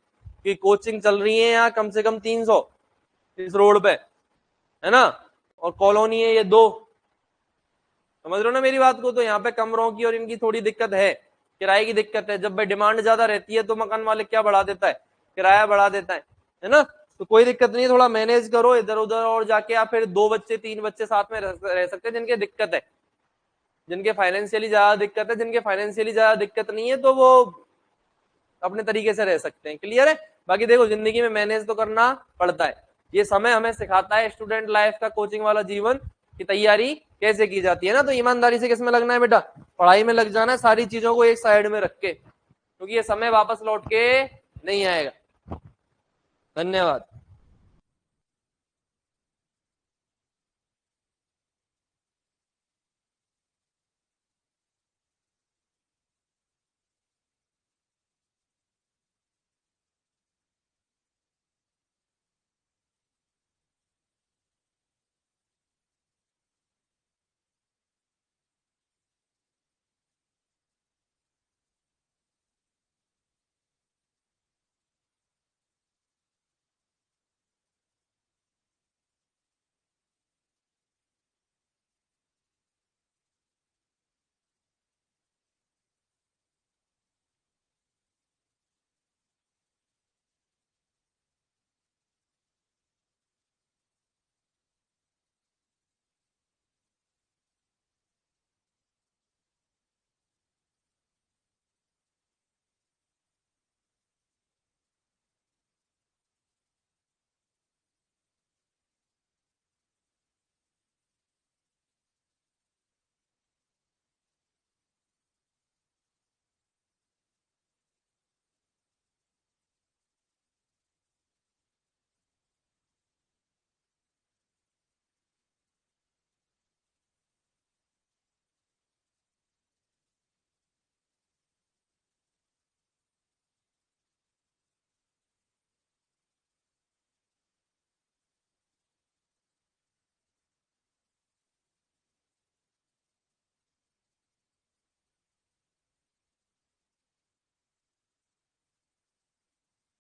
Speaker 2: कि कोचिंग चल रही है यहाँ कम से कम 300 इस रोड पे, है ना? और कॉलोनी है ये 2, समझ रहे हो ना मेरी बात को? तो यहाँ पे कमरों की और इनकी थोड़ी दिक्कत है, किराए की दिक्कत है। जब भाई डिमांड ज्यादा रहती है तो मकान मालिक क्या बढ़ा देता है, किराया बढ़ा देता है ना? तो कोई दिक्कत नहीं है, थोड़ा मैनेज करो इधर उधर, और जाके आप फिर 2 बच्चे 3 बच्चे साथ में रह सकते हैं जिनके दिक्कत है, जिनके फाइनेंशियली ज्यादा दिक्कत है। जिनके फाइनेंशियली ज्यादा दिक्कत नहीं है तो वो अपने तरीके से रह सकते हैं। क्लियर है? बाकी देखो, जिंदगी में मैनेज तो करना पड़ता है। ये समय हमें सिखाता है स्टूडेंट लाइफ का, कोचिंग वाला जीवन की तैयारी कैसे की जाती है ना। तो ईमानदारी से किसमें लगना है बेटा? पढ़ाई में लग जाना है, सारी चीजों को एक साइड में रख के, क्योंकि ये समय वापस लौट के नहीं आएगा। धन्यवाद।